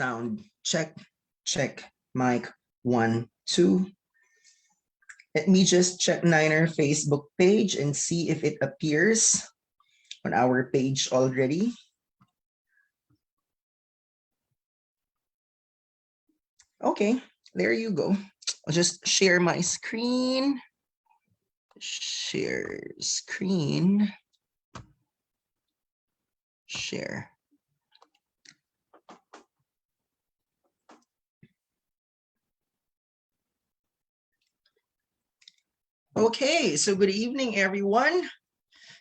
Sound check, check, mic, 1, 2. Let me just check Niner Facebook page and see if it appears on our page already. Okay, there you go. I'll just share my screen. Share screen. Share. Okay, so good evening, everyone.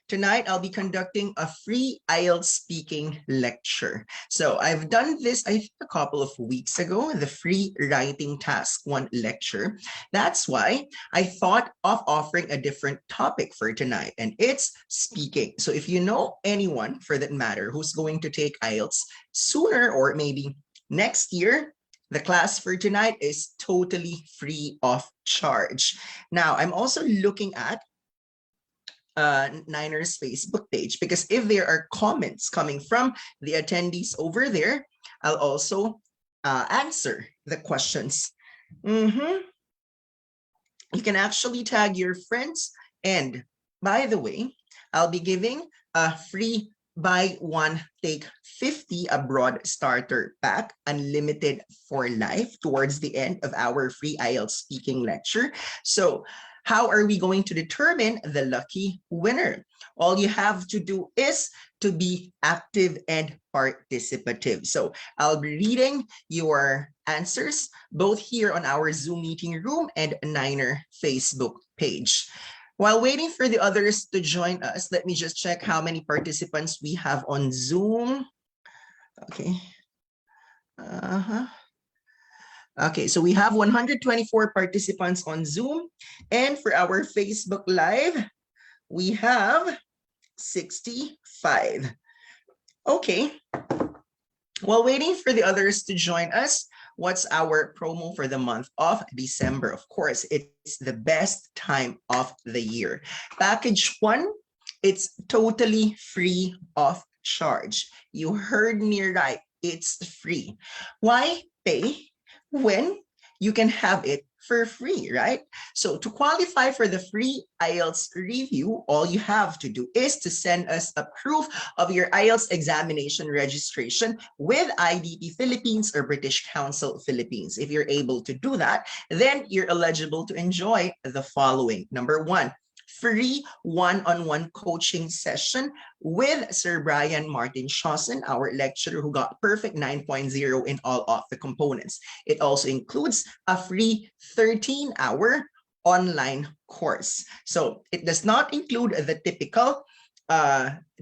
Tonight, I'll be conducting a free IELTS speaking lecture. So I've done this, I think, a couple of weeks ago, the free writing task 1 lecture. That's why I thought of offering a different topic for tonight, and it's speaking. So if you know anyone, for that matter, who's going to take IELTS sooner or maybe next year, the class for tonight is totally free of charge. Now, I'm also looking at Niner's Facebook page, because if there are comments coming from the attendees over there, I'll also answer the questions. You can actually tag your friends. And by the way, I'll be giving a free buy one, take 50 abroad starter pack, unlimited for life, towards the end of our free IELTS speaking lecture. So how are we going to determine the lucky winner? All you have to do is to be active and participative. So I'll be reading your answers both here on our Zoom meeting room and Niner Facebook page. While waiting for the others to join us, let me just check how many participants we have on Zoom. Okay. Okay, so we have 124 participants on Zoom. And for our Facebook Live, we have 65. Okay. While waiting for the others to join us, what's our promo for the month of December? Of course, it's the best time of the year. Package 1, it's totally free of charge. You heard me right, it's free. Why pay when you can have it for free, right? So to qualify for the free IELTS review, all you have to do is to send us a proof of your IELTS examination registration with IDP Philippines or British Council Philippines. If you're able to do that, then you're eligible to enjoy the following. Number 1, free one-on-one coaching session with Sir Brian Martin Shawson, our lecturer who got perfect 9.0 in all of the components. It also includes a free 13-hour online course. So it does not include the typical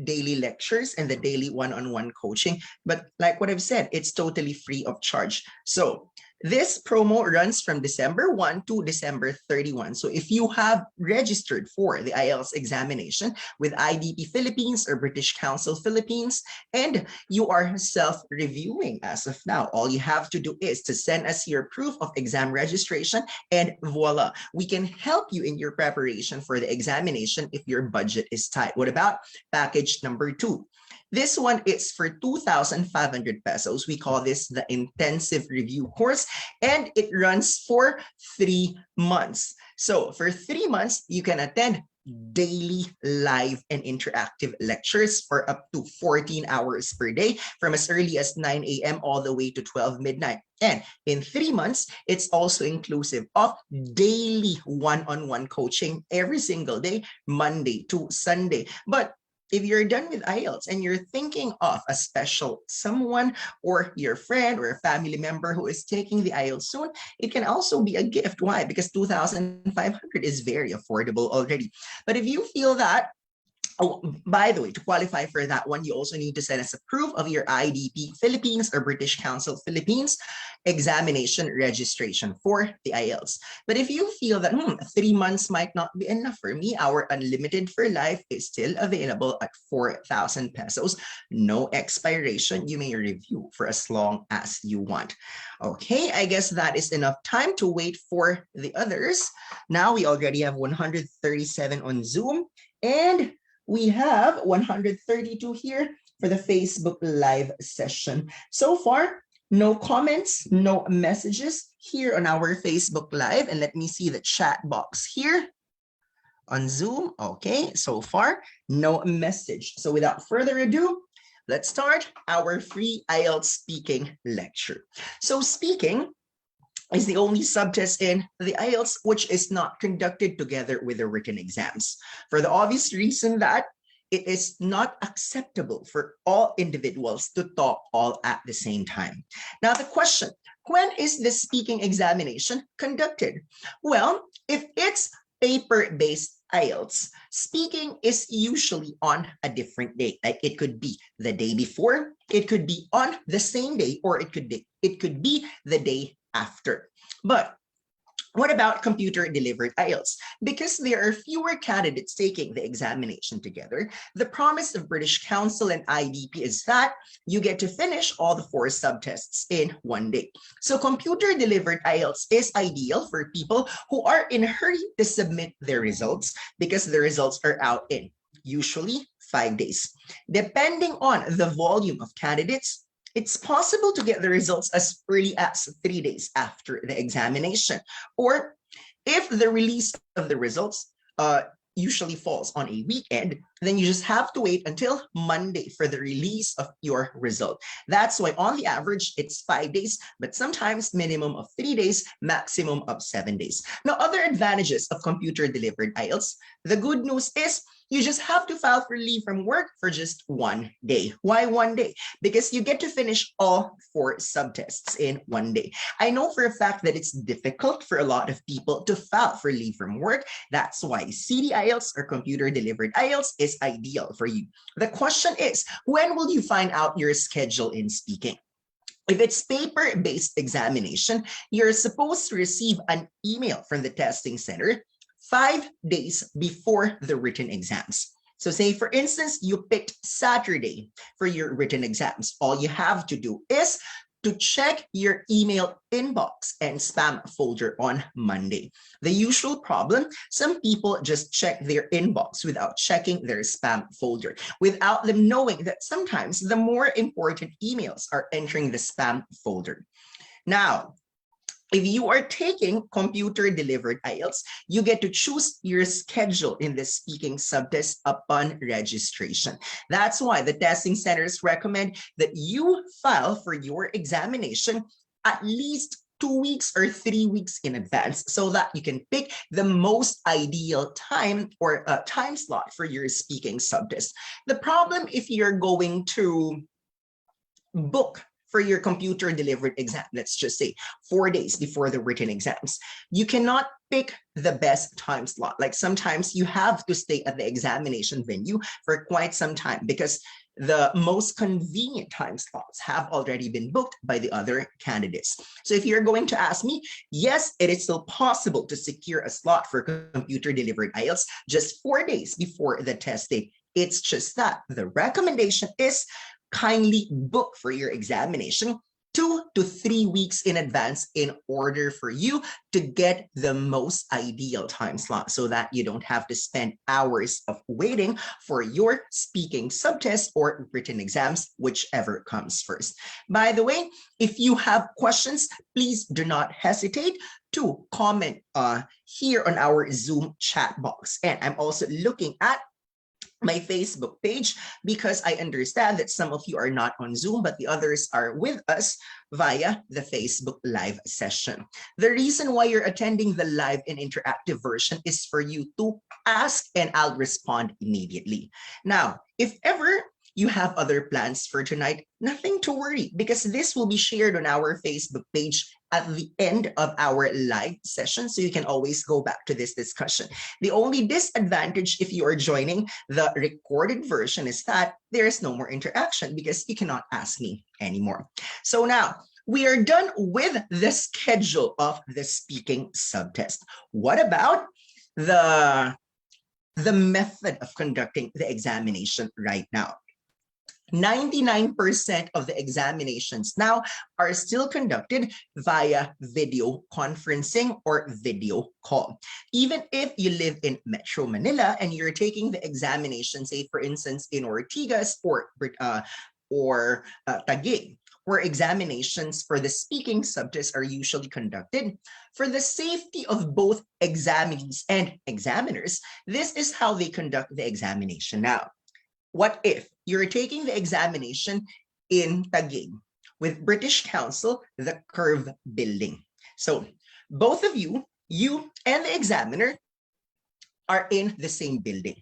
daily lectures and the daily one-on-one coaching, but like what I've said, it's totally free of charge. So this promo runs from December 1 to December 31. So if you have registered for the IELTS examination with IDP Philippines or British Council Philippines, and you are self-reviewing as of now, all you have to do is to send us your proof of exam registration, and voila, we can help you in your preparation for the examination if your budget is tight. What about package number 2? This one is for 2,500 pesos. We call this the intensive review course, and it runs for 3 months. So for 3 months, you can attend daily live and interactive lectures for up to 14 hours per day from as early as 9 a.m. all the way to 12 midnight. And in 3 months, it's also inclusive of daily one-on-one coaching every single day, Monday to Sunday. But if you're done with IELTS and you're thinking of a special someone or your friend or a family member who is taking the IELTS soon, it can also be a gift. Why? Because 2,500 is very affordable already. But if you feel that, oh, by the way, to qualify for that one, you also need to send us a proof of your IDP Philippines or British Council Philippines examination registration for the IELTS. But if you feel that 3 months might not be enough for me, our Unlimited for Life is still available at 4,000 pesos. No expiration. You may review for as long as you want. Okay, I guess that is enough time to wait for the others. Now we already have 137 on Zoom, and we have 132 here for the Facebook Live session. So far, No comments, no messages here on our Facebook Live. And let me see the chat box here on Zoom. Okay, so far, no message. So without further ado, let's start our free IELTS speaking lecture. So speaking is the only subtest in the IELTS which is not conducted together with the written exams, for the obvious reason that it is not acceptable for all individuals to talk all at the same time. Now the question, when is the speaking examination conducted? Well, if it's paper-based IELTS, speaking is usually on a different day. Like it could be the day before, it could be on the same day, or it could be the day after. But what about computer-delivered IELTS? Because there are fewer candidates taking the examination together, the promise of British Council and IDP is that you get to finish all the 4 subtests in one day. So computer-delivered IELTS is ideal for people who are in a hurry to submit their results because the results are out in usually 5 days. Depending on the volume of candidates, it's possible to get the results as early as 3 days after the examination. Or if the release of the results usually falls on a weekend, then you just have to wait until Monday for the release of your result. That's why on the average, it's 5 days, but sometimes minimum of 3 days, maximum of 7 days. Now, other advantages of computer-delivered IELTS, the good news is you just have to file for leave from work for just 1 day. Why 1 day? Because you get to finish all 4 subtests in 1 day. I know for a fact that it's difficult for a lot of people to file for leave from work. That's why CD IELTS or computer-delivered IELTS is ideal for you. The question is, when will you find out your schedule in speaking? If it's paper-based examination, you're supposed to receive an email from the testing center 5 days before the written exams. So say, for instance, you picked Saturday for your written exams. All you have to do is to check your email inbox and spam folder on Monday. The usual problem, some people just check their inbox without checking their spam folder, without them knowing that sometimes the more important emails are entering the spam folder. Now, if you are taking computer-delivered IELTS, you get to choose your schedule in the speaking subtest upon registration. That's why the testing centers recommend that you file for your examination at least 2 weeks or 3 weeks in advance so that you can pick the most ideal time or time slot for your speaking subtest. The problem if you're going to book for your computer delivered exam, let's just say 4 days before the written exams, you cannot pick the best time slot. Like sometimes you have to stay at the examination venue for quite some time because the most convenient time slots have already been booked by the other candidates. So if you're going to ask me, yes, it is still possible to secure a slot for computer delivered IELTS just 4 days before the test date. It's just that the recommendation is kindly book for your examination 2 to 3 weeks in advance in order for you to get the most ideal time slot so that you don't have to spend hours of waiting for your speaking subtest or written exams, whichever comes first. By the way, if you have questions, please do not hesitate to comment here on our Zoom chat box. And I'm also looking at my Facebook page because I understand that some of you are not on Zoom, but the others are with us via the Facebook live session. The reason why you're attending the live and interactive version is for you to ask and I'll respond immediately. Now, if ever you have other plans for tonight, nothing to worry because this will be shared on our Facebook page at the end of our live session, so you can always go back to this discussion. The only disadvantage if you are joining the recorded version is that there is no more interaction because you cannot ask me anymore. So now, we are done with the schedule of the speaking subtest. What about the method of conducting the examination right now? 99% of the examinations now are still conducted via video conferencing or video call. Even if you live in Metro Manila and you're taking the examination, say for instance in Ortigas or Taguig, where examinations for the speaking subtests are usually conducted. For the safety of both examinees and examiners, this is how they conduct the examination. Now, what if you're taking the examination in Taguig with British Council, the Curve Building? So both of you and the examiner, are in the same building.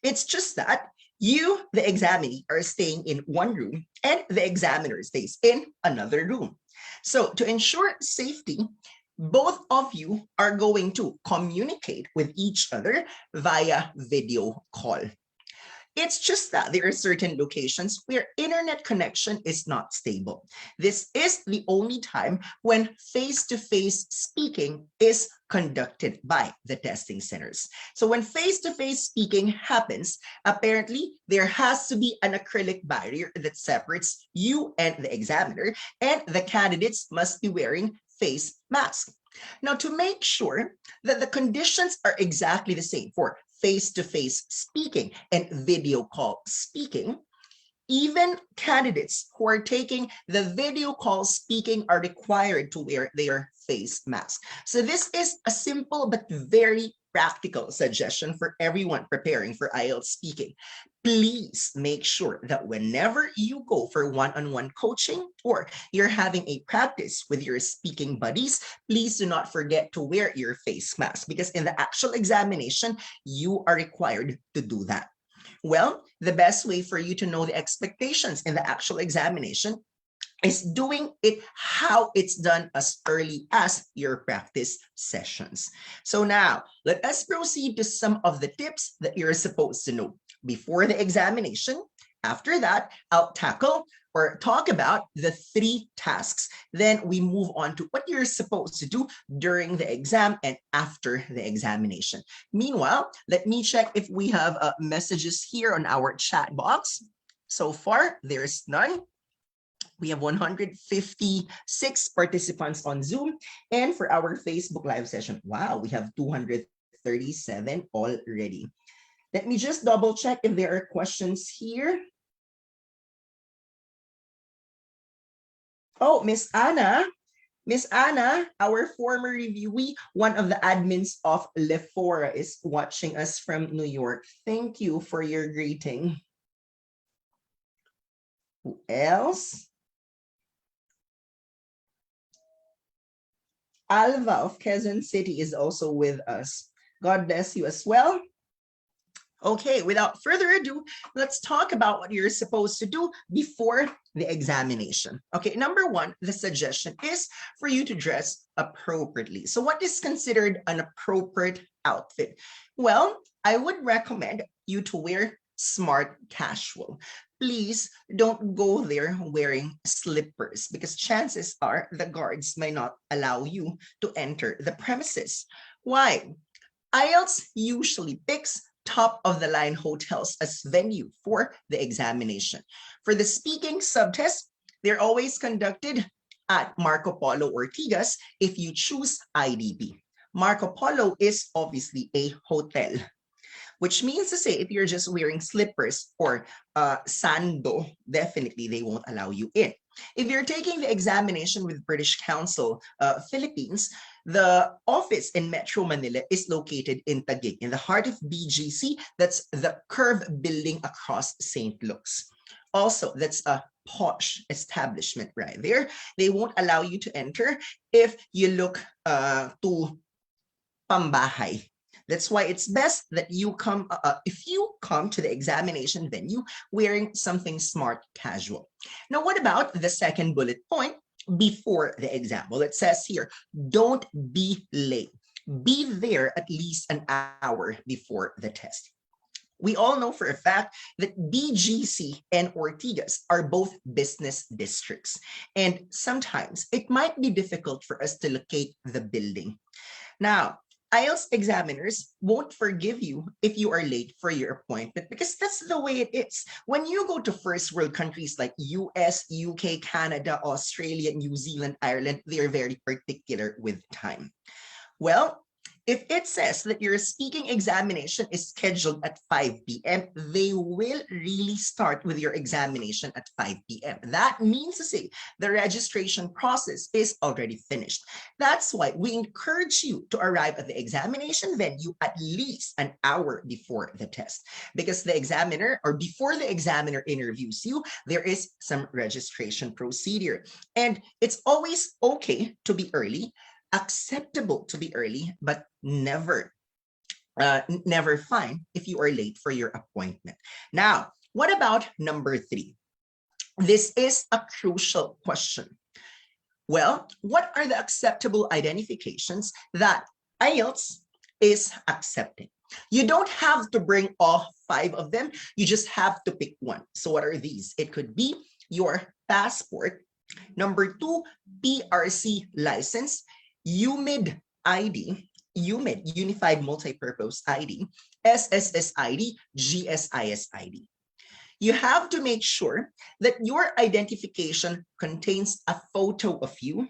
It's just that you, the examinee, are staying in one room and the examiner stays in another room. So to ensure safety, both of you are going to communicate with each other via video call. It's just that there are certain locations where internet connection is not stable. This is the only time when face-to-face speaking is conducted by the testing centers. So when face-to-face speaking happens, apparently there has to be an acrylic barrier that separates you and the examiner, and the candidates must be wearing face masks. Now, to make sure that the conditions are exactly the same for face-to-face speaking and video call speaking, even candidates who are taking the video call speaking are required to wear their face mask. So this is a simple but very practical suggestion for everyone preparing for IELTS speaking. Please make sure that whenever you go for one-on-one coaching or you're having a practice with your speaking buddies, please do not forget to wear your face mask, because in the actual examination, you are required to do that. Well, the best way for you to know the expectations in the actual examination is doing it how it's done as early as your practice sessions. So now, let us proceed to some of the tips that you're supposed to know before the examination. After that, I'll tackle or talk about the 3 tasks. Then we move on to what you're supposed to do during the exam and after the examination. Meanwhile, let me check if we have messages here on our chat box. So far, there's none. We have 156 participants on Zoom. And for our Facebook Live session, wow, we have 237 already. Let me just double check if there are questions here. Oh, Miss Anna, our former reviewee, one of the admins of Lefora, is watching us from New York. Thank you for your greeting. Who else? Alva of Quezon City is also with us. God bless you as well. Okay, without further ado, let's talk about what you're supposed to do before the examination. Okay, number 1, the suggestion is for you to dress appropriately. So what is considered an appropriate outfit? Well, I would recommend you to wear smart casual. Please don't go there wearing slippers, because chances are the guards might not allow you to enter the premises. Why? IELTS usually picks top-of-the-line hotels as venue for the examination. For the speaking subtest, they're always conducted at Marco Polo Ortigas if you choose IDP. Marco Polo is obviously a hotel, which means to say if you're just wearing slippers or sando, definitely they won't allow you in. If you're taking the examination with British Council Philippines, the office in Metro Manila is located in Taguig, in the heart of BGC. That's the Curve Building across St. Luke's. Also, that's a posh establishment right there. They won't allow you to enter if you look too pambahay. That's why it's best that you come, if you come to the examination venue wearing something smart casual. Now, what about the second bullet point before the exam? Well, it says here, don't be late. Be there at least an hour before the test. We all know for a fact that BGC and Ortigas are both business districts, and sometimes it might be difficult for us to locate the building. Now, IELTS examiners won't forgive you if you are late for your appointment, because that's the way it is. When you go to first world countries like US, UK, Canada, Australia, New Zealand, Ireland, they are very particular with time. Well, If it says that your speaking examination is scheduled at 5 p.m., they will really start with your examination at 5 p.m. That means to say the registration process is already finished. That's why we encourage you to arrive at the examination venue at least an hour before the test, because the examiner, or before the examiner interviews you, there is some registration procedure. And it's always okay to be early, acceptable to be early, but never fine if you are late for your appointment. Now, what about number 3? This is a crucial question. Well, what are the acceptable identifications that IELTS is accepting? You don't have to bring all 5 of them. You just have to pick one. So what are these? It could be your passport. Number 2, PRC license, UMID ID, UMID, Unified Multipurpose ID, SSS ID, GSIS ID. You have to make sure that your identification contains a photo of you,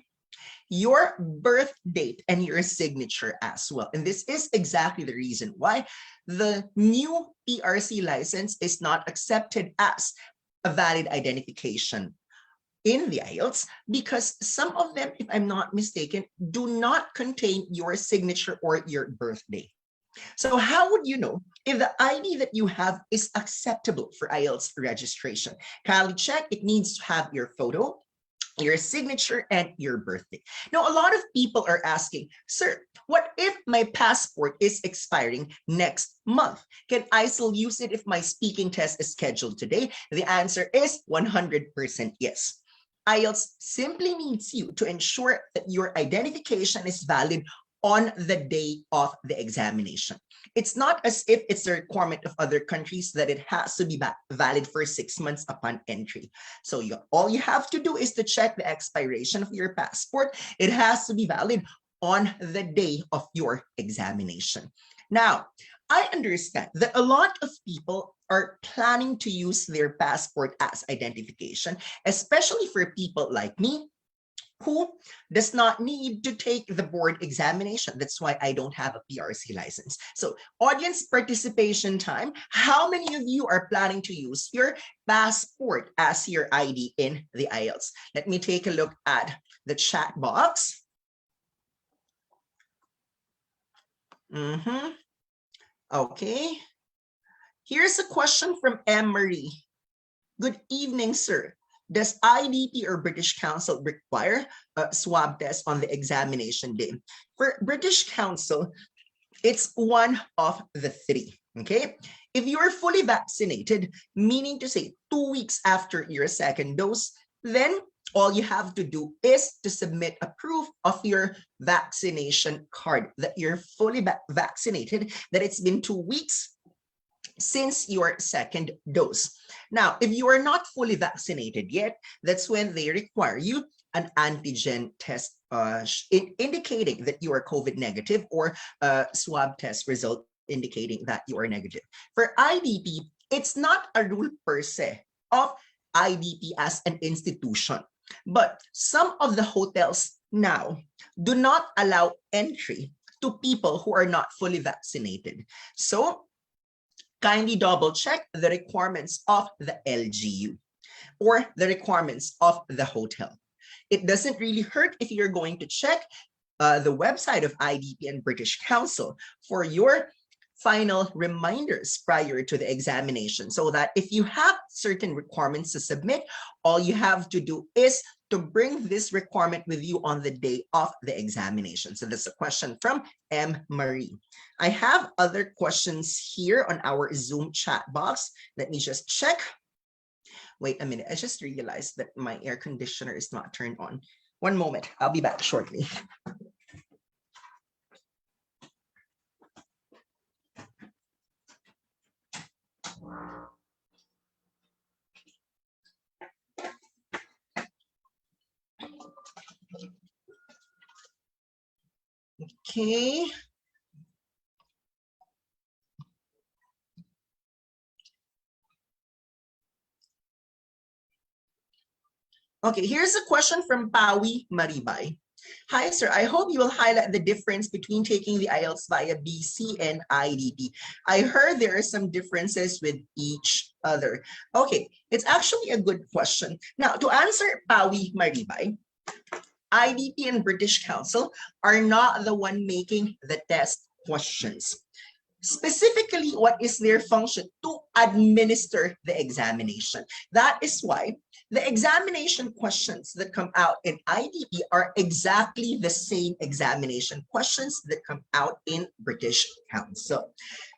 your birth date, and your signature as well. And this is exactly the reason why the new PRC license is not accepted as a valid identification in the IELTS, because some of them, if I'm not mistaken, do not contain your signature or your birthday. So how would you know if the ID that you have is acceptable for IELTS registration? Kindly check. It needs to have your photo, your signature, and your birthday. Now, a lot of people are asking, sir, what if my passport is expiring next month? Can I still use it if my speaking test is scheduled today? The answer is 100% yes. IELTS simply needs you to ensure that your identification is valid on the day of the examination. It's not as if it's a requirement of other countries that it has to be valid for 6 months upon entry. So all you have to do is to check the expiration of your passport. It has to be valid on the day of your examination. Now, I understand that a lot of people are planning to use their passport as identification, especially for people like me who does not need to take the board examination. That's why I don't have a PRC license. So audience participation time, how many of you are planning to use your passport as your ID in the IELTS? Let me take a look at the chat box. Okay. Here's a question from Emery. Good evening, sir. Does IDP or British Council require a swab test on the examination day? For British Council, it's one of the 3, okay? If you're fully vaccinated, meaning to say 2 weeks after your second dose, then all you have to do is to submit a proof of your vaccination card that you're fully vaccinated, that it's been 2 weeks since your second dose. Now, if you are not fully vaccinated yet, that's when they require you an antigen test indicating that you are COVID negative, or a swab test result indicating that you are negative. For IDP, it's not a rule per se of IDP as an institution, but some of the hotels now do not allow entry to people who are not fully vaccinated. So kindly double check the requirements of the LGU or the requirements of the hotel. It doesn't really hurt if you're going to check the website of IDP and British Council for your final reminders prior to the examination, so that if you have certain requirements to submit, all you have to do is to bring this requirement with you on the day of the examination. So that's a question from M. Marie. I have other questions here on our Zoom chat box. Let me just check. Wait a minute. I just realized that my air conditioner is not turned on. One moment. I'll be back shortly. Okay. Okay, here's a question from Pawi Maribay. Hi, sir. I hope you will highlight the difference between taking the IELTS via BC and IDP. I heard there are some differences with each other. Okay, it's actually a good question. Now, to answer Pawi Maribay, IDP and British Council are not the one making the test questions. Specifically, what is their function? To administer the examination. That is why the examination questions that come out in IDP are exactly the same examination questions that come out in British Council.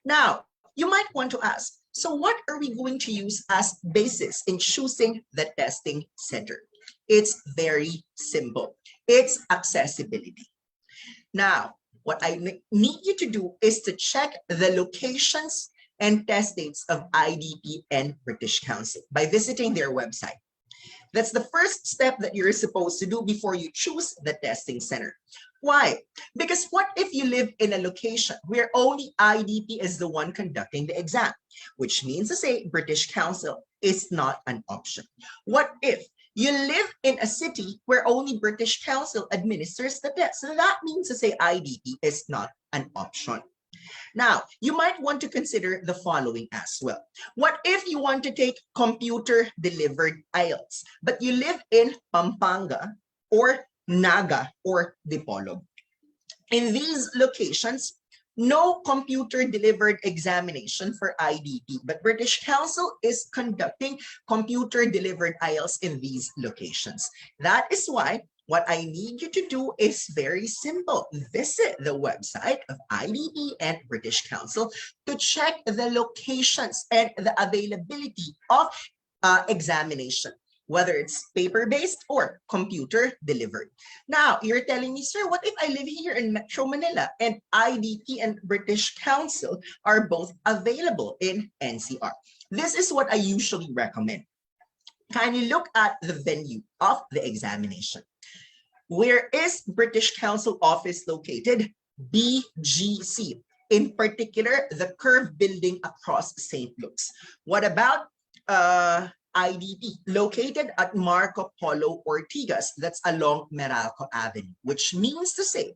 Now, you might want to ask, so what are we going to use as basis in choosing the testing center? It's very simple. It's accessibility. Now, what I need you to do is to check the locations and test dates of IDP and British Council by visiting their website. That's the first step that you're supposed to do before you choose the testing center. Why? Because what if you live in a location where only IDP is the one conducting the exam, which means to say British Council is not an option. What if you live in a city where only British Council administers the test? So that means to say IDP is not an option. Now, you might want to consider the following as well. What if you want to take computer-delivered IELTS, but you live in Pampanga or Naga or Dipolog? In these locations, no computer-delivered examination for IDP, but British Council is conducting computer-delivered IELTS in these locations. That is why what I need you to do is very simple. Visit the website of IDP and British Council to check the locations and the availability of examination, whether it's paper-based or computer-delivered. Now, you're telling me, sir, what if I live here in Metro Manila and IDP and British Council are both available in NCR? This is what I usually recommend. Kindly look at the venue of the examination. Where is British Council office located? BGC. In particular, the Curve building across St. Luke's. What about IDP? Located at Marco Polo Ortigas. That's along Meralco Avenue, which means to say,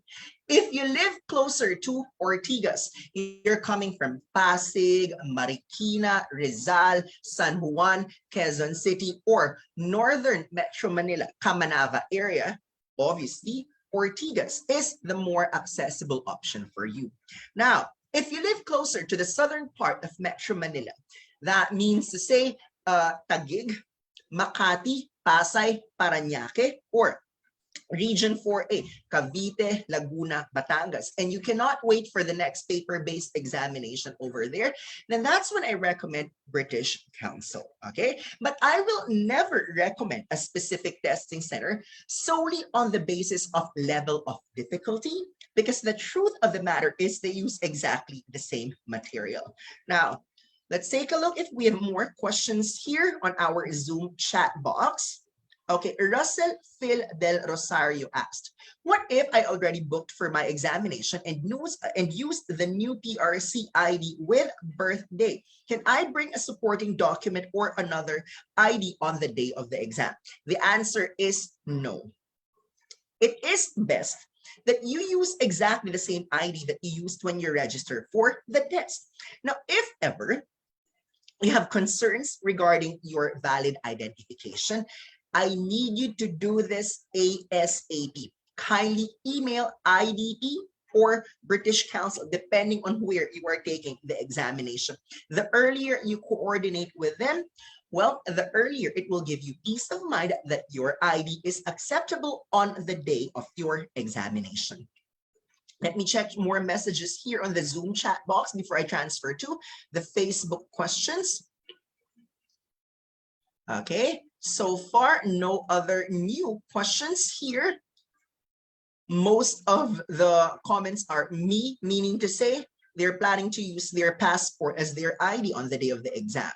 if you live closer to Ortigas, you're coming from Pasig, Marikina, Rizal, San Juan, Quezon City, or Northern Metro Manila, Camanava area, obviously, Ortigas is the more accessible option for you. Now, if you live closer to the southern part of Metro Manila, that means to say Taguig, Makati, Pasay, Parañaque, or Region 4A, Cavite, Laguna, Batangas, and you cannot wait for the next paper-based examination over there, then that's when I recommend British Council, okay? But I will never recommend a specific testing center solely on the basis of level of difficulty, because the truth of the matter is they use exactly the same material. Now, let's take a look if we have more questions here on our Zoom chat box. Okay, Russell Phil Del Rosario asked, what if I already booked for my examination and used the new PRC ID with birthday? Can I bring a supporting document or another ID on the day of the exam? The answer is no. It is best that you use exactly the same ID that you used when you register for the test. Now, if ever you have concerns regarding your valid identification, I need you to do this ASAP. Kindly email IDP or British Council, depending on where you are taking the examination. The earlier you coordinate with them, well, the earlier it will give you peace of mind that your ID is acceptable on the day of your examination. Let me check more messages here on the Zoom chat box before I transfer to the Facebook questions. Okay, so far, no other new questions here. Most of the comments are me, meaning to say they're planning to use their passport as their ID on the day of the exam.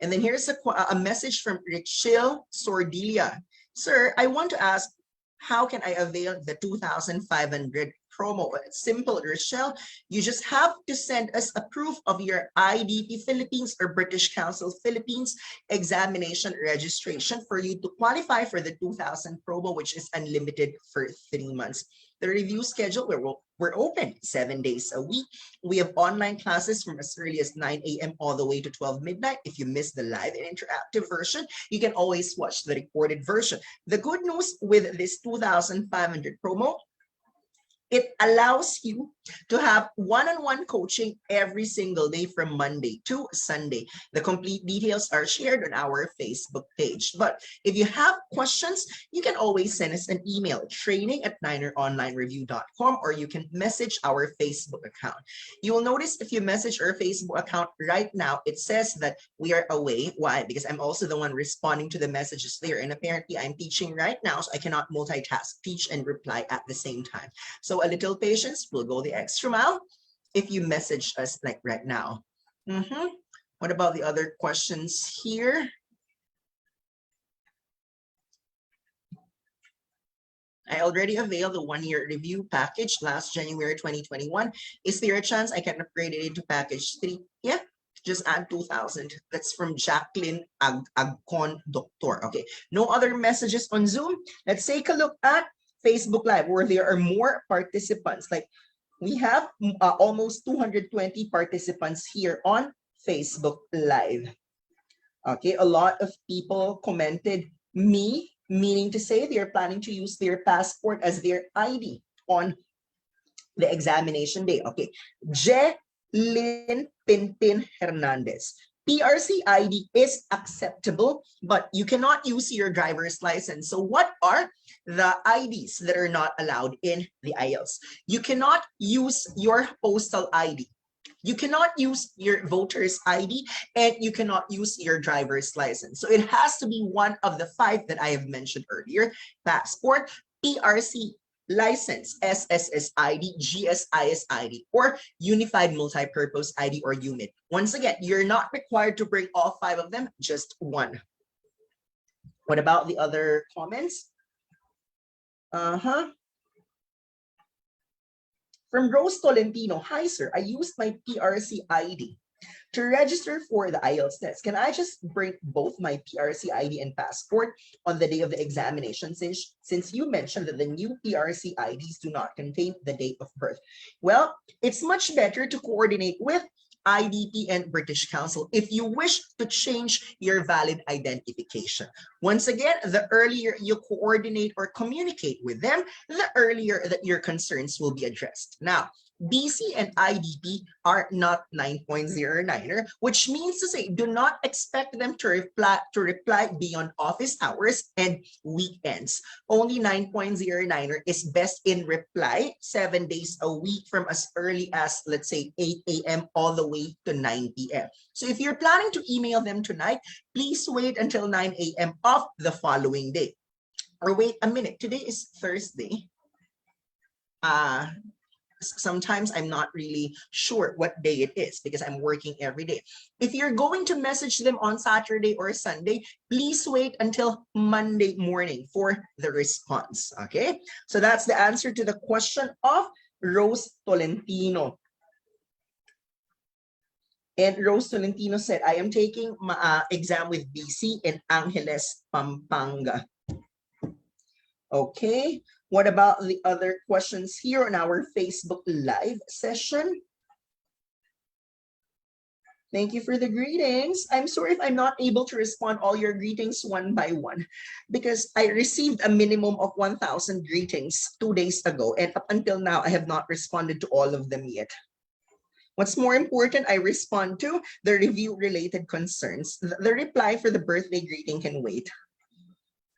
And then here's a message from Richelle Sordilia. Sir, I want to ask, how can I avail the 2,500 promo. It's simple, Rochelle. You just have to send us a proof of your IDP Philippines or British Council Philippines examination registration for you to qualify for the 2000 promo, which is unlimited for 3 months. The review schedule, we're open 7 days a week. We have online classes from as early as 9 a.m. all the way to 12 midnight. If you miss the live and interactive version, you can always watch the recorded version. The good news with this 2,500 promo, it allows you to have one-on-one coaching every single day from Monday to Sunday. The complete details are shared on our Facebook page. But if you have questions, you can always send us an email, training@nineronlinereview.com, or you can message our Facebook account. You will notice if you message our Facebook account right now, it says that we are away. Why? Because I'm also the one responding to the messages there. And apparently I'm teaching right now, so I cannot multitask, teach and reply at the same time. So a little patience, we'll go the extra mile if you message us like right now. What about the other questions here? I already availed the 1-year review package last January 2021. Is there a chance I can upgrade it into package 3? Yeah, just add 2,000. That's from Jacqueline Agcon Doctor. Okay, no other messages on Zoom. Let's take a look at Facebook Live, where there are more participants. Like we have almost 220 participants here on Facebook Live. Okay, a lot of people commented me, meaning to say they're planning to use their passport as their ID on the examination day. Okay, Jelyn Pinpin Hernandez. PRC ID is acceptable, but you cannot use your driver's license. So what are the IDs that are not allowed in the IELTS? You cannot use your postal ID. You cannot use your voter's ID, and you cannot use your driver's license. So it has to be one of the 5 that I have mentioned earlier: passport, PRC license, SSS ID, GSIS ID, or Unified Multipurpose ID or UMID. Once again, you're not required to bring all 5 of them, just one. What about the other comments? From Rose Tolentino, hi sir, I used my PRC ID to register for the IELTS test. Can I just bring both my PRC ID and passport on the day of the examination, since you mentioned that the new PRC IDs do not contain the date of birth? Well, it's much better to coordinate with IDP and British Council if you wish to change your valid identification. Once again, the earlier you coordinate or communicate with them, the earlier that your concerns will be addressed. Now, BC and IDP are not 9.09er, which means to say do not expect them to reply beyond office hours and weekends. Only 9.09er is best in reply 7 days a week from as early as, let's say, 8 a.m. all the way to 9 p.m. So if you're planning to email them tonight, please wait until 9 a.m. of the following day. Or wait a minute, today is Thursday. Sometimes I'm not really sure what day it is because I'm working every day. If you're going to message them on Saturday or Sunday, please wait until Monday morning for the response. Okay, so that's the answer to the question of Rose Tolentino. And Rose Tolentino said, I am taking my exam with BC in Angeles, Pampanga. Okay, what about the other questions here on our Facebook Live session? Thank you for the greetings. I'm sorry if I'm not able to respond all your greetings one by one, because I received a minimum of 1,000 greetings 2 days ago, and up until now, I have not responded to all of them yet. What's more important, I respond to the review-related concerns. The reply for the birthday greeting can wait.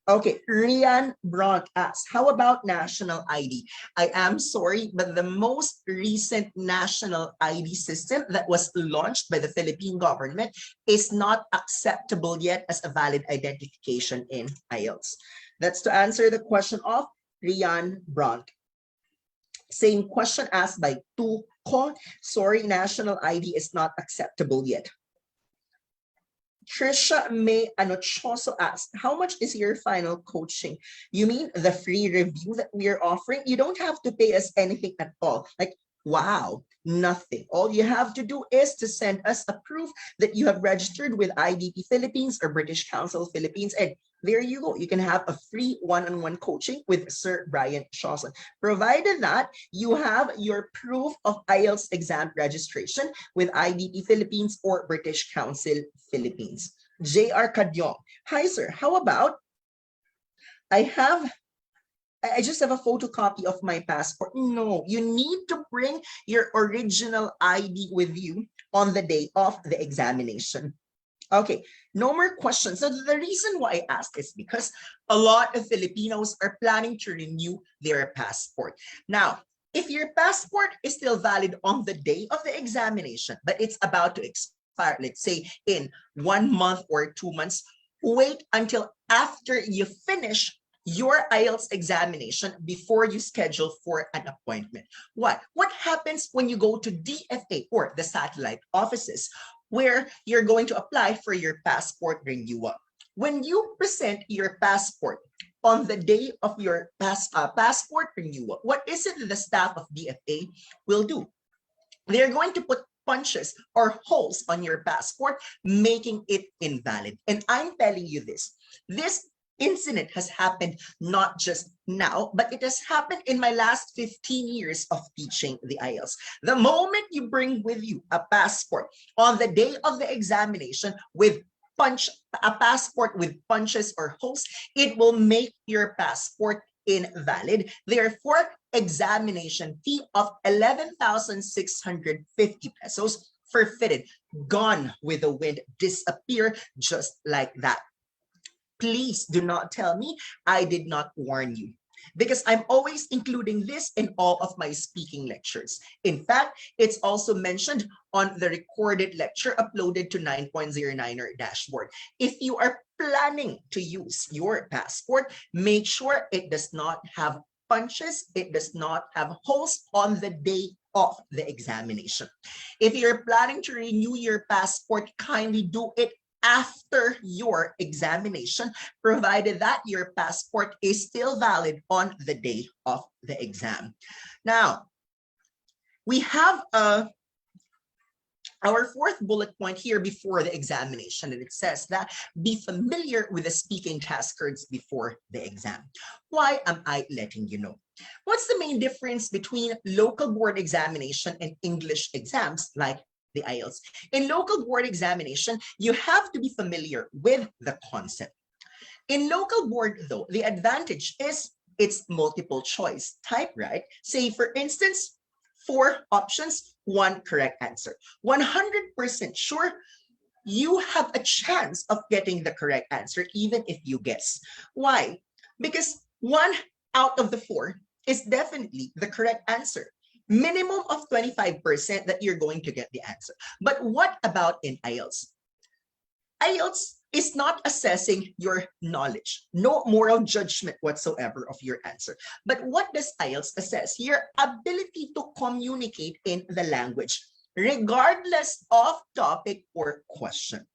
Okay, Rian Bronk asks, how about national ID? I am sorry, but the most recent national ID system that was launched by the Philippine government is not acceptable yet as a valid identification in IELTS. That's to answer the question of Rian Bronk. Same question asked by Tuko. Sorry, national ID is not acceptable yet. Trisha May Anochoso asked, how much is your final coaching? You mean the free review that we are offering? You don't have to pay us anything at all. Like, wow, nothing. All you have to do is to send us a proof that you have registered with IDP Philippines or British Council Philippines, and there you go. You can have a free one-on-one coaching with Sir Brian Shawson, provided that you have your proof of IELTS exam registration with IDP Philippines or British Council Philippines. J.R. Cadyong, hi sir, how about I just have a photocopy of my passport. No, you need to bring your original ID with you on the day of the examination. Okay, no more questions. So the reason why I asked is because a lot of Filipinos are planning to renew their passport. Now, if your passport is still valid on the day of the examination, but it's about to expire, let's say in 1 month or 2 months, wait until after you finish your IELTS examination before you schedule for an appointment. What happens when you go to DFA or the satellite offices where you're going to apply for your passport renewal? When you present your passport on the day of your passport renewal, what is it that the staff of DFA will do? They're going to put punches or holes on your passport, making it invalid. And I'm telling you this incident has happened not just now, but it has happened in my last 15 years of teaching the IELTS. The moment you bring with you a passport on the day of the examination with a passport with punches or holes, it will make your passport invalid. Therefore, examination fee of 11,650 pesos forfeited, gone with the wind, disappear just like that. Please do not tell me I did not warn you, because I'm always including this in all of my speaking lectures. In fact, it's also mentioned on the recorded lecture uploaded to 9.09er dashboard. If you are planning to use your passport, make sure it does not have punches, it does not have holes on the day of the examination. If you're planning to renew your passport, kindly do it after your examination, provided that your passport is still valid on the day of the exam. Now, we have our fourth bullet point here before the examination, and it says that be familiar with the speaking task cards before the exam. Why am I letting you know? What's the main difference between local board examination and English exams like the IELTS? In local board examination, you have to be familiar with the concept. In local board, though, the advantage is it's multiple choice type, right? Say, for instance, 4 options, 1 correct answer. 100% sure you have a chance of getting the correct answer, even if you guess. Why? Because 1 out of the 4 is definitely the correct answer. Minimum of 25% that you're going to get the answer. But what about in IELTS? IELTS is not assessing your knowledge, no moral judgment whatsoever of your answer. But what does IELTS assess? Your ability to communicate in the language, regardless of topic or question.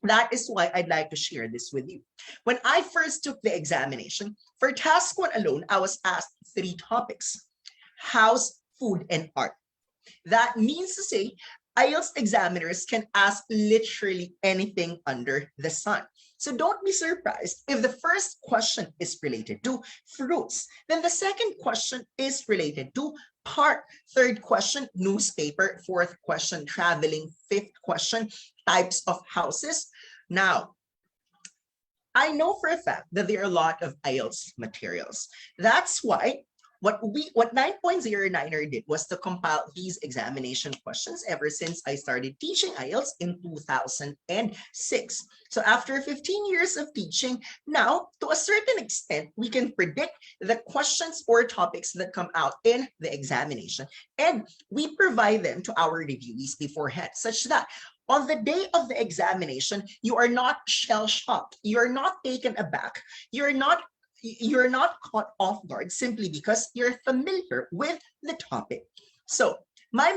That is why I'd like to share this with you. When I first took the examination, for task 1 alone, I was asked 3 topics: house, food, and art. That means to say, IELTS examiners can ask literally anything under the sun. So don't be surprised if the first question is related to fruits. Then the second question is related to part. Third question, newspaper. Fourth question, traveling. Fifth question, types of houses. Now, I know for a fact that there are a lot of IELTS materials. That's why what 9.09er did was to compile these examination questions ever since I started teaching IELTS in 2006. So after 15 years of teaching, now to a certain extent, we can predict the questions or topics that come out in the examination. And we provide them to our reviewees beforehand, such that on the day of the examination, you are not shell-shocked. You're not taken aback. You're not caught off guard simply because you're familiar with the topic. So my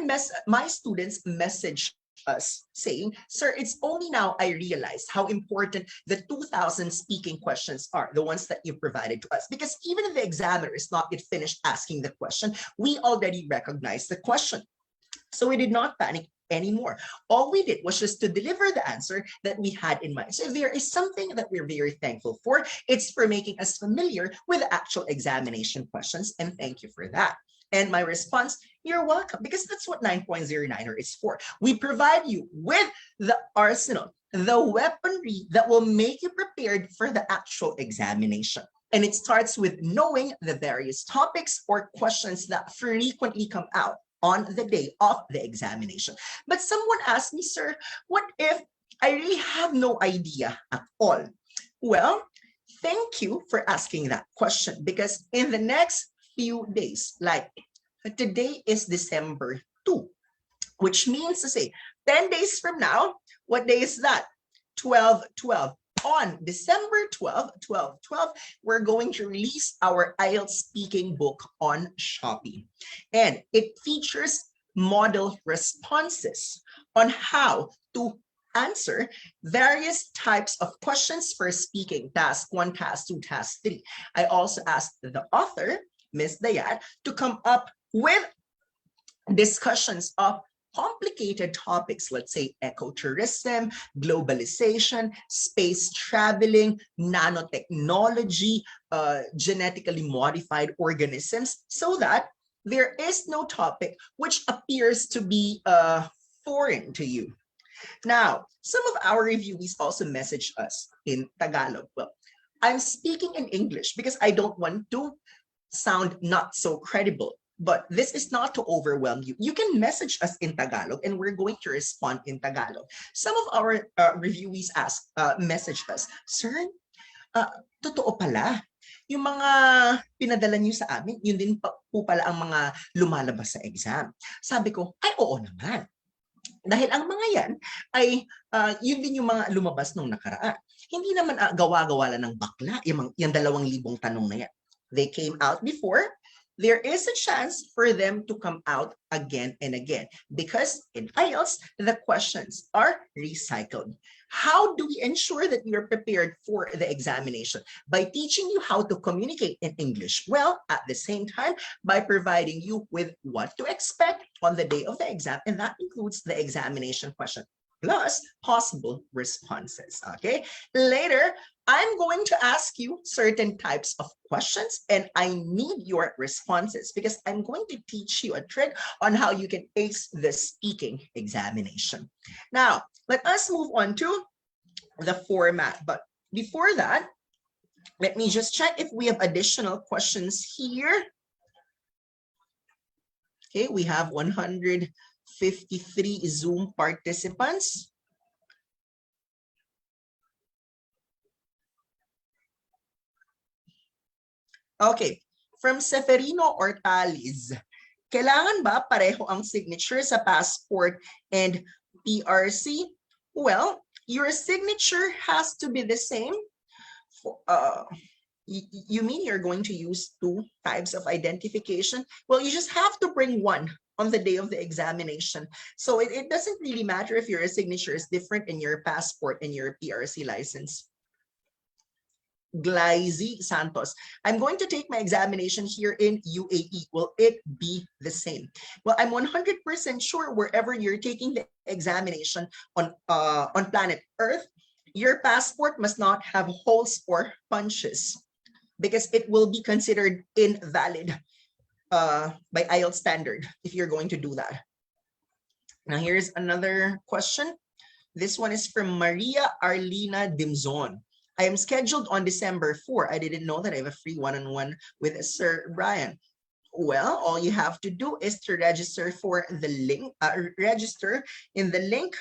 students messaged us saying, sir, it's only now I realized how important the 2,000 speaking questions are, the ones that you provided to us. Because even if the examiner is not yet finished asking the question, we already recognize the question. So we did not panic anymore. All we did was just to deliver the answer that we had in mind. So if there is something that we're very thankful for, it's for making us familiar with the actual examination questions. And thank you for that. And my response, you're welcome, because that's what 9.09er is for. We provide you with the arsenal, the weaponry that will make you prepared for the actual examination. And it starts with knowing the various topics or questions that frequently come out on the day of the examination. But someone asked me, sir, what if I really have no idea at all? Well, thank you for asking that question, because in the next few days, like today is December 2, which means to say 10 days from now, what day is that? 12/12. On December 12, we're going to release our IELTS speaking book on Shopee. And it features model responses on how to answer various types of questions for speaking, task 1, task 2, task 3. I also asked the author, Ms. Dayat, to come up with discussions of complicated topics, let's say ecotourism, globalization, space traveling, nanotechnology, genetically modified organisms, so that there is no topic which appears to be foreign to you. Now, some of our reviewees also message us in Tagalog. Well, I'm speaking in English because I don't want to sound not so credible. But this is not to overwhelm you. You can message us in Tagalog and we're going to respond in Tagalog. Some of our reviewees message us, sir, totoo pala. Yung mga pinadala niyo sa amin, yun din po pala ang mga lumalabas sa exam. Sabi ko, ay oo naman. Dahil ang mga yan ay yun din yung mga lumabas nung nakaraan. Hindi naman gawa-gawa lang ng bakla yung 2,000 tanong na yan. They came out before. There is a chance for them to come out again and again, because in IELTS, the questions are recycled. How do we ensure that you're prepared for the examination? By teaching you how to communicate in English well, at the same time, by providing you with what to expect on the day of the exam, and that includes the examination question, plus possible responses, okay? Later, I'm going to ask you certain types of questions and I need your responses because I'm going to teach you a trick on how you can ace the speaking examination. Now, let us move on to the format. But before that, let me just check if we have additional questions here. Okay, we have 153 Zoom participants. Okay, from Seferino Ortaliz, kailangan ba pareho ang signature sa passport and PRC? Well, your signature has to be the same. You mean you're going to use 2 types of identification? Well, you just have to bring one on the day of the examination. So it doesn't really matter if your signature is different in your passport and your PRC license. Glyzy Santos, I'm going to take my examination here in UAE. Will it be the same? Well, I'm 100% sure wherever you're taking the examination on planet Earth, your passport must not have holes or punches because it will be considered invalid by IELTS standard if you're going to do that. Now, here's another question. This one is from Maria Arlina Dimzon. I am scheduled on December 4. I didn't know that I have a free one-on-one with Sir Brian. Well, all you have to do is to register for the link, register in the link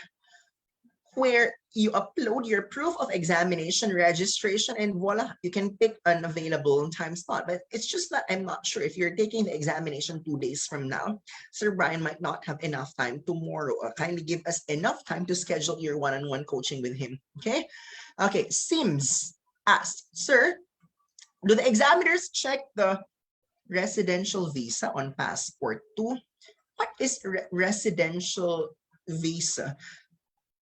where you upload your proof of examination registration, and voila, you can pick an available time slot. But it's just that I'm not sure if you're taking the examination 2 days from now, Sir Brian might not have enough time tomorrow. Kindly give us enough time to schedule your one-on-one coaching with him, okay? Okay, Sims asked, sir, do the examiners check the residential visa on passport too? What is residential visa.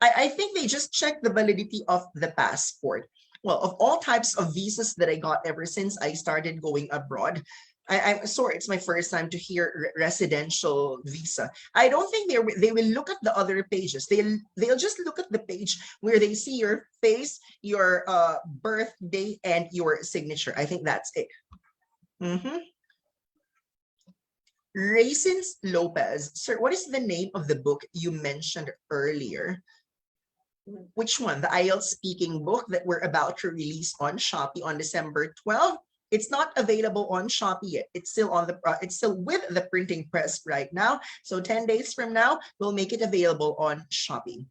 I think they just check the validity of the passport. Well, of all types of visas that I got ever since I started going abroad, I'm sorry, it's my first time to hear residential visa. I don't think they will look at the other pages. They'll just look at the page where they see your face, your birthday, and your signature. I think that's it. Raisins Lopez, sir, what is the name of the book you mentioned earlier? Which one? The IELTS speaking book that we're about to release on Shopee on December 12th. It's not available on Shopee yet. It's still on the it's still with the printing press right now. So 10 days from now, we'll make it available on Shopee.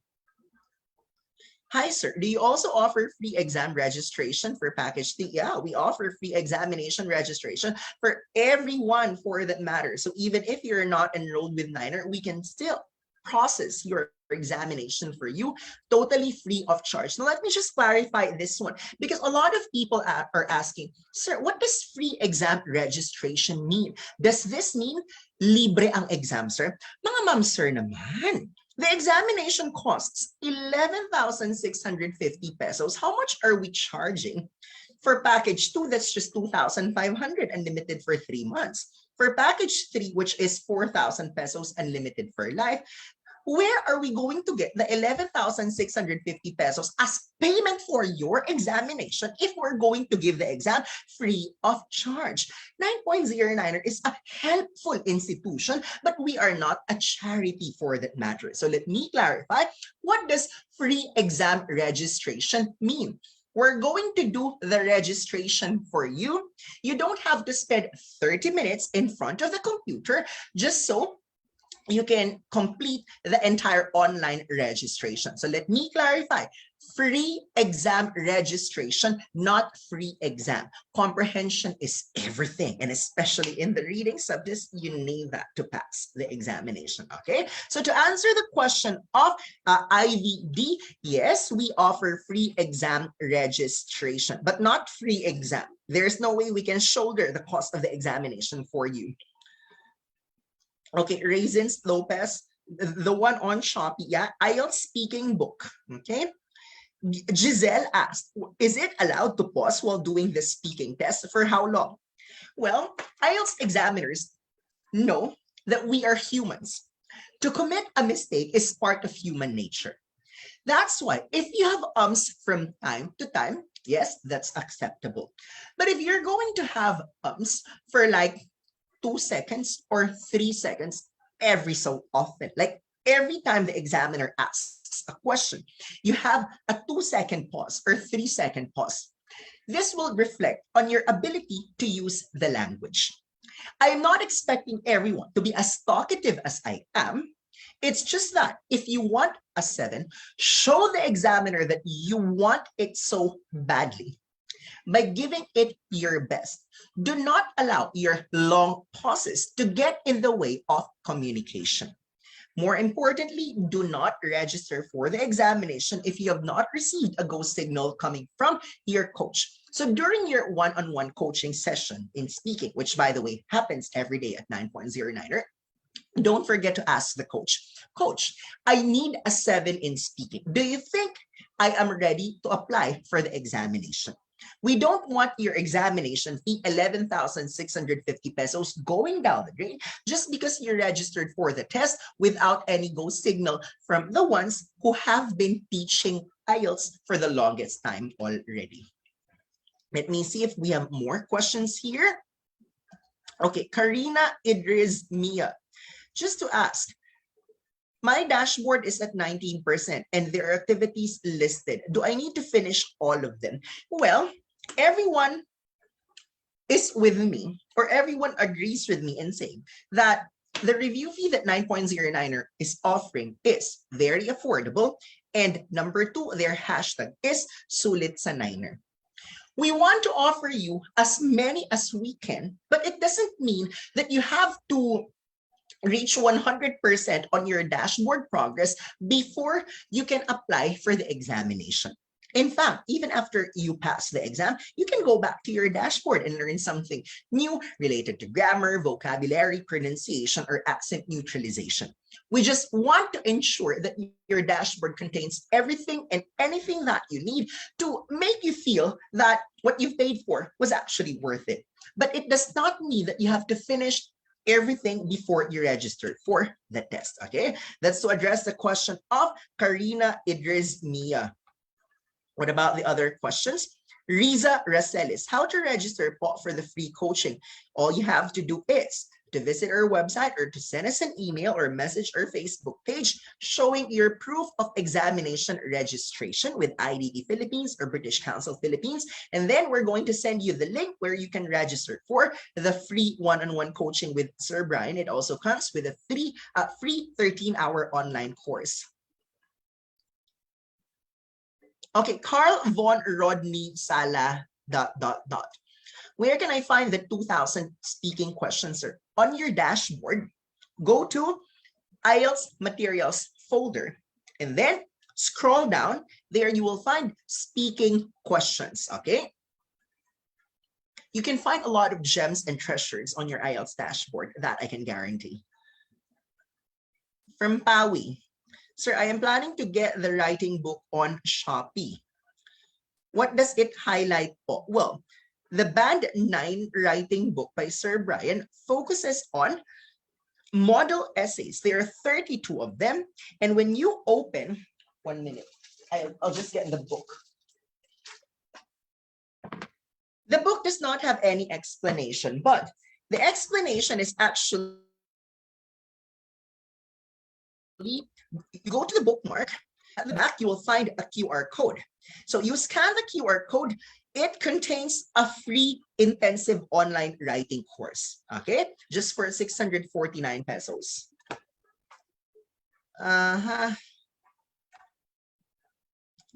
Hi, sir. Do you also offer free exam registration for package D? Yeah, we offer free examination registration for everyone for that matter. So even if you're not enrolled with Niner, we can still process your examination for you totally free of charge. Now, let me just clarify this one because a lot of people are asking, sir, what does free exam registration mean? Does this mean libre ang exam, sir? Mga ma'am, sir naman. The examination costs 11,650 pesos. How much are we charging? For package 2, that's just 2,500 unlimited for 3 months. For package 3, which is 4,000 pesos unlimited for life, where are we going to get the 11,650 pesos as payment for your examination if we're going to give the exam free of charge? 9.09 is a helpful institution, but we are not a charity for that matter. So let me clarify, what does free exam registration mean? We're going to do the registration for you. You don't have to spend 30 minutes in front of the computer just so you can complete the entire online registration. So let me clarify, free exam registration, not free exam. Comprehension is everything, and especially in the reading subjects, you need that to pass the examination, okay? So to answer the question of IVD, yes, we offer free exam registration, but not free exam. There's no way we can shoulder the cost of the examination for you. Okay, Raisins Lopez, the one on Shopee, yeah, IELTS speaking book, okay? Giselle asked, is it allowed to pause while doing the speaking test? For how long? Well, IELTS examiners know that we are humans. To commit a mistake is part of human nature. That's why if you have ums from time to time, yes, that's acceptable. But if you're going to have ums for like 2 seconds or 3 seconds every so often, like every time the examiner asks a question, you have a 2-second pause or 3-second pause. This will reflect on your ability to use the language. I'm not expecting everyone to be as talkative as I am. It's just that if you want a 7, show the examiner that you want it so badly by giving it your best. Do not allow your long pauses to get in the way of communication. More importantly, do not register for the examination if you have not received a go signal coming from your coach. So during your one-on-one coaching session in speaking, which by the way happens every day at 9.09, don't forget to ask the coach, Coach, I need a 7 in speaking. Do you think I am ready to apply for the examination? We don't want your examination fee, 11,650 pesos, going down the drain just because you registered for the test without any go signal from the ones who have been teaching IELTS for the longest time already. Let me see if we have more questions here. Okay, Karina Idris Mia, just to ask, my dashboard is at 19% and there are activities listed. Do I need to finish all of them? Well, everyone is with me, or everyone agrees with me in saying that the review fee that 9.09er is offering is very affordable. And number 2, their hashtag is sulit sa Niner. We want to offer you as many as we can, but it doesn't mean that you have to reach 100% on your dashboard progress before you can apply for the examination. In fact, even after you pass the exam, you can go back to your dashboard and learn something new related to grammar, vocabulary, pronunciation, or accent neutralization. We just want to ensure that your dashboard contains everything and anything that you need to make you feel that what you've paid for was actually worth it. But it does not mean that you have to finish everything before you register for the test, okay? That's to address the question of Karina Idris Mia. What about the other questions? Riza Racelis, how to register po for the free coaching? All you have to do is to visit our website or to send us an email or message our Facebook page showing your proof of examination registration with IDP Philippines or British Council Philippines. And then we're going to send you the link where you can register for the free one-on-one coaching with Sir Brian. It also comes with a free 13-hour online course. Okay, Carl von Rodney Sala, ... Where can I find the 2,000 speaking questions, sir? On your dashboard, go to IELTS materials folder and then scroll down. There you will find speaking questions, okay? You can find a lot of gems and treasures on your IELTS dashboard, that I can guarantee. From Pawi, sir, I am planning to get the writing book on Shopee. What does it highlight po? Well, the Band 9 writing book by Sir Brian focuses on model essays. There are 32 of them. And when you open, 1 minute, I'll just get the book. The book does not have any explanation, but the explanation is actually, you go to the bookmark, at the back you will find a QR code. So you scan the QR code, it contains a free intensive online writing course, okay? Just for 649 pesos.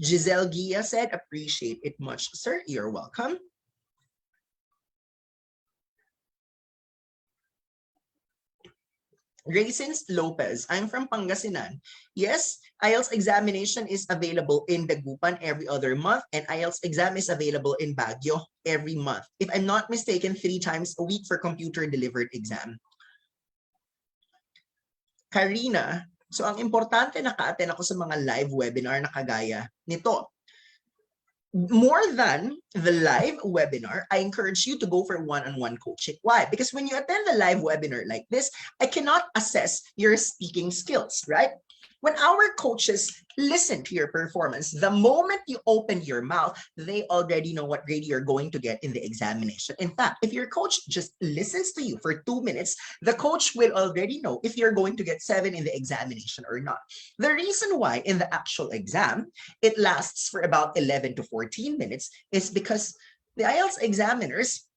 Giselle Gia said, appreciate it much, sir. You're welcome. Graysons Lopez, I'm from Pangasinan. Yes, IELTS examination is available in Dagupan every other month, and IELTS exam is available in Baguio every month. If I'm not mistaken, 3 times a week for computer-delivered exam. Karina, so ang importante naka-attend ako sa mga live webinar na kagaya nito. More than the live webinar, I encourage you to go for one-on-one coaching. Why? Because when you attend the live webinar like this, I cannot assess your speaking skills, right? When our coaches listen to your performance, the moment you open your mouth, they already know what grade you're going to get in the examination. In fact, if your coach just listens to you for 2 minutes, the coach will already know if you're going to get 7 in the examination or not. The reason why in the actual exam, it lasts for about 11 to 14 minutes is because the IELTS examiners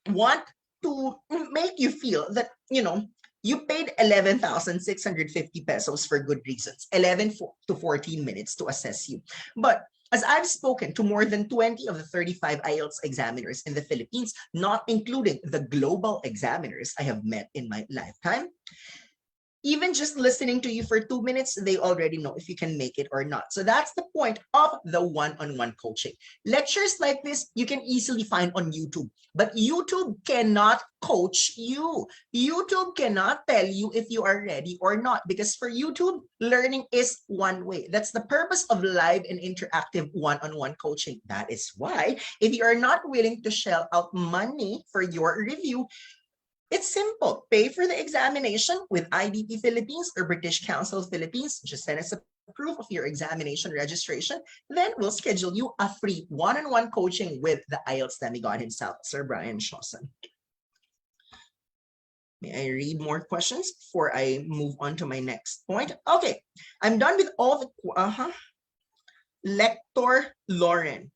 want to make you feel that, you know, you paid 11,650 pesos for good reasons, 11 to 14 minutes to assess you. But as I've spoken to more than 20 of the 35 IELTS examiners in the Philippines, not including the global examiners I have met in my lifetime, even just listening to you for 2 minutes, they already know if you can make it or not. So that's the point of the one-on-one coaching. Lectures like this, you can easily find on YouTube, but YouTube cannot coach you. YouTube cannot tell you if you are ready or not, because for YouTube, learning is one way. That's the purpose of live and interactive one-on-one coaching. That is why if you are not willing to shell out money for your review, it's simple. Pay for the examination with IDP Philippines or British Council Philippines. Just send us a proof of your examination registration. Then we'll schedule you a free one-on-one coaching with the IELTS demigod himself, Sir Brian Shawson. May I read more questions before I move on to my next point? Okay, I'm done with all the... Lector Lauren.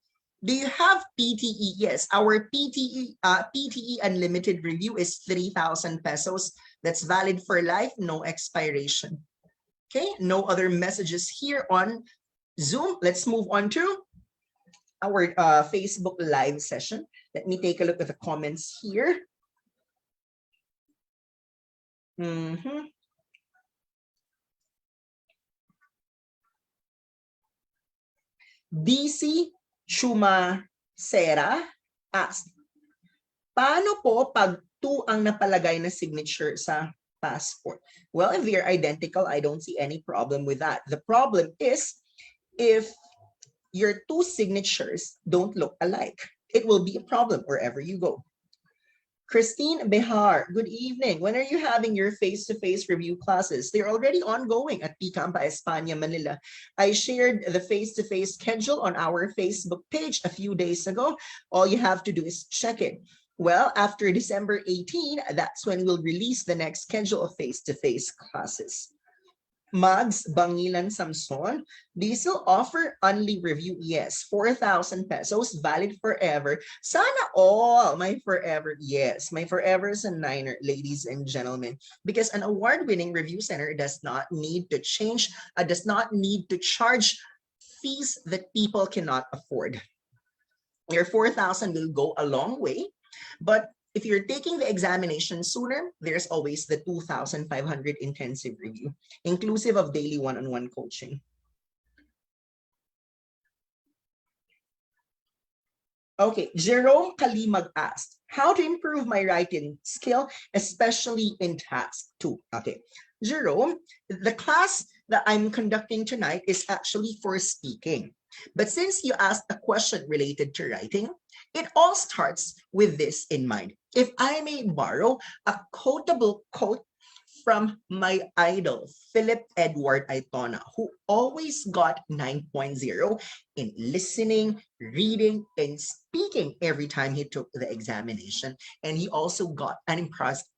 Do you have PTE? Yes, our PTE Unlimited review is 3,000 pesos. That's valid for life, no expiration. Okay, no other messages here on Zoom. Let's move on to our Facebook live session. Let me take a look at the comments here. DC Chumacera asked, paano po pag 2 ang napalagay na signature sa passport? Well, if they're identical, I don't see any problem with that. The problem is if your 2 signatures don't look alike. It will be a problem wherever you go. Christine Behar, good evening. When are you having your face-to-face review classes? They're already ongoing at Picampa, España, Manila. I shared the face-to-face schedule on our Facebook page a few days ago. All you have to do is check it. Well, after December 18, that's when we'll release the next schedule of face-to-face classes. Mags Bangilan Samson, diesel offer only review, yes, 4,000 pesos, valid forever. Sana all, my forever, yes, my forever is a niner, ladies and gentlemen, because an award-winning review center does not need to charge fees that people cannot afford. Your 4,000 will go a long way, but if you're taking the examination sooner, there's always the 2,500 intensive review, inclusive of daily one-on-one coaching. Okay, Jerome Kalimag asked, how to improve my writing skill, especially in task 2. Okay, Jerome, the class that I'm conducting tonight is actually for speaking. But since you asked a question related to writing, it all starts with this in mind. If I may borrow a quotable quote from my idol, Philip Edward Aitona, who always got 9.0 in listening, reading, and speaking every time he took the examination. And he also got an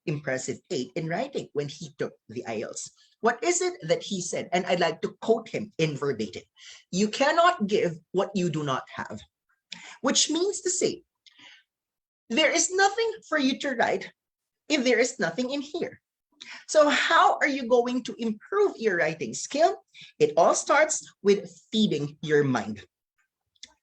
impressive 8 in writing when he took the IELTS. What is it that he said? And I'd like to quote him in verbatim. You cannot give what you do not have, which means to say, there is nothing for you to write if there is nothing in here. So how are you going to improve your writing skill? It all starts with feeding your mind.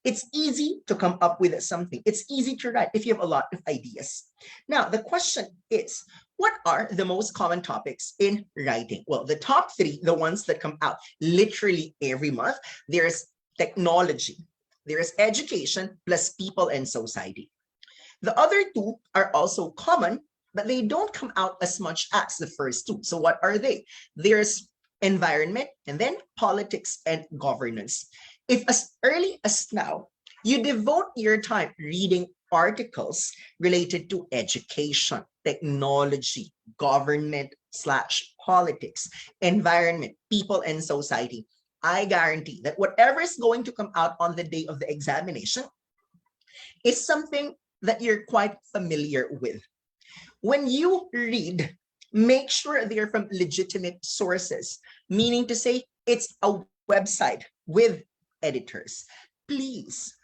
It's easy to come up with something. It's easy to write if you have a lot of ideas. Now, the question is, what are the most common topics in writing? Well, the top 3, the ones that come out literally every month, there's technology, there's education, plus people and society. The other 2 are also common, but they don't come out as much as the first 2. So what are they? There's environment, and then politics and governance. If as early as now, you devote your time reading articles related to education, technology, government/politics, environment, people and society, I guarantee that whatever is going to come out on the day of the examination is something that you're quite familiar with. When you read, make sure they're from legitimate sources, meaning to say it's a website with editors. Please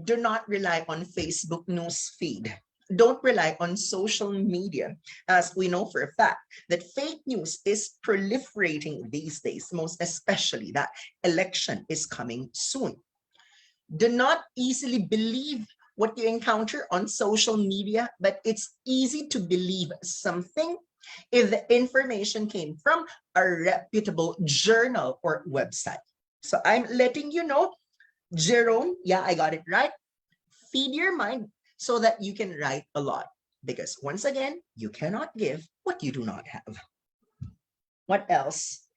do not rely on Facebook news feed. Don't rely on social media, as we know for a fact that fake news is proliferating these days, most especially that election is coming soon. Do not easily believe what you encounter on social media, but it's easy to believe something if the information came from a reputable journal or website. So I'm letting you know, Jerome, yeah, I got it right. Feed your mind so that you can write a lot. Because once again, you cannot give what you do not have. What else?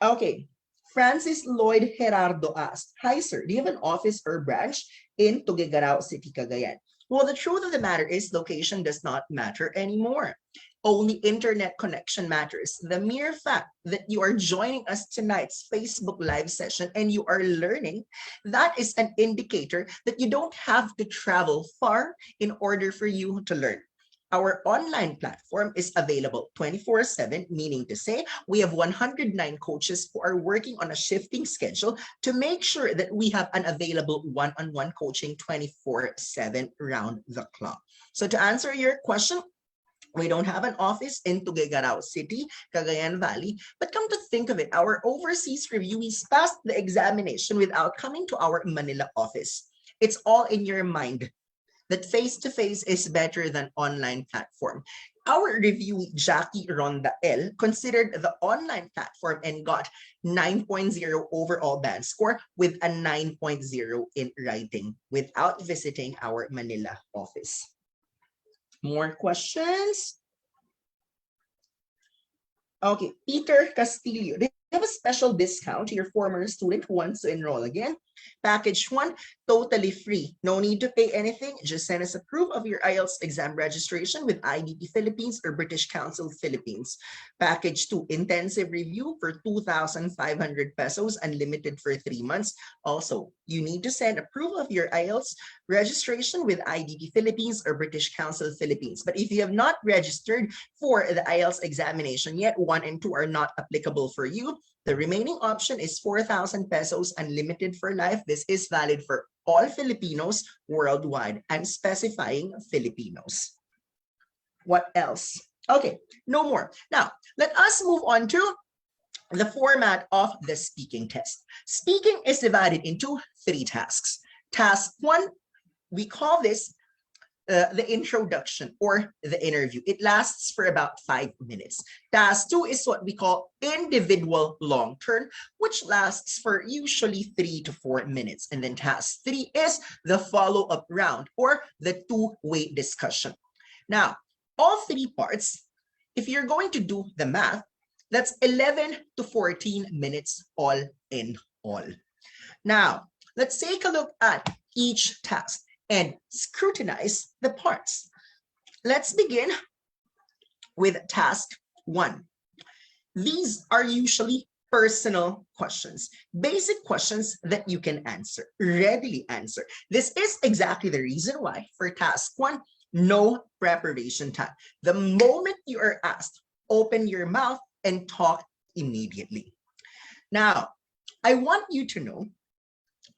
Okay. Francis Lloyd Gerardo asked, hi, sir, do you have an office or branch in Tuguegarao City, Cagayan? Well, the truth of the matter is location does not matter anymore. Only internet connection matters. The mere fact that you are joining us tonight's Facebook Live session and you are learning, that is an indicator that you don't have to travel far in order for you to learn. Our online platform is available 24/7, meaning to say we have 109 coaches who are working on a shifting schedule to make sure that we have an available one-on-one coaching 24/7 round the clock. So to answer your question, we don't have an office in Tuguegarao City, Cagayan Valley, but come to think of it, our overseas reviewees passed the examination without coming to our Manila office. It's all in your mind that face-to-face is better than online platform. Our reviewee, Jackie Ronda L, considered the online platform and got 9.0 overall band score with a 9.0 in writing without visiting our Manila office. More questions? Okay, Peter Castillo. They have a special discount to your former student who wants to enroll again. Package 1, totally free. No need to pay anything. Just send us a proof of your IELTS exam registration with IDP Philippines or British Council Philippines. Package 2, intensive review for 2,500 pesos, unlimited for 3 months. Also, you need to send a proof of your IELTS registration with IDP Philippines or British Council Philippines. But if you have not registered for the IELTS examination yet, 1 and 2 are not applicable for you. The remaining option is 4,000 pesos, unlimited for life. This is valid for all Filipinos worldwide and specifying Filipinos. What else? Okay, no more. Now, let us move on to the format of the speaking test. Speaking is divided into 3 tasks. Task 1, we call this the introduction or the interview. It lasts for about 5 minutes. Task 2 is what we call individual long term, which lasts for usually 3 to 4 minutes. And then task 3 is the follow-up round or the two-way discussion. Now, all 3 parts, if you're going to do the math, that's 11 to 14 minutes all in all. Now, let's take a look at each task and scrutinize the parts. Let's begin with task 1. These are usually personal questions, basic questions that you can answer, readily answer. This is exactly the reason why for task 1, no preparation time. The moment you are asked, open your mouth and talk immediately. Now, I want you to know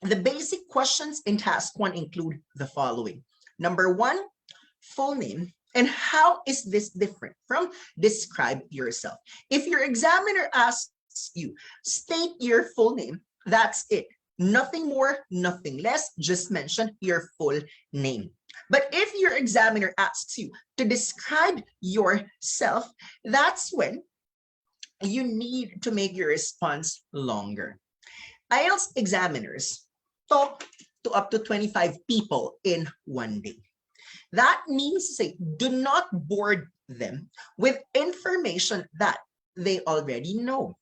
the basic questions in task 1 include the following. Number 1, full name. And how is this different from describe yourself? If your examiner asks you, state your full name, that's it. Nothing more, nothing less, just mention your full name. But if your examiner asks you to describe yourself, that's when you need to make your response longer. IELTS examiners talk to up to 25 people in one day. That means to say, do not board them with information that they already know.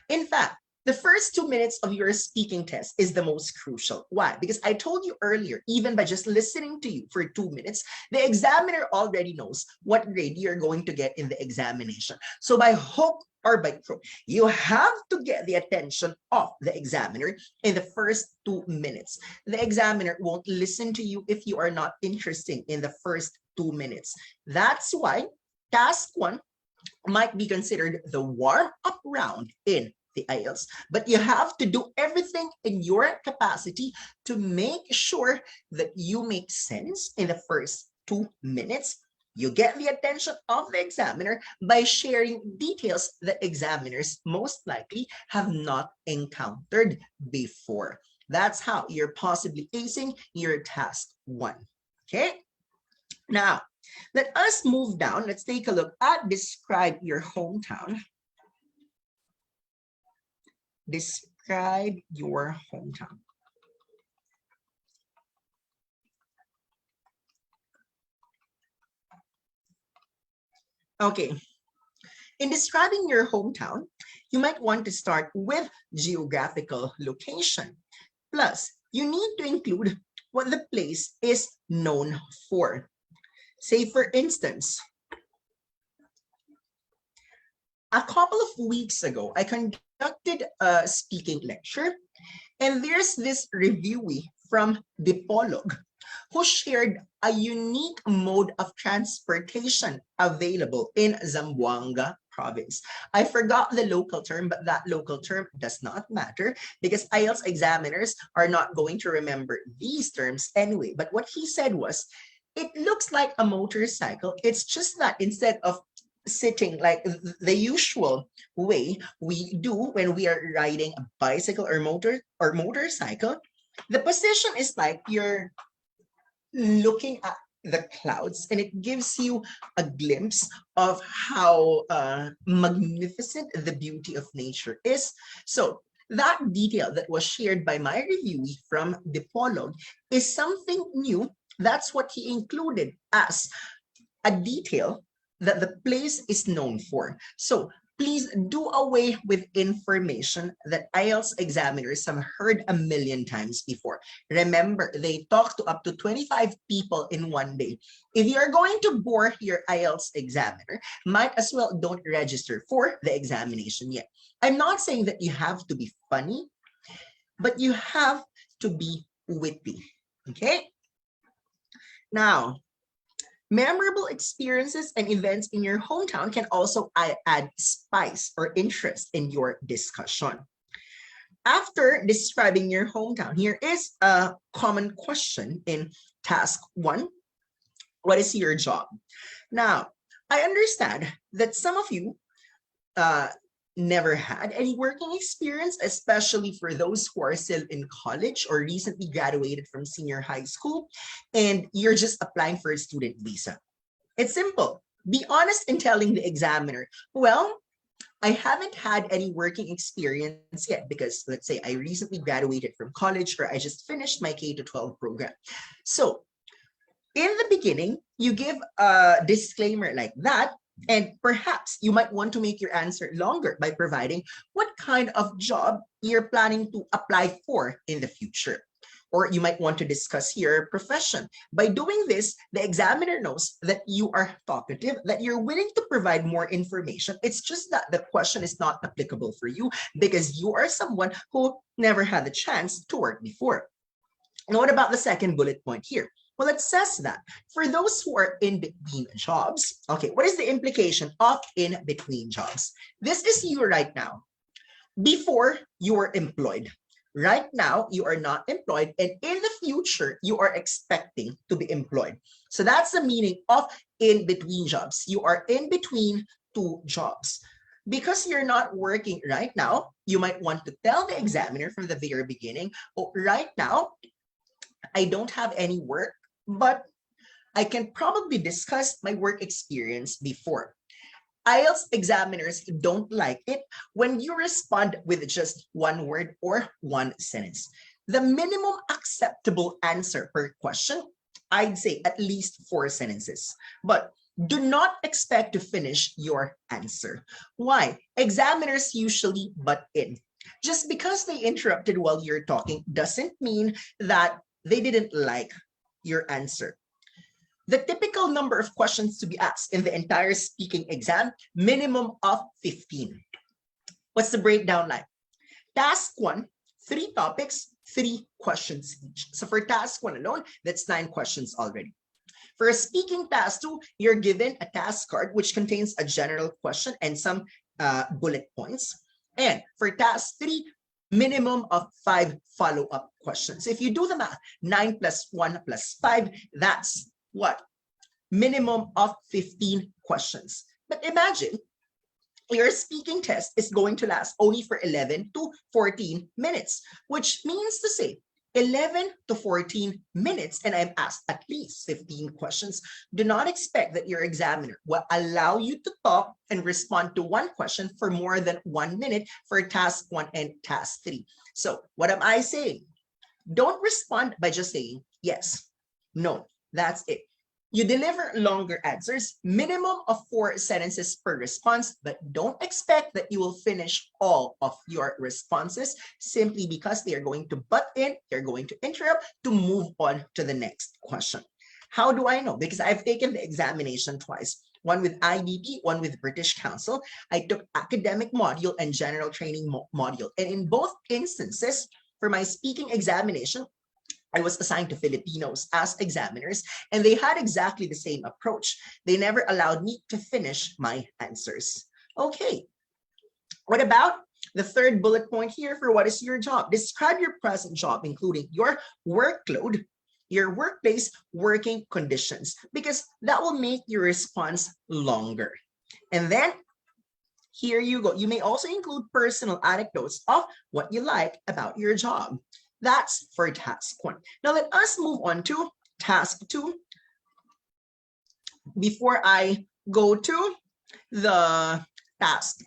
In fact, the first 2 minutes of your speaking test is the most crucial. Why? Because I told you earlier, even by just listening to you for 2 minutes, the examiner already knows what grade you're going to get in the examination. So by hook or by crook, you have to get the attention of the examiner in the first 2 minutes. The examiner won't listen to you if you are not interested in the first 2 minutes. That's why task 1 might be considered the warm-up round in the IELTS, but you have to do everything in your capacity to make sure that you make sense in the first 2 minutes. You get the attention of the examiner by sharing details that examiners most likely have not encountered before. That's how you're possibly acing your task 1. Okay? Now, let us move down. Let's take a look at describe your hometown. Describe your hometown. Okay, in describing your hometown, you might want to start with geographical location. Plus, you need to include what the place is known for. Say, for instance, a couple of weeks ago, I conducted a speaking lecture, and there's this reviewee from Dipolog who shared a unique mode of transportation available in Zamboanga province. I forgot the local term, but that local term does not matter because IELTS examiners are not going to remember these terms anyway. But what he said was, it looks like a motorcycle. It's just that instead of sitting like the usual way we do when we are riding a bicycle or motorcycle, the position is like you're looking at the clouds, and it gives you a glimpse of how magnificent the beauty of nature is. So that detail that was shared by my reviewee from Dipolog is something new. That's what he included as a detail that the place is known for. So please do away with information that IELTS examiners have heard a million times before. Remember, they talk to up to 25 people in one day. If you're going to bore your IELTS examiner, might as well don't register for the examination yet. I'm not saying that you have to be funny, but you have to be witty, okay? Now, memorable experiences and events in your hometown can also add spice or interest in your discussion. After describing your hometown, here is a common question in task 1. What is your job? Now, I understand that some of you never had any working experience, especially for those who are still in college or recently graduated from senior high school, and you're just applying for a student visa. It's simple. Be honest in telling the examiner, well, I haven't had any working experience yet because, let's say, I recently graduated from college or I just finished my K-12 program. So in the beginning, you give a disclaimer like that, and perhaps you might want to make your answer longer by providing what kind of job you're planning to apply for in the future. Or you might want to discuss your profession. By doing this, the examiner knows that you are talkative, that you're willing to provide more information. It's just that the question is not applicable for you because you are someone who never had the chance to work before. And what about the second bullet point here? Well, it says that for those who are in between jobs, okay, what is the implication of in between jobs? This is you right now. Before you were employed. Right now, you are not employed, and in the future, you are expecting to be employed. So that's the meaning of in between jobs. You are in between two jobs. Because you're not working right now, you might want to tell the examiner from the very beginning, oh, right now, I don't have any work, but I can probably discuss my work experience before. IELTS examiners don't like it when you respond with just one word or one sentence. The minimum acceptable answer per question, I'd say at least 4 sentences. But do not expect to finish your answer. Why? Examiners usually butt in. Just because they interrupted while you're talking doesn't mean that they didn't like your answer. The typical number of questions to be asked in the entire speaking exam, minimum of 15. What's the breakdown like? Task 1, 3 topics, 3 questions each. So for task 1 alone, that's 9 questions already. For a speaking task 2, you're given a task card which contains a general question and some bullet points. And for task 3, minimum of 5 follow-up questions. If you do the math, 9 plus 1 plus 5, that's what? Minimum of 15 questions. But imagine your speaking test is going to last only for 11 to 14 minutes, which means to say 11 to 14 minutes, and I'm asked at least 15 questions. Do not expect that your examiner will allow you to talk and respond to one question for more than 1 minute for task 1 and task 3. So what am I saying? Don't respond by just saying yes, no, that's it. You deliver longer answers, minimum of 4 sentences per response, but don't expect that you will finish all of your responses simply because they are going to butt in, they're going to interrupt to move on to the next question. How do I know? Because I've taken the examination twice. One with IBP, one with British Council. I took academic module and general training module. And in both instances, for my speaking examination, I was assigned to Filipinos as examiners, and they had exactly the same approach. They never allowed me to finish my answers. Okay, what about the third bullet point here for what is your job? Describe your present job, including your workload, your workplace working conditions, because that will make your response longer. And then here you go. You may also include personal anecdotes of what you like about your job. That's for task 1. Now let us move on to task 2. before I go to the task,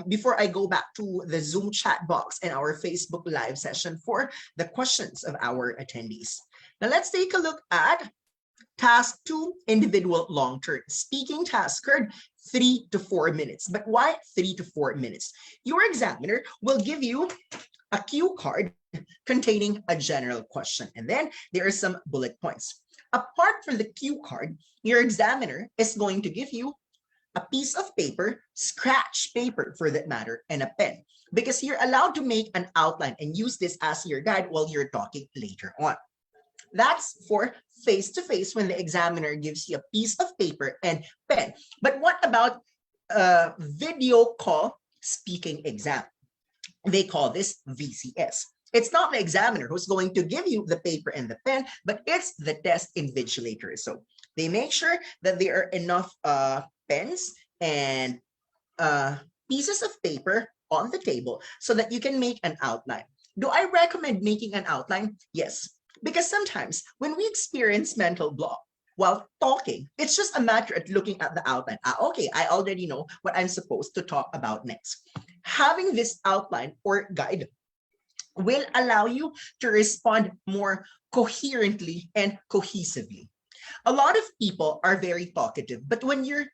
before I go back to the Zoom chat box and our Facebook live session for the questions of our attendees. Now let's take a look at task 2, individual long-term speaking task card, 3 to 4 minutes. But why 3 to 4 minutes? Your examiner will give you a cue card containing a general question, and then there are some bullet points. Apart from the cue card, your examiner is going to give you a piece of paper, scratch paper for that matter, and a pen, because you're allowed to make an outline and use this as your guide while you're talking later on. That's for face-to-face when the examiner gives you a piece of paper and pen. But what about a video call speaking exam? They call this VCS. It's not the examiner who's going to give you the paper and the pen, but it's the test invigilator. So they make sure that there are enough pens and pieces of paper on the table so that you can make an outline. Do I recommend making an outline? Yes, because sometimes when we experience mental block while talking, it's just a matter of looking at the outline. Okay, I already know what I'm supposed to talk about next. Having this outline or guide will allow you to respond more coherently and cohesively. A lot of people are very talkative, but when your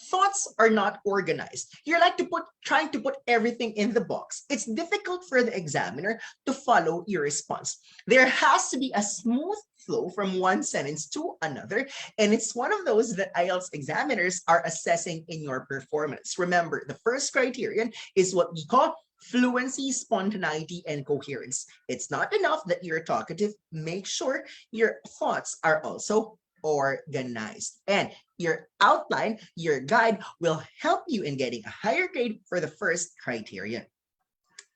thoughts are not organized, you're like trying to put everything in the box. It's difficult for the examiner to follow your response. There has to be a smooth flow from one sentence to another, and it's one of those that IELTS examiners are assessing in your performance. Remember, the first criterion is what we call fluency, spontaneity, and coherence. It's not enough that you're talkative. Make sure your thoughts are also organized, and your outline, your guide will help you in getting a higher grade for the first criterion.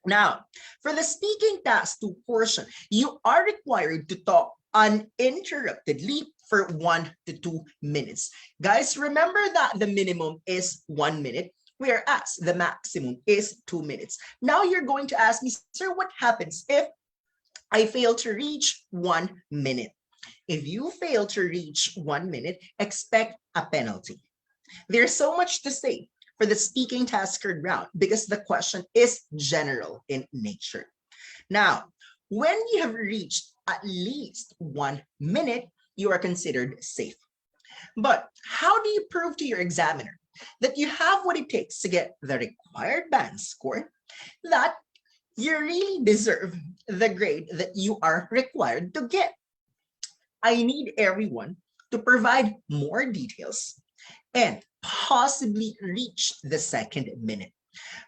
Now, for the speaking task 2 portion, you are required to talk uninterruptedly for 1 to 2 minutes. Guys, remember that the minimum is 1 minute, whereas the maximum is 2 minutes. Now you're going to ask me, sir, what happens if I fail to reach 1 minute? If you fail to reach 1 minute, expect a penalty. There's so much to say for the speaking task card round because the question is general in nature. Now, when you have reached at least 1 minute, you are considered safe. But how do you prove to your examiner that you have what it takes to get the required band score, that you really deserve the grade that you are required to get? I need everyone to provide more details and possibly reach the 2nd minute.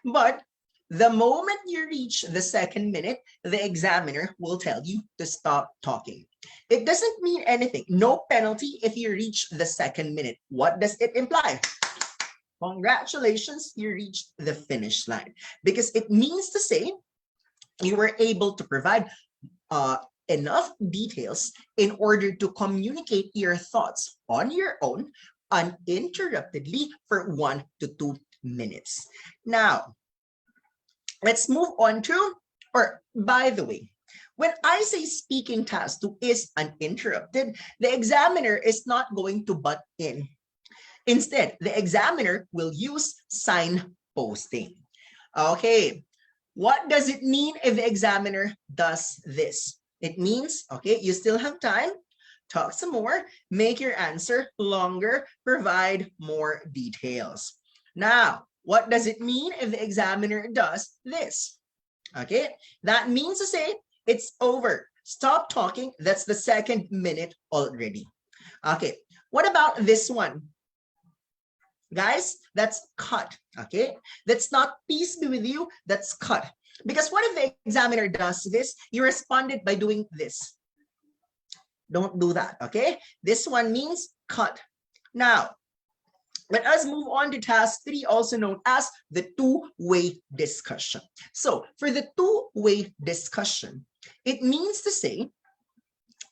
But the moment you reach the 2nd minute, the examiner will tell you to stop talking. It doesn't mean anything. No penalty if you reach the 2nd minute. What does it imply? Congratulations, you reached the finish line. Because it means to say you were able to provide enough details in order to communicate your thoughts on your own uninterruptedly for 1 to 2 minutes. Now, let's move on to, or by the way, when I say speaking task 2 is uninterrupted, the examiner is not going to butt in. Instead, the examiner will use signposting. Okay, what does it mean if the examiner does this? It means, okay, you still have time, talk some more, make your answer longer, provide more details. Now, what does it mean if the examiner does this? Okay, that means to say it's over. Stop talking. That's the 2nd minute already. Okay, what about this one? Guys, that's cut. Okay, that's not peace be with you, that's cut. Because what if the examiner does this? You responded by doing this. Don't do that, okay? This one means cut. Now, let us move on to task 3, also known as the two-way discussion. So for the two-way discussion, it means to say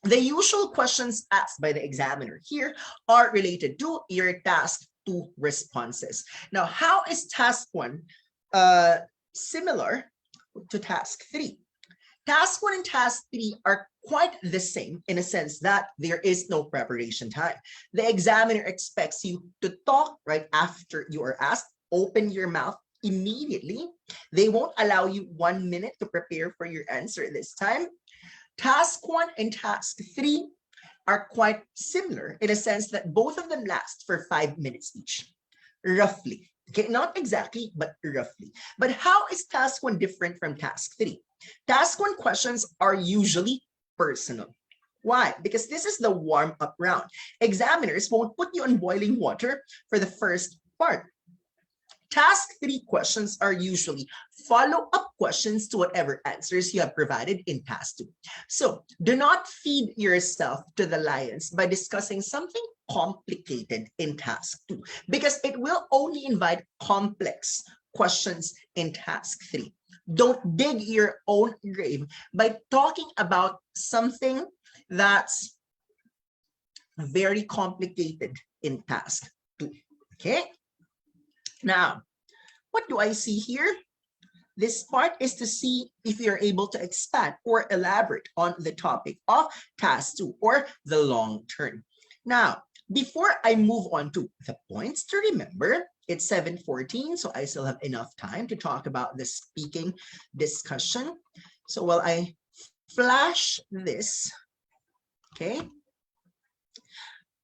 the usual questions asked by the examiner here are related to your task 2 responses. Now, how is task 1 similar to task 3? Task 1 and Task 3 are quite the same in a sense that there is no preparation time. The examiner expects you to talk right after you are asked, open your mouth immediately. They won't allow you 1 minute to prepare for your answer this time. Task 1 and Task 3 are quite similar in a sense that both of them last for 5 minutes each, roughly. Okay, not exactly, but roughly. But how is Task 1 different from Task 3? Task 1 questions are usually personal. Why? Because this is the warm-up round. Examiners won't put you on boiling water for the first part. Task 3 questions are usually follow-up questions to whatever answers you have provided in Task 2. So do not feed yourself to the lions by discussing something complicated in Task 2 because it will only invite complex questions in Task 3. Don't dig your own grave by talking about something that's very complicated in Task 2. Okay? Now, what do I see here? This part is to see if you're able to expand or elaborate on the topic of Task 2 or the long term. Now, before I move on to the points to remember, it's 7:14, so I still have enough time to talk about the speaking discussion. So while I flash this, okay?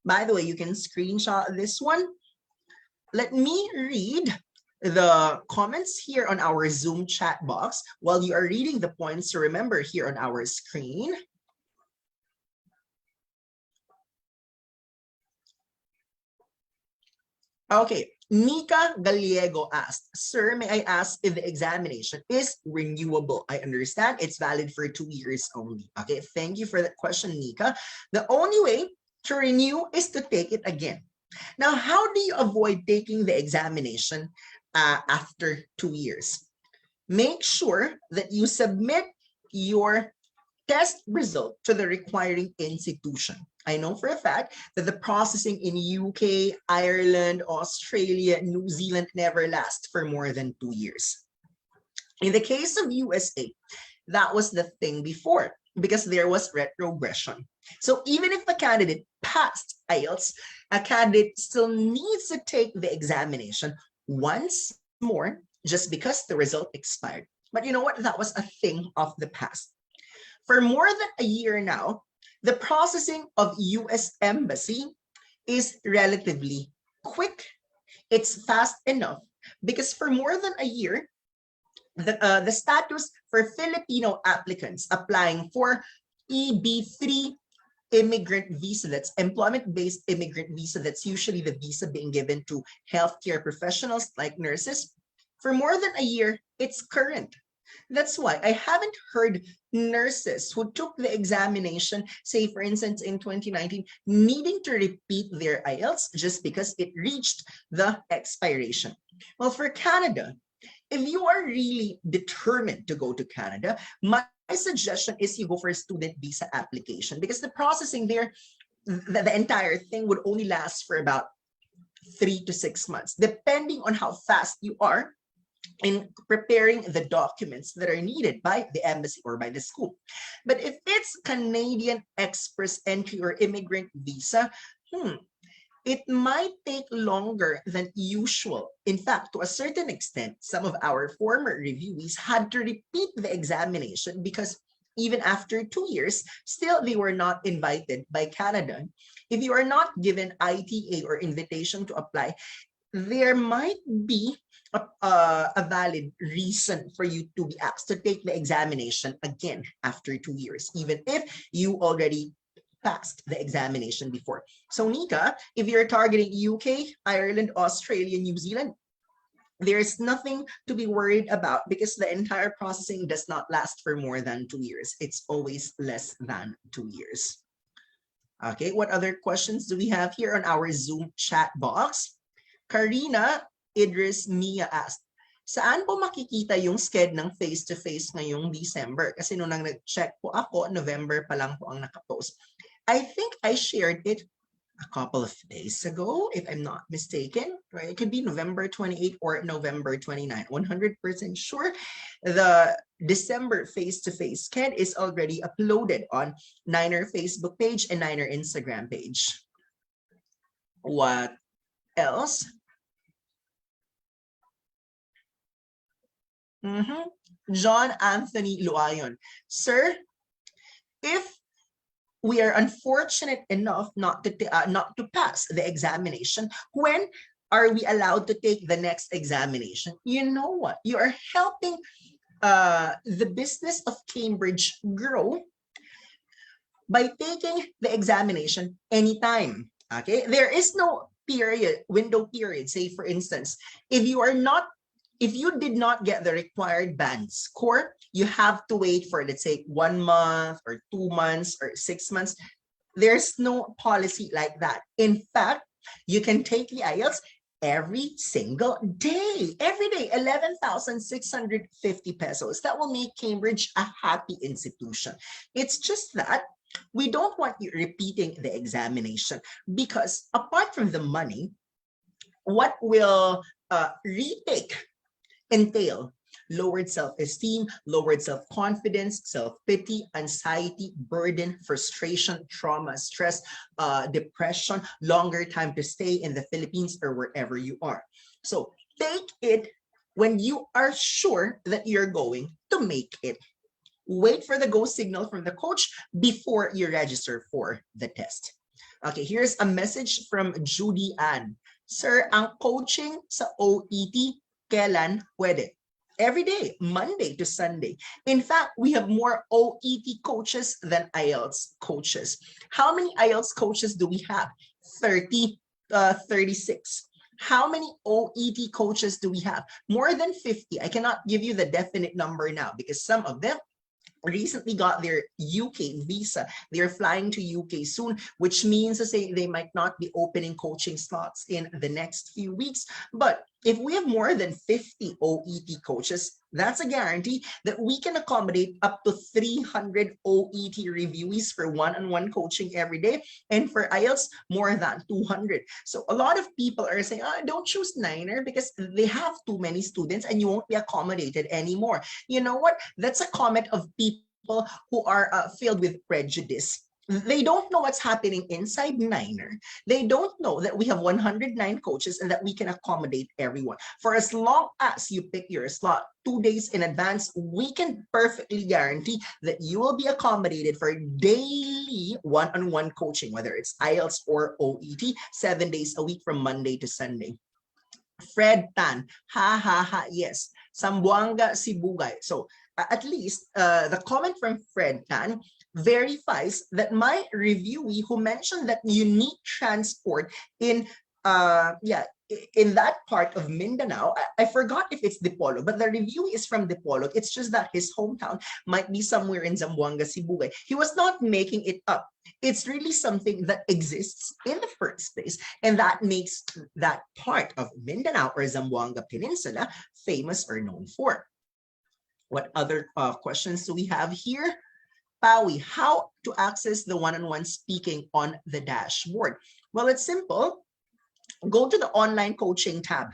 By the way, you can screenshot this one. Let me read the comments here on our Zoom chat box while you are reading the points to remember here on our screen. Okay, Nika Gallego asked, Sir, may I ask if the examination is renewable? I understand it's valid for 2 years only. Okay, thank you for that question, Nika. The only way to renew is to take it again. Now, how do you avoid taking the examination after 2 years? Make sure that you submit your test result to the requiring institution. I know for a fact that the processing in UK, Ireland, Australia, New Zealand never lasts for more than 2 years. In the case of USA, that was the thing before because there was retrogression. So even if the candidate passed IELTS, a candidate still needs to take the examination once more just because the result expired. But you know what? That was a thing of the past. For more than a year now, the processing of US Embassy is relatively quick. It's fast enough because for more than a year, the status for Filipino applicants applying for EB3 immigrant visa, that's employment-based immigrant visa, that's usually the visa being given to healthcare professionals like nurses, for more than a year, it's current. That's why I haven't heard nurses who took the examination, say for instance in 2019, needing to repeat their IELTS just because it reached the expiration. Well, for Canada, if you are really determined to go to Canada, my suggestion is you go for a student visa application because the processing there, the entire thing would only last for about 3 to 6 months, depending on how fast you are in preparing the documents that are needed by the embassy or by the school. But if it's Canadian Express Entry or immigrant visa, it might take longer than usual. In fact, to a certain extent, some of our former reviewees had to repeat the examination because even after 2 years, still they were not invited by Canada. If you are not given ITA or invitation to apply, there might be a valid reason for you to be asked to take the examination again after 2 years, even if you already passed the examination before. So Nika, if you're targeting UK, Ireland, Australia, New Zealand, there's nothing to be worried about because the entire processing does not last for more than 2 years. It's always less than 2 years. Okay, what other questions do we have here on our Zoom chat box? Karina Idris Mia asked, saan po makikita yung sked ng face-to-face ngayong December? Kasi nung nag-check po ako, November pa lang po ang nakapost. I think I shared it a couple of days ago, if I'm not mistaken, right? It could be November 28 or November 29. 100% sure. The December face-to-face Ken is already uploaded on Niner Facebook page and Niner Instagram page. What else? John Anthony Luayon. Sir, if we are unfortunate enough not to pass the examination, when are we allowed to take the next examination? You know what? You are helping the business of Cambridge grow by taking the examination anytime. Okay, there is no window period. Say for instance, if you did not get the required band score, you have to wait for, let's say, 1 month or 2 months or 6 months. There's no policy like that. In fact, you can take the IELTS every single day, every day, 11,650 pesos. That will make Cambridge a happy institution. It's just that we don't want you repeating the examination, because apart from the money, what will retake entail? Lowered self-esteem, lowered self-confidence, self-pity, anxiety, burden, frustration, trauma, stress, depression, longer time to stay in the Philippines or wherever you are. So take it when you are sure that you're going to make it. Wait for the go signal from the coach before you register for the test. Okay, here's a message from Judy Ann. Sir, ang coaching sa OET, kailan pwede? Every day, Monday to Sunday. In fact, we have more OET coaches than IELTS coaches. How many IELTS coaches do we have? 36. How many OET coaches do we have? More than 50. I cannot give you the definite number now because some of them recently got their UK visa. They're flying to UK soon, which means to say they might not be opening coaching slots in the next few weeks. But if we have more than 50 OET coaches, that's a guarantee that we can accommodate up to 300 OET reviewees for one-on-one coaching every day. And for IELTS, more than 200. So a lot of people are saying, don't choose Niner because they have too many students and you won't be accommodated anymore. You know what? That's a comment of people who are filled with prejudice. They don't know what's happening inside Niner. They don't know that we have 109 coaches and that we can accommodate everyone. For as long as you pick your slot 2 days in advance, we can perfectly guarantee that you will be accommodated for daily one-on-one coaching, whether it's IELTS or OET, 7 days a week from Monday to Sunday. Fred Tan, yes. Sambuanga Sibugay. So at least the comment from Fred Tan verifies that my reviewee who mentioned that you need transport in in that part of Mindanao, I forgot if it's Dipolo, but the review is from Dipolo. It's just that his hometown might be somewhere in Zamboanga, Sibugay. He was not making it up. It's really something that exists in the first place, and that makes that part of Mindanao or Zamboanga Peninsula famous or known for. What other questions do we have here? Pawi, how to access the one-on-one speaking on the dashboard? Well, it's simple. Go to the online coaching tab.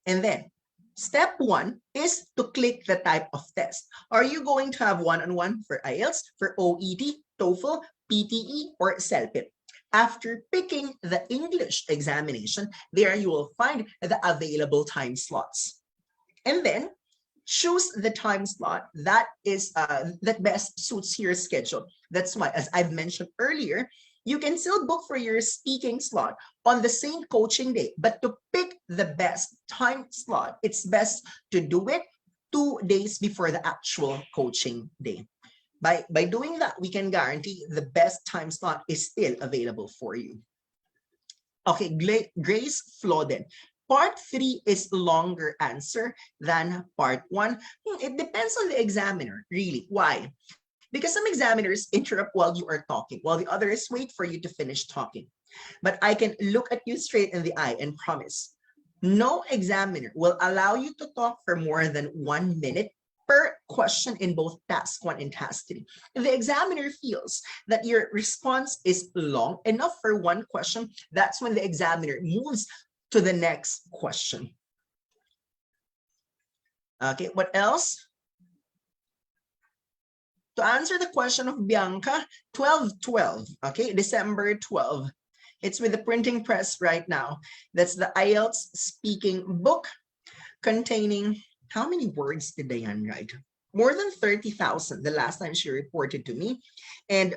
And then step 1 is to click the type of test. Are you going to have one-on-one for IELTS, for OET, TOEFL, PTE, or CELPIP? After picking the English examination, there you will find the available time slots. And then choose the time slot that is that best suits your schedule. That's why, as I've mentioned earlier, you can still book for your speaking slot on the same coaching day, but to pick the best time slot, it's best to do it 2 days before the actual coaching day. By doing that, we can guarantee the best time slot is still available for you. Okay, Grace Floden. Part 3 is longer answer than part 1. It depends on the examiner, really. Why? Because some examiners interrupt while you are talking, while the others wait for you to finish talking. But I can look at you straight in the eye and promise, no examiner will allow you to talk for more than 1 minute per question in both task 1 and task 3. If the examiner feels that your response is long enough for one question, that's when the examiner moves to the next question. Okay, what else? To answer the question of Bianca, 12/12, okay, December 12. It's with the printing press right now. That's the IELTS speaking book containing, how many words did Diane write? More than 30,000 the last time she reported to me. And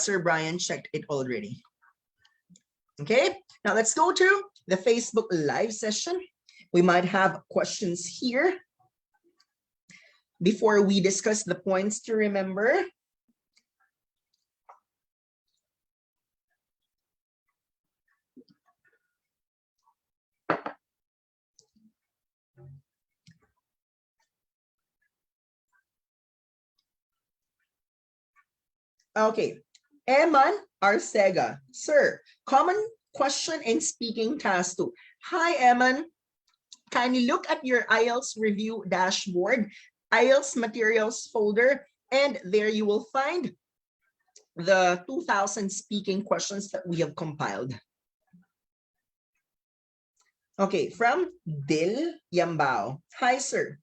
Sir Brian checked it already. Okay, now let's go to the Facebook live session. We might have questions here before we discuss the points to remember. Okay, Eman Arcega. Sir, common question in speaking task 2. Hi, Eman. Kindly look at your IELTS review dashboard, IELTS materials folder, and there you will find the 2000 speaking questions that we have compiled. Okay, from Dil Yambao. Hi, sir.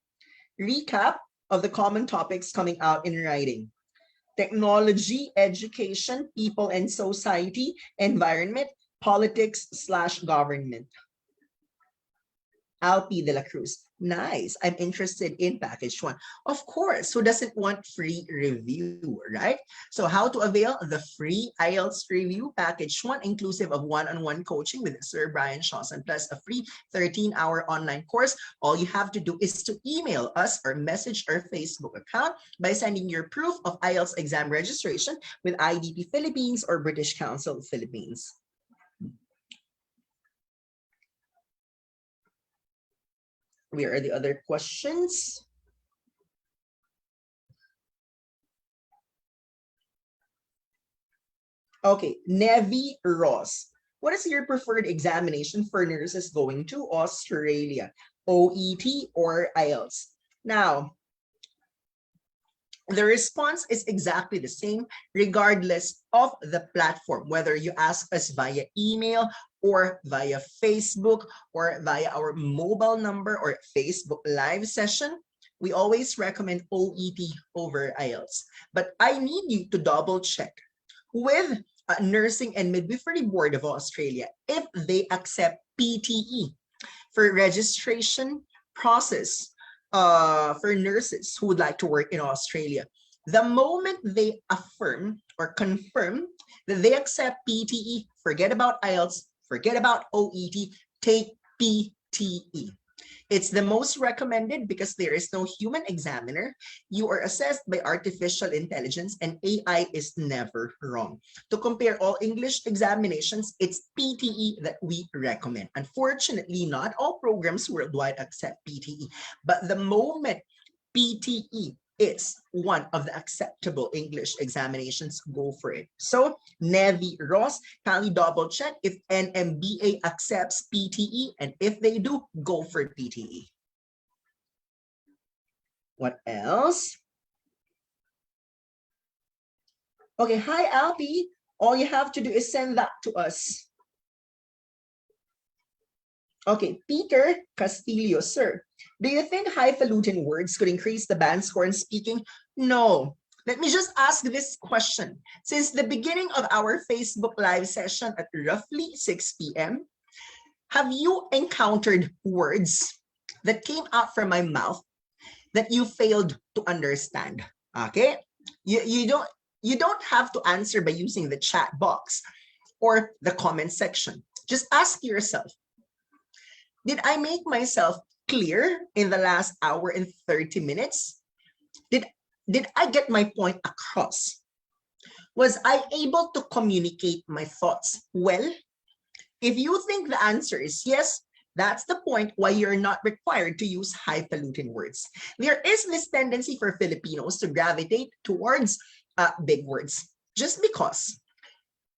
Recap of the common topics coming out in writing. Technology, education, people and society, environment, politics/government. Alpi de la Cruz. Nice. I'm interested in package 1. Of course, who doesn't want free review, right? So how to avail the free IELTS review package 1, inclusive of one-on-one coaching with Sir Brian Shawson, plus a free 13-hour online course. All you have to do is to email us or message our Facebook account by sending your proof of IELTS exam registration with IDP Philippines or British Council Philippines. Where are the other questions? Okay, Nevi Ross. What is your preferred examination for nurses going to Australia? OET or IELTS? Now, the response is exactly the same regardless of the platform, whether you ask us via email or via Facebook or via our mobile number or Facebook live session. We always recommend OET over IELTS. But I need you to double check with Nursing and Midwifery Board of Australia if they accept PTE for registration process for nurses who would like to work in Australia. The moment they affirm or confirm that they accept PTE, forget about IELTS, forget about OET, take PTE. It's the most recommended because there is no human examiner. You are assessed by artificial intelligence and AI is never wrong. To compare all English examinations, it's PTE that we recommend. Unfortunately, not all programs worldwide accept PTE, but the moment PTE is one of the acceptable English examinations, go for it. So, Nevi Ross, kindly double check if NMBA accepts PTE, and if they do, go for PTE. What else? Okay, hi Alpi. All you have to do is send that to us. Okay, Peter Castillo, sir. Do you think highfalutin words could increase the band score in speaking? No. Let me just ask this question. Since the beginning of our Facebook live session at roughly 6 p.m., have you encountered words that came out from my mouth that you failed to understand? Okay? You don't have to answer by using the chat box or the comment section. Just ask yourself, did I make myself clear in the last hour and 30 minutes? Did I get my point across? Was I able to communicate my thoughts well? If you think the answer is yes, that's the point why you're not required to use highfalutin words. There is this tendency for Filipinos to gravitate towards big words just because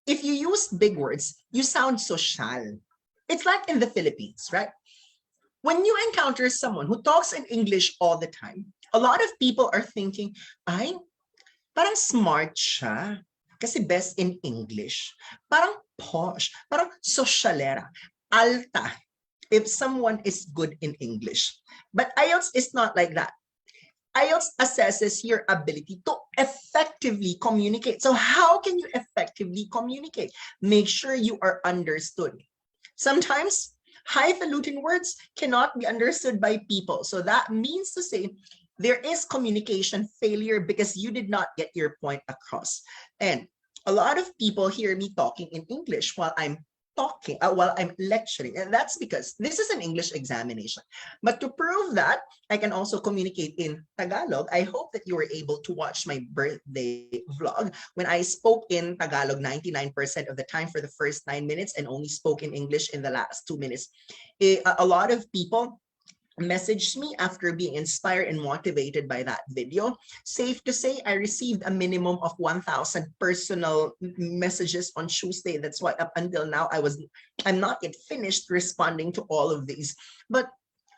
if you use big words, you sound social. It's like in the Philippines, right? When you encounter someone who talks in English all the time, A lot of people are thinking, ay, parang smart siya. Kasi best in English. Parang posh. Parang socialera. Alta. If someone is good in English. But IELTS is not like that. IELTS assesses your ability to effectively communicate. So how can you effectively communicate? Make sure you are understood. Sometimes highfalutin words cannot be understood by people. So that means to say there is communication failure because you did not get your point across. And a lot of people hear me talking in English while I'm lecturing, and that's because this is an English examination. But to prove that I can also communicate in Tagalog, I hope that you were able to watch my birthday vlog when I spoke in Tagalog 99% of the time for the first 9 minutes and only spoke in English in the last 2 minutes. A lot of people messaged me after being inspired and motivated by that video. Safe to say, I received a minimum of 1,000 personal messages on Tuesday. That's why up until now, I'm not yet finished responding to all of these. But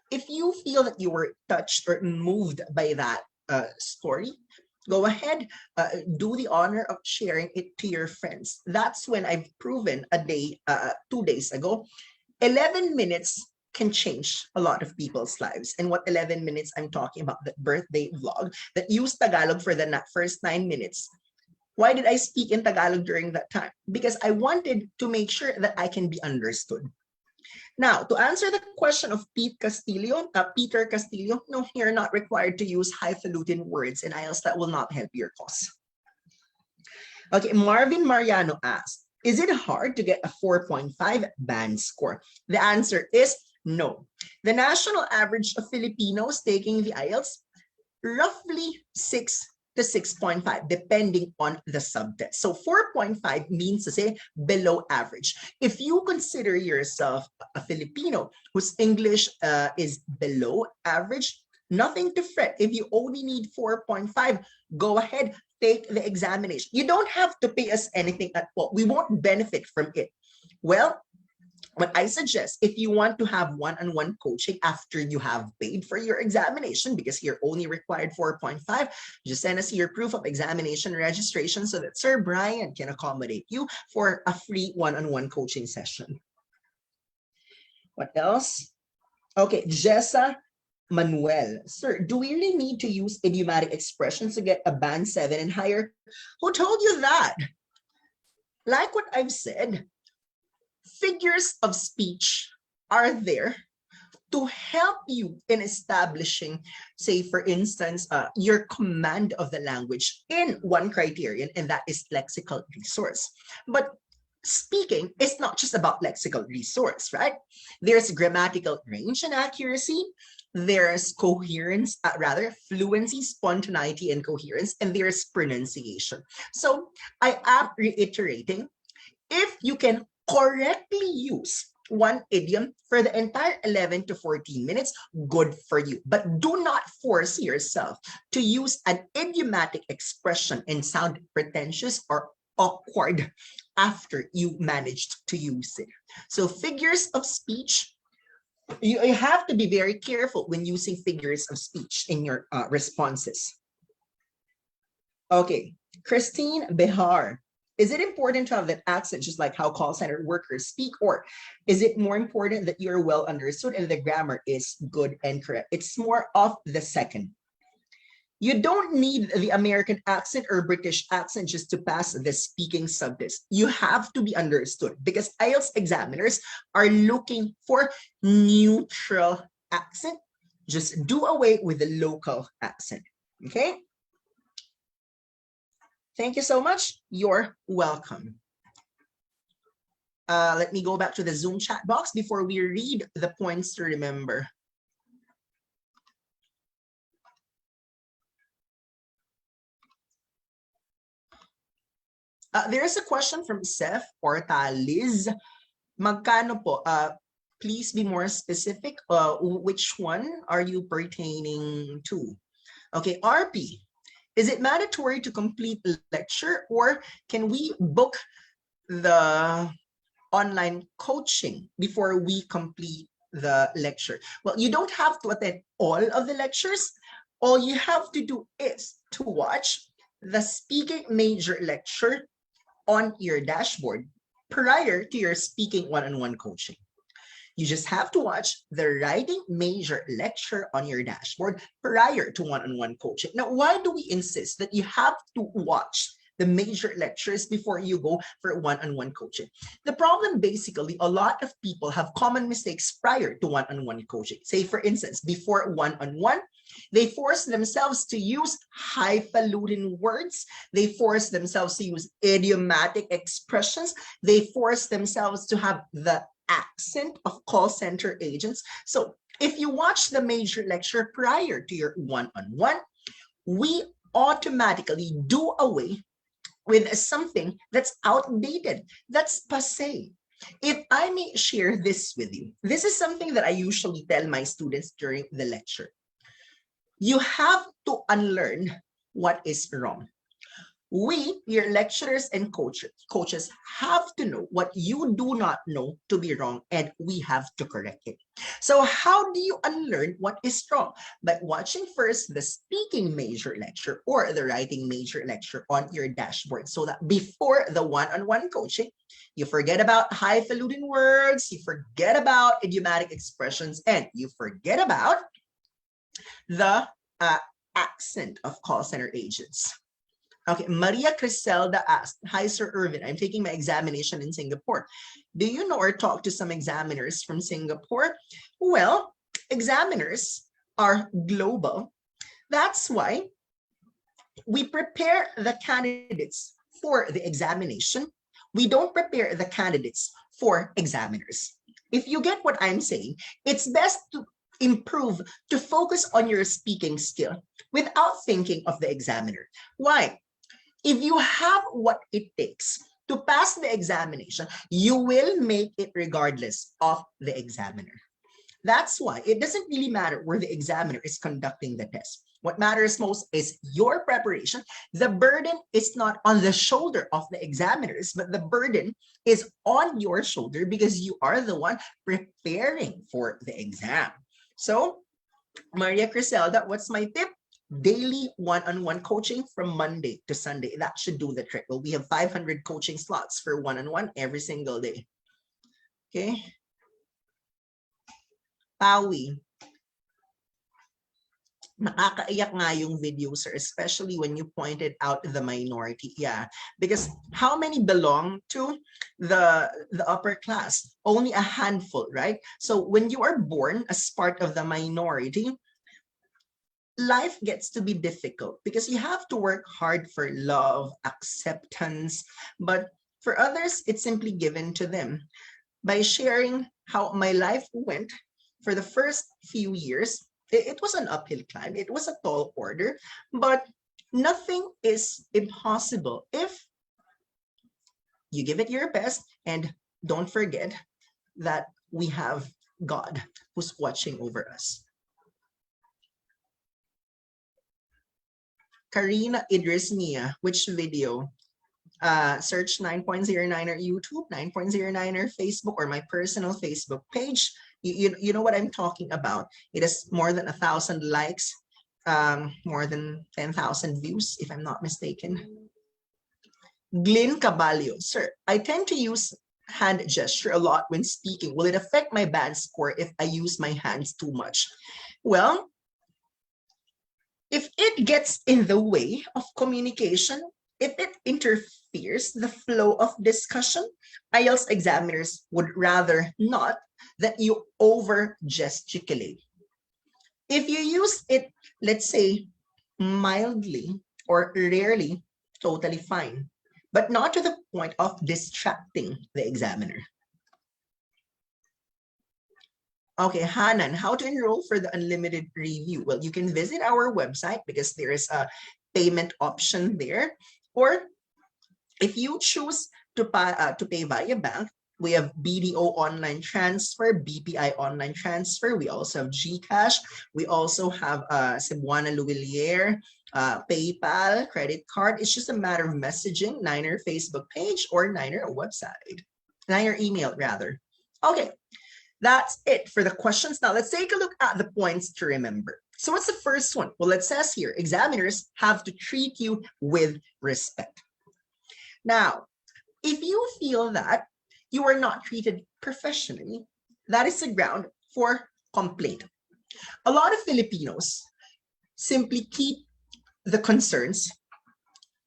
if you feel that you were touched or moved by that story, go ahead, do the honor of sharing it to your friends. That's when I've proven 2 days ago, 11 minutes can change a lot of people's lives. And what 11 minutes I'm talking about, the birthday vlog that used Tagalog for the first 9 minutes. Why did I speak in Tagalog during that time? Because I wanted to make sure that I can be understood. Now, to answer the question of Peter Castillo, no, you're not required to use highfalutin words in IELTS. That will not help your cause. Okay, Marvin Mariano asked, is it hard to get a 4.5 band score? The answer is no. The national average of Filipinos taking the IELTS, roughly 6 to 6.5, depending on the subtest. So 4.5 means to say below average. If you consider yourself a Filipino whose English is below average, nothing to fret. If you only need 4.5, go ahead, take the examination. You don't have to pay us anything at all. We won't benefit from it. Well, what I suggest, if you want to have one-on-one coaching after you have paid for your examination, because you're only required 4.5, just send us your proof of examination registration so that Sir Brian can accommodate you for a free one-on-one coaching session. What else? Okay, Jessa Manuel, sir, do we really need to use idiomatic expressions to get a band 7 and higher? Who told you that? Like what I've said, figures of speech are there to help you in establishing, say, for instance, your command of the language in one criterion, and that is lexical resource. But speaking is not just about lexical resource, right? There's grammatical range and accuracy. There's coherence, fluency, spontaneity, and coherence, and there's pronunciation. So I am reiterating, if you can correctly use one idiom for the entire 11 to 14 minutes, good for you. But do not force yourself to use an idiomatic expression and sound pretentious or awkward after you managed to use it. So figures of speech, you have to be very careful when using figures of speech in your responses. Okay, Christine Behar. Is it important to have that accent just like how call center workers speak, or is it more important that you're well understood and the grammar is good and correct? It's more of the second. You don't need the American accent or British accent just to pass the speaking subtest. You have to be understood because IELTS examiners are looking for neutral accent. Just do away with the local accent, okay? Thank you so much. You're welcome. Let me go back to the Zoom chat box before we read the points to remember. There is a question from Seth Ortaliz. Magkano po? Please be more specific. Which one are you pertaining to? Okay, RP. Is it mandatory to complete the lecture, or can we book the online coaching before we complete the lecture? Well, you don't have to attend all of the lectures, all you have to do is to watch the speaking major lecture on your dashboard prior to your speaking one-on-one coaching. You just have to watch the writing major lecture on your dashboard prior to one-on-one coaching. Now, why do we insist that you have to watch the major lectures before you go for one-on-one coaching? The problem, basically, a lot of people have common mistakes prior to one-on-one coaching. Say, for instance, before one-on-one, they force themselves to use highfalutin words. They force themselves to use idiomatic expressions. They force themselves to have the accent of call center agents. So if you watch the major lecture prior to your one-on-one, we automatically do away with something that's outdated, that's passé. If I may share this with you, this is something that I usually tell my students during the lecture. You have to unlearn what is wrong. We, your lecturers and coaches, have to know what you do not know to be wrong, and we have to correct it. So how do you unlearn what is wrong? By watching first the speaking major lecture or the writing major lecture on your dashboard, so that before the one-on-one coaching, you forget about highfalutin words, you forget about idiomatic expressions, and you forget about the accent of call center agents. Okay, Maria Criselda asked, hi, Sir Irvin, I'm taking my examination in Singapore. Do you know or talk to some examiners from Singapore? Well, examiners are global. That's why we prepare the candidates for the examination. We don't prepare the candidates for examiners. If you get what I'm saying, it's best to improve, to focus on your speaking skill without thinking of the examiner. Why? If you have what it takes to pass the examination, you will make it regardless of the examiner. That's why it doesn't really matter where the examiner is conducting the test. What matters most is your preparation. The burden is not on the shoulder of the examiners, but the burden is on your shoulder because you are the one preparing for the exam. So, Maria Criselda, what's my tip? Daily one-on-one coaching from Monday to Sunday. That should do the trick. Well, we have 500 coaching slots for one-on-one every single day. Okay. Pawi. Nakakaiyak nga yung video, sir, especially when you pointed out the minority. Yeah, because how many belong to the upper class? Only a handful, right? So when you are born as part of the minority, life gets to be difficult because you have to work hard for love, acceptance, but for others, it's simply given to them. By sharing how my life went for the first few years, it was an uphill climb. It was a tall order, but nothing is impossible if you give it your best, and don't forget that we have God who's watching over us. Karina Idris Mia, which video? Search 9.09er YouTube, 9.09er Facebook, or my personal Facebook page. You know what I'm talking about. It has more than 1,000 likes, more than 10,000 views, if I'm not mistaken. Glyn Caballo, sir, I tend to use hand gesture a lot when speaking. Will it affect my band score if I use my hands too much? Well, if it gets in the way of communication, if it interferes the flow of discussion, IELTS examiners would rather not that you over gesticulate. If you use it, let's say, mildly or rarely, totally fine, but not to the point of distracting the examiner. Okay, Hanan, how to enroll for the unlimited review? Well, you can visit our website because there is a payment option there. Or if you choose to pay via bank, we have BDO online transfer, BPI online transfer. We also have GCash. We also have Cebuana Luwilier, PayPal, credit card. It's just a matter of messaging Niner Facebook page or Niner website, Niner email rather. Okay. That's it for the questions. Now let's take a look at the points to remember. So what's the first one? Well, it says here, examiners have to treat you with respect. Now, if you feel that you are not treated professionally, that is the ground for complaint. A lot of Filipinos simply keep the concerns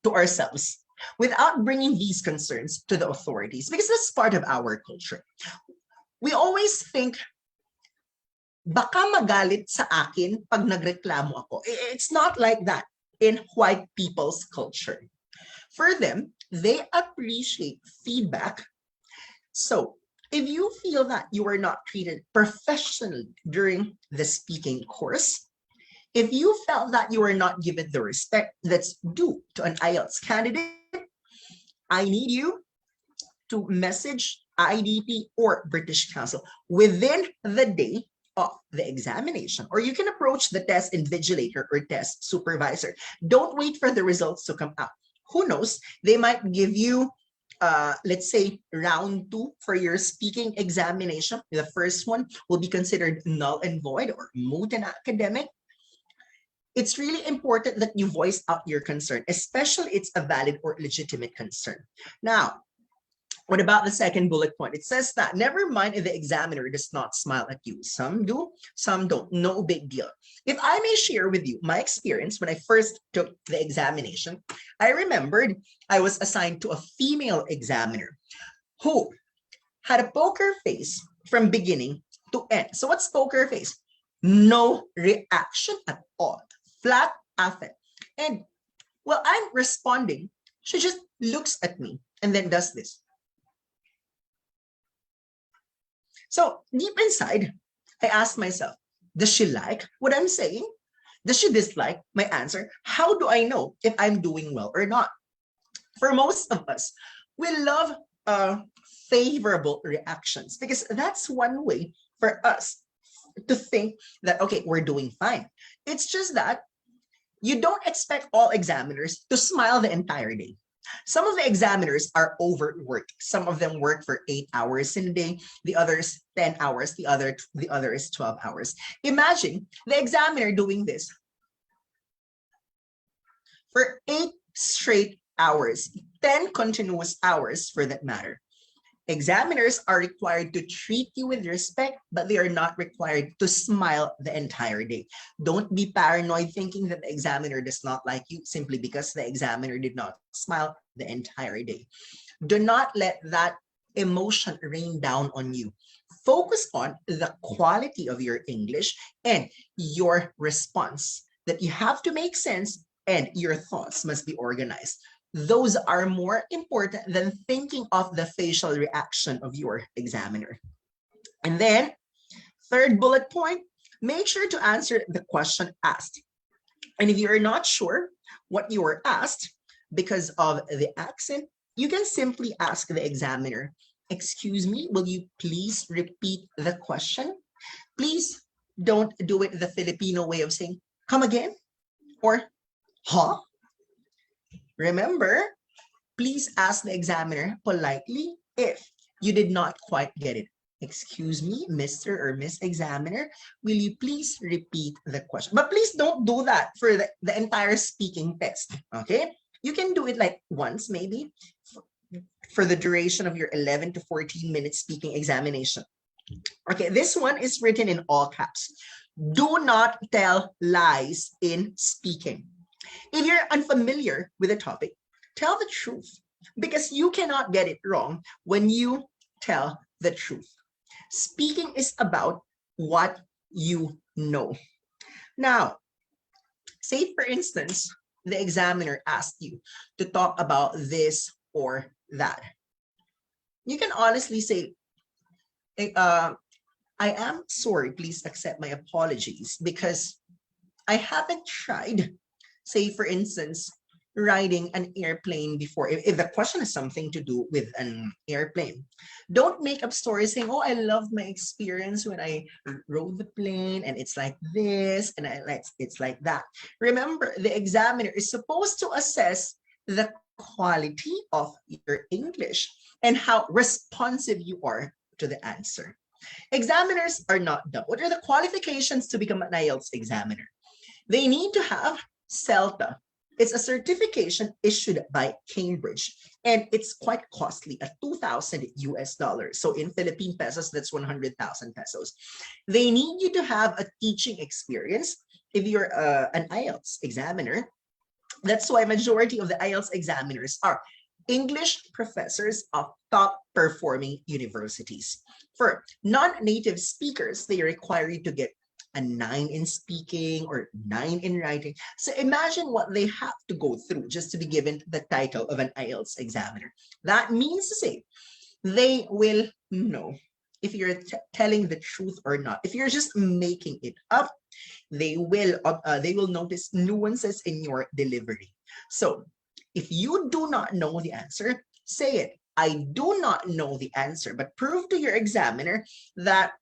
to ourselves without bringing these concerns to the authorities because that's part of our culture. We always think, baka magalit sa akin pag nagreklamo ako. It's not like that in white people's culture. For them, they appreciate feedback. So if you feel that you are not treated professionally during the speaking course, if you felt that you are not given the respect that's due to an IELTS candidate, I need you to message IDP or British Council within the day of the examination, or you can approach the test invigilator or test supervisor. Don't wait for the results to come out. Who knows? They might give you, let's say, round 2 for your speaking examination. The first one will be considered null and void or moot and academic. It's really important that you voice out your concern, especially it's a valid or legitimate concern. Now, what about the second bullet point? It says that never mind if the examiner does not smile at you. Some do, some don't. No big deal. If I may share with you my experience when I first took the examination, I remembered I was assigned to a female examiner who had a poker face from beginning to end. So what's poker face? No reaction at all. Flat affect. And while I'm responding, she just looks at me and then does this. So deep inside, I asked myself, does she like what I'm saying? Does she dislike my answer? How do I know if I'm doing well or not? For most of us, we love favorable reactions because that's one way for us to think that, okay, we're doing fine. It's just that you don't expect all examiners to smile the entire day. Some of the examiners are overworked. Some of them work for 8 hours in a day, the others 10 hours, the other is 12 hours. Imagine the examiner doing this for 8 straight hours, 10 continuous hours for that matter. Examiners are required to treat you with respect, but they are not required to smile the entire day. Don't be paranoid thinking that the examiner does not like you simply because the examiner did not smile the entire day. Do not let that emotion rain down on you. Focus on the quality of your English and your response, that you have to make sense and your thoughts must be organized. Those are more important than thinking of the facial reaction of your examiner. And then, third bullet point, make sure to answer the question asked. And if you're not sure what you were asked because of the accent, you can simply ask the examiner, excuse me, will you please repeat the question? Please don't do it the Filipino way of saying, come again? Or, huh? Remember, please ask the examiner politely if you did not quite get it. Excuse me, Mr. or Miss Examiner, will you please repeat the question? But please don't do that for the entire speaking test, okay? You can do it like once maybe for the duration of your 11 to 14 minute speaking examination. Okay, this one is written in all caps. Do not tell lies in speaking. If you're unfamiliar with a topic, tell the truth because you cannot get it wrong when you tell the truth. Speaking is about what you know. Now, say for instance, the examiner asked you to talk about this or that. You can honestly say, I am sorry, please accept my apologies because I haven't tried, say for instance, riding an airplane before. If the question is something to do with an airplane, don't make up stories saying, oh, I love my experience when I rode the plane and it's like this and it's like that. Remember, the examiner is supposed to assess the quality of your English and how responsive you are to the answer. Examiners are not dumb. What are the qualifications to become an IELTS examiner? They need to have CELTA. It's a certification issued by Cambridge, and it's quite costly at 2,000 US dollars. So in Philippine pesos, that's 100,000 pesos. They need you to have a teaching experience. If you're an IELTS examiner, that's why majority of the IELTS examiners are English professors of top performing universities. For non-native speakers, they require you to get a 9 in speaking or 9 in writing. So imagine what they have to go through just to be given the title of an IELTS examiner. That means to say, they will know if you're telling the truth or not. If you're just making it up, they will notice nuances in your delivery. So if you do not know the answer, say it. I do not know the answer, but prove to your examiner that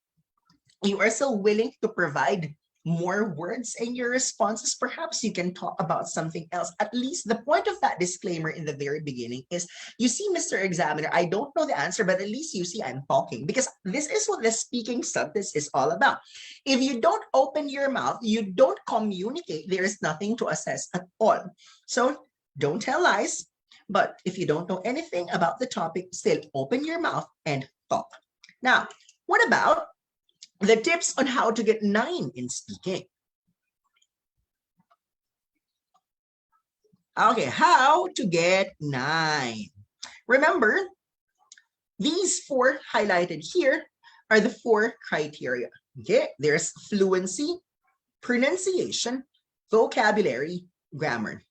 you are still willing to provide more words in your responses. Perhaps you can talk about something else. At least the point of that disclaimer in the very beginning is, you see, Mr. Examiner, I don't know the answer, but at least you see I'm talking, because this is what the speaking subtest is all about. If you don't open your mouth, you don't communicate, there is nothing to assess at all. So don't tell lies, but if you don't know anything about the topic, still open your mouth and talk. Now, what about the tips on how to get 9 in speaking? Okay, how to get 9. Remember, these 4 highlighted here are the 4 criteria. Okay, there's fluency, pronunciation, vocabulary, grammar.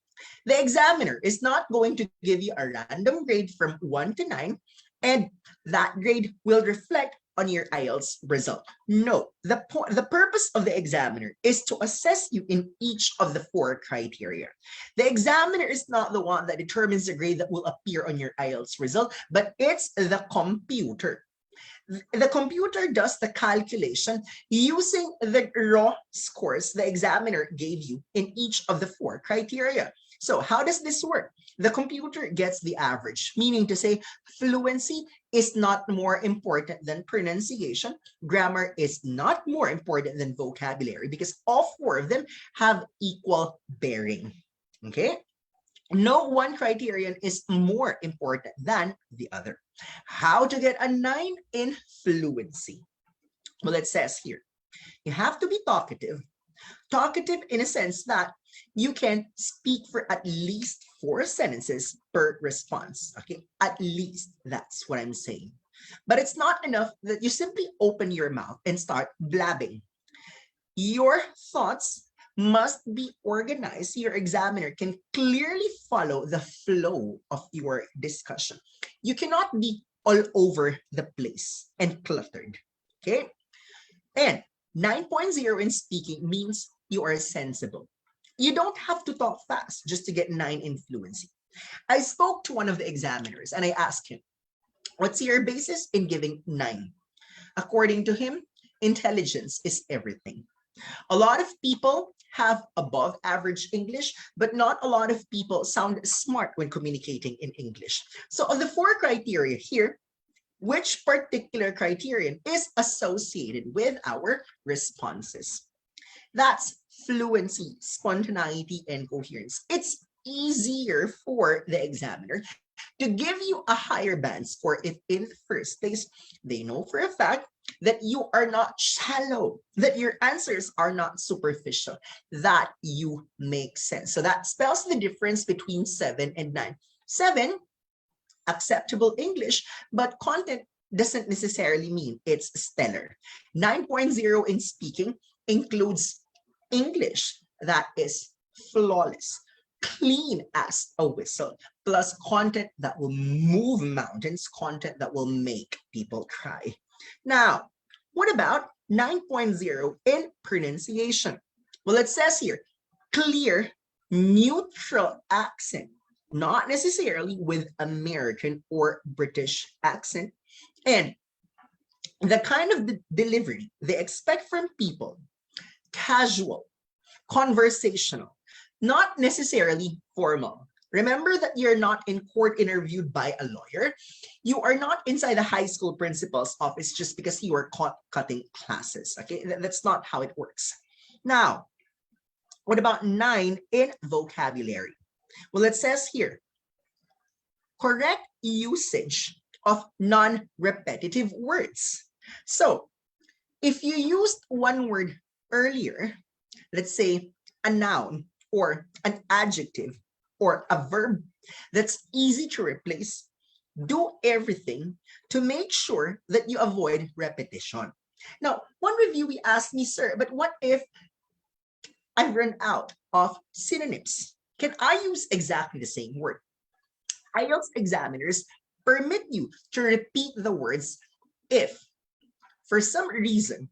The examiner is not going to give you a random grade from 1 to 9, and that grade will reflect on your IELTS result. No, the purpose of the examiner is to assess you in each of the 4 criteria. The examiner is not the one that determines the grade that will appear on your IELTS result, but it's the computer. The computer does the calculation using the raw scores the examiner gave you in each of the 4 criteria. So how does this work? The computer gets the average, meaning to say fluency is not more important than pronunciation. Grammar is not more important than vocabulary, because all 4 of them have equal bearing. Okay? No one criterion is more important than the other. How to get a 9 in fluency? Well, it says here, you have to be talkative. Talkative in a sense that you can speak for at least 4 sentences per response. Okay, at least, that's what I'm saying. But it's not enough that you simply open your mouth and start blabbing. Your thoughts must be organized. Your examiner can clearly follow the flow of your discussion. You cannot be all over the place and cluttered. Okay, and 9.0 in speaking means you are sensible. You don't have to talk fast just to get 9 in fluency. I spoke to one of the examiners and I asked him, what's your basis in giving 9? According to him, intelligence is everything. A lot of people have above average English, but not a lot of people sound smart when communicating in English. So of the 4 criteria here, which particular criterion is associated with our responses? That's fluency, spontaneity, and coherence. It's easier for the examiner to give you a higher band score if in the first place they know for a fact that you are not shallow, that your answers are not superficial, that you make sense. So that spells the difference between 7 and 9. 7, acceptable English, but content doesn't necessarily mean it's stellar. 9.0 in speaking includes English that is flawless, clean as a whistle, plus content that will move mountains, content that will make people cry. Now, what about 9.0 in pronunciation? Well, it says here, clear, neutral accent, not necessarily with American or British accent, and the kind of delivery they expect from people: casual, conversational, not necessarily formal. Remember that you're not in court interviewed by a lawyer. You are not inside the high school principal's office just because you are caught cutting classes. Okay, that's not how it works. Now, What about 9 in vocabulary? Well, it says here, correct usage of non-repetitive words. So if you used one word earlier, let's say a noun or an adjective or a verb that's easy to replace, do everything to make sure that you avoid repetition. Now, one reviewee asked me, sir, but what if I've run out of synonyms? Can I use exactly the same word? IELTS examiners permit you to repeat the words if, for some reason,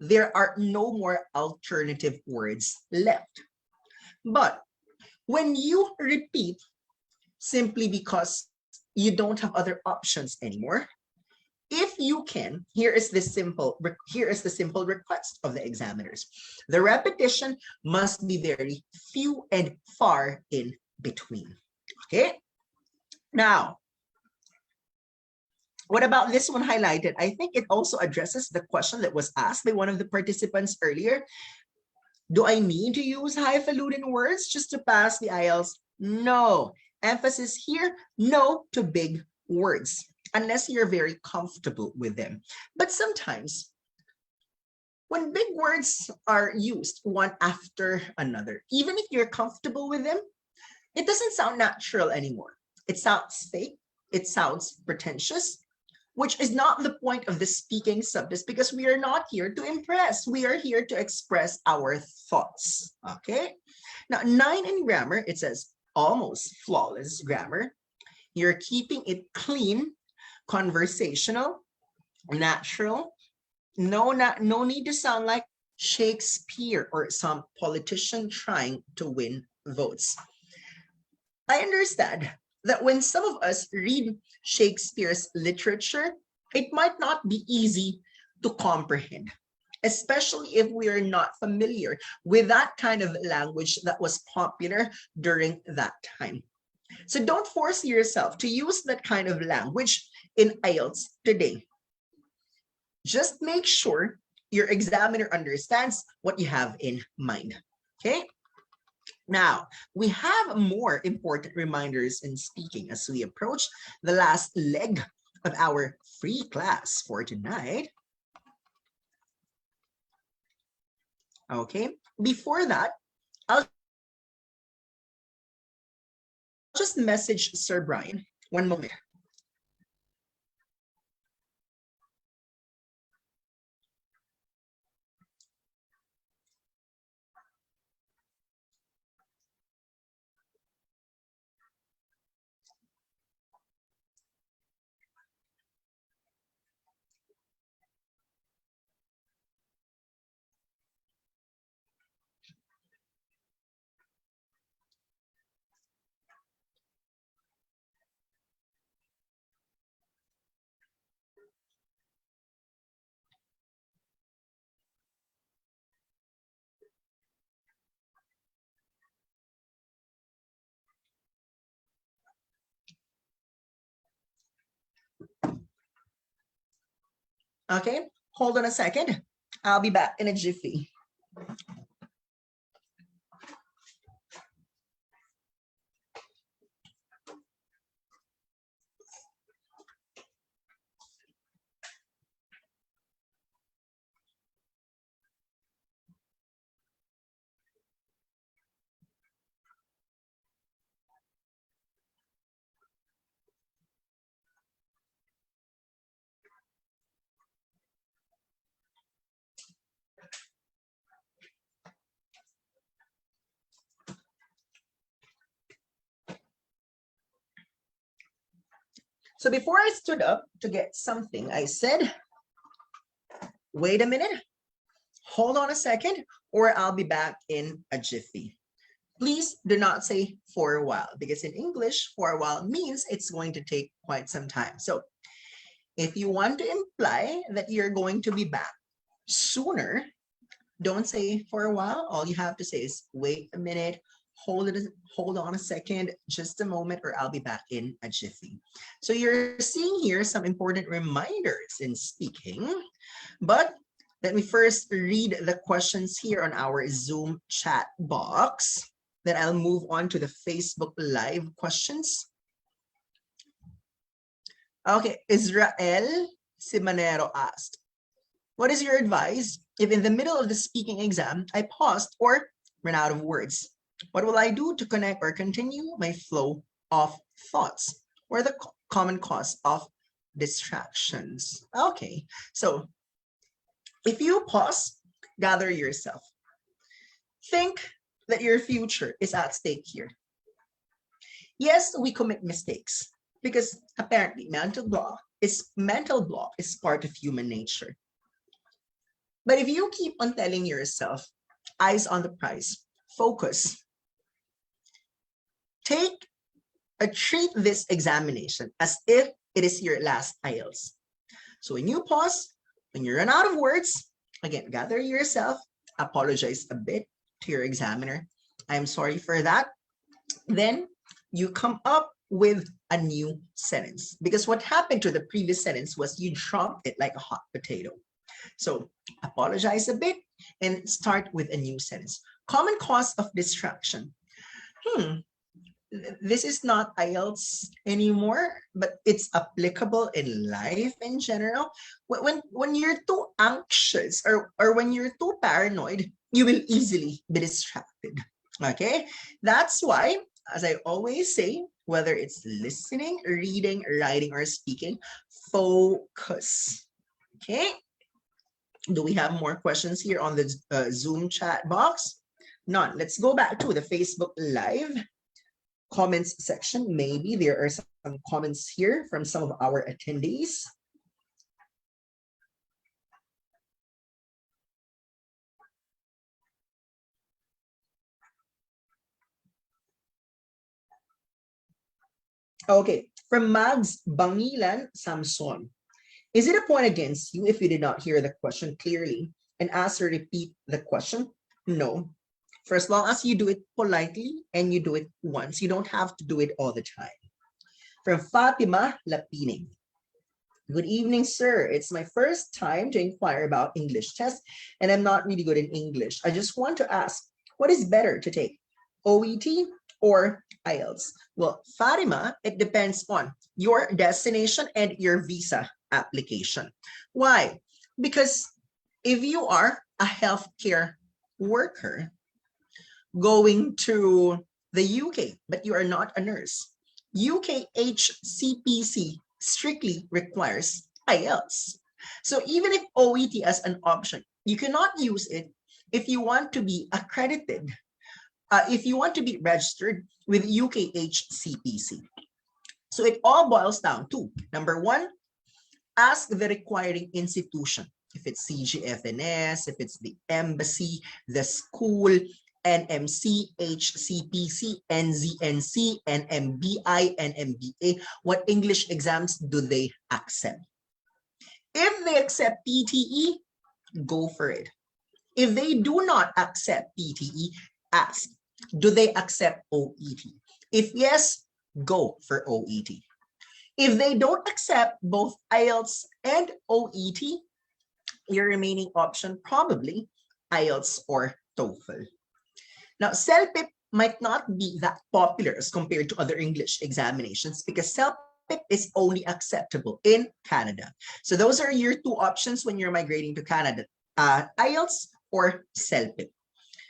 there are no more alternative words left. But when you repeat simply because you don't have other options anymore, if you can, here is the simple request of the examiners. The repetition must be very few and far in between. Okay? Now, what about this one highlighted? I think it also addresses the question that was asked by one of the participants earlier. Do I need to use highfalutin words just to pass the IELTS? No. Emphasis here, no to big words, unless you're very comfortable with them. But sometimes, when big words are used one after another, even if you're comfortable with them, it doesn't sound natural anymore. It sounds fake. It sounds pretentious, which is not the point of the speaking subject, because we are not here to impress. We are here to express our thoughts. Okay? Now, 9 in grammar, it says almost flawless grammar. You're keeping it clean, conversational, natural. No need to sound like Shakespeare or some politician trying to win votes. I understand that when some of us read Shakespeare's literature, it might not be easy to comprehend, especially if we are not familiar with that kind of language that was popular during that time. So don't force yourself to use that kind of language in IELTS today. Just make sure your examiner understands what you have in mind. Okay? Now, we have more important reminders in speaking as we approach the last leg of our free class for tonight. Okay, before that, I'll just message Sir Brian. One moment. Okay, hold on a second. I'll be back in a jiffy. So before I stood up to get something, I said, wait a minute, hold on a second, or I'll be back in a jiffy. Please do not say for a while, because in English, for a while means it's going to take quite some time. So if you want to imply that you're going to be back sooner, don't say for a while. All you have to say is wait a minute, hold on a second, just a moment, or I'll be back in a jiffy. So you're seeing here some important reminders in speaking, but Let me first read the questions here on our Zoom chat box. Then I'll move on to the Facebook Live questions. Okay, Israel Simanero asked, what is your advice if in the middle of the speaking exam, I paused or ran out of words? What will I do to connect or continue my flow of thoughts? Or the common cause of distractions? Okay, so if you pause, gather yourself. Think that your future is at stake here. Yes, we commit mistakes because apparently mental block is part of human nature. But if you keep on telling yourself, eyes on the prize, focus, treat this examination as if it is your last IELTS. So when you pause, when you run out of words, again, gather yourself, apologize a bit to your examiner. I'm sorry for that. Then you come up with a new sentence, because what happened to the previous sentence was you dropped it like a hot potato. So apologize a bit and start with a new sentence. Common cause of distraction. This is not IELTS anymore, but it's applicable in life in general. When you're too anxious or when you're too paranoid, you will easily be distracted. Okay, that's why, as I always say, whether it's listening, reading, writing, or speaking, focus. Okay, do we have more questions here on the Zoom chat box? None. Let's go back to the Facebook Live comments section. Maybe there are some comments here from some of our attendees. Okay, from Mags Bangilan Samson. Is it a point against you if you did not hear the question clearly and ask to repeat the question? No. For as long as you do it politely and you do it once, you don't have to do it all the time. From Fatima Lapining. Good evening, sir. It's my first time to inquire about English test, and I'm not really good in English. I just want to ask, what is better to take, OET or IELTS? Well, Fatima, it depends on your destination and your visa application. Why? Because if you are a healthcare worker going to the UK, but you are not a nurse, UK HCPC strictly requires IELTS. So even if OET as an option, you cannot use it if you want to be accredited, if you want to be registered with UK HCPC. So it all boils down to, number one, ask the requiring institution. If it's CGFNS, if it's the embassy, the school, NMC, HCPC, NZNC, NMBI, NMBA, what English exams do they accept? If they accept PTE, go for it. If they do not accept PTE, ask, do they accept OET? If yes, go for OET. If they don't accept both IELTS and OET, your remaining option probably IELTS or TOEFL. Now, CELPIP might not be that popular as compared to other English examinations because CELPIP is only acceptable in Canada. So those are your two options when you're migrating to Canada, IELTS or CELPIP.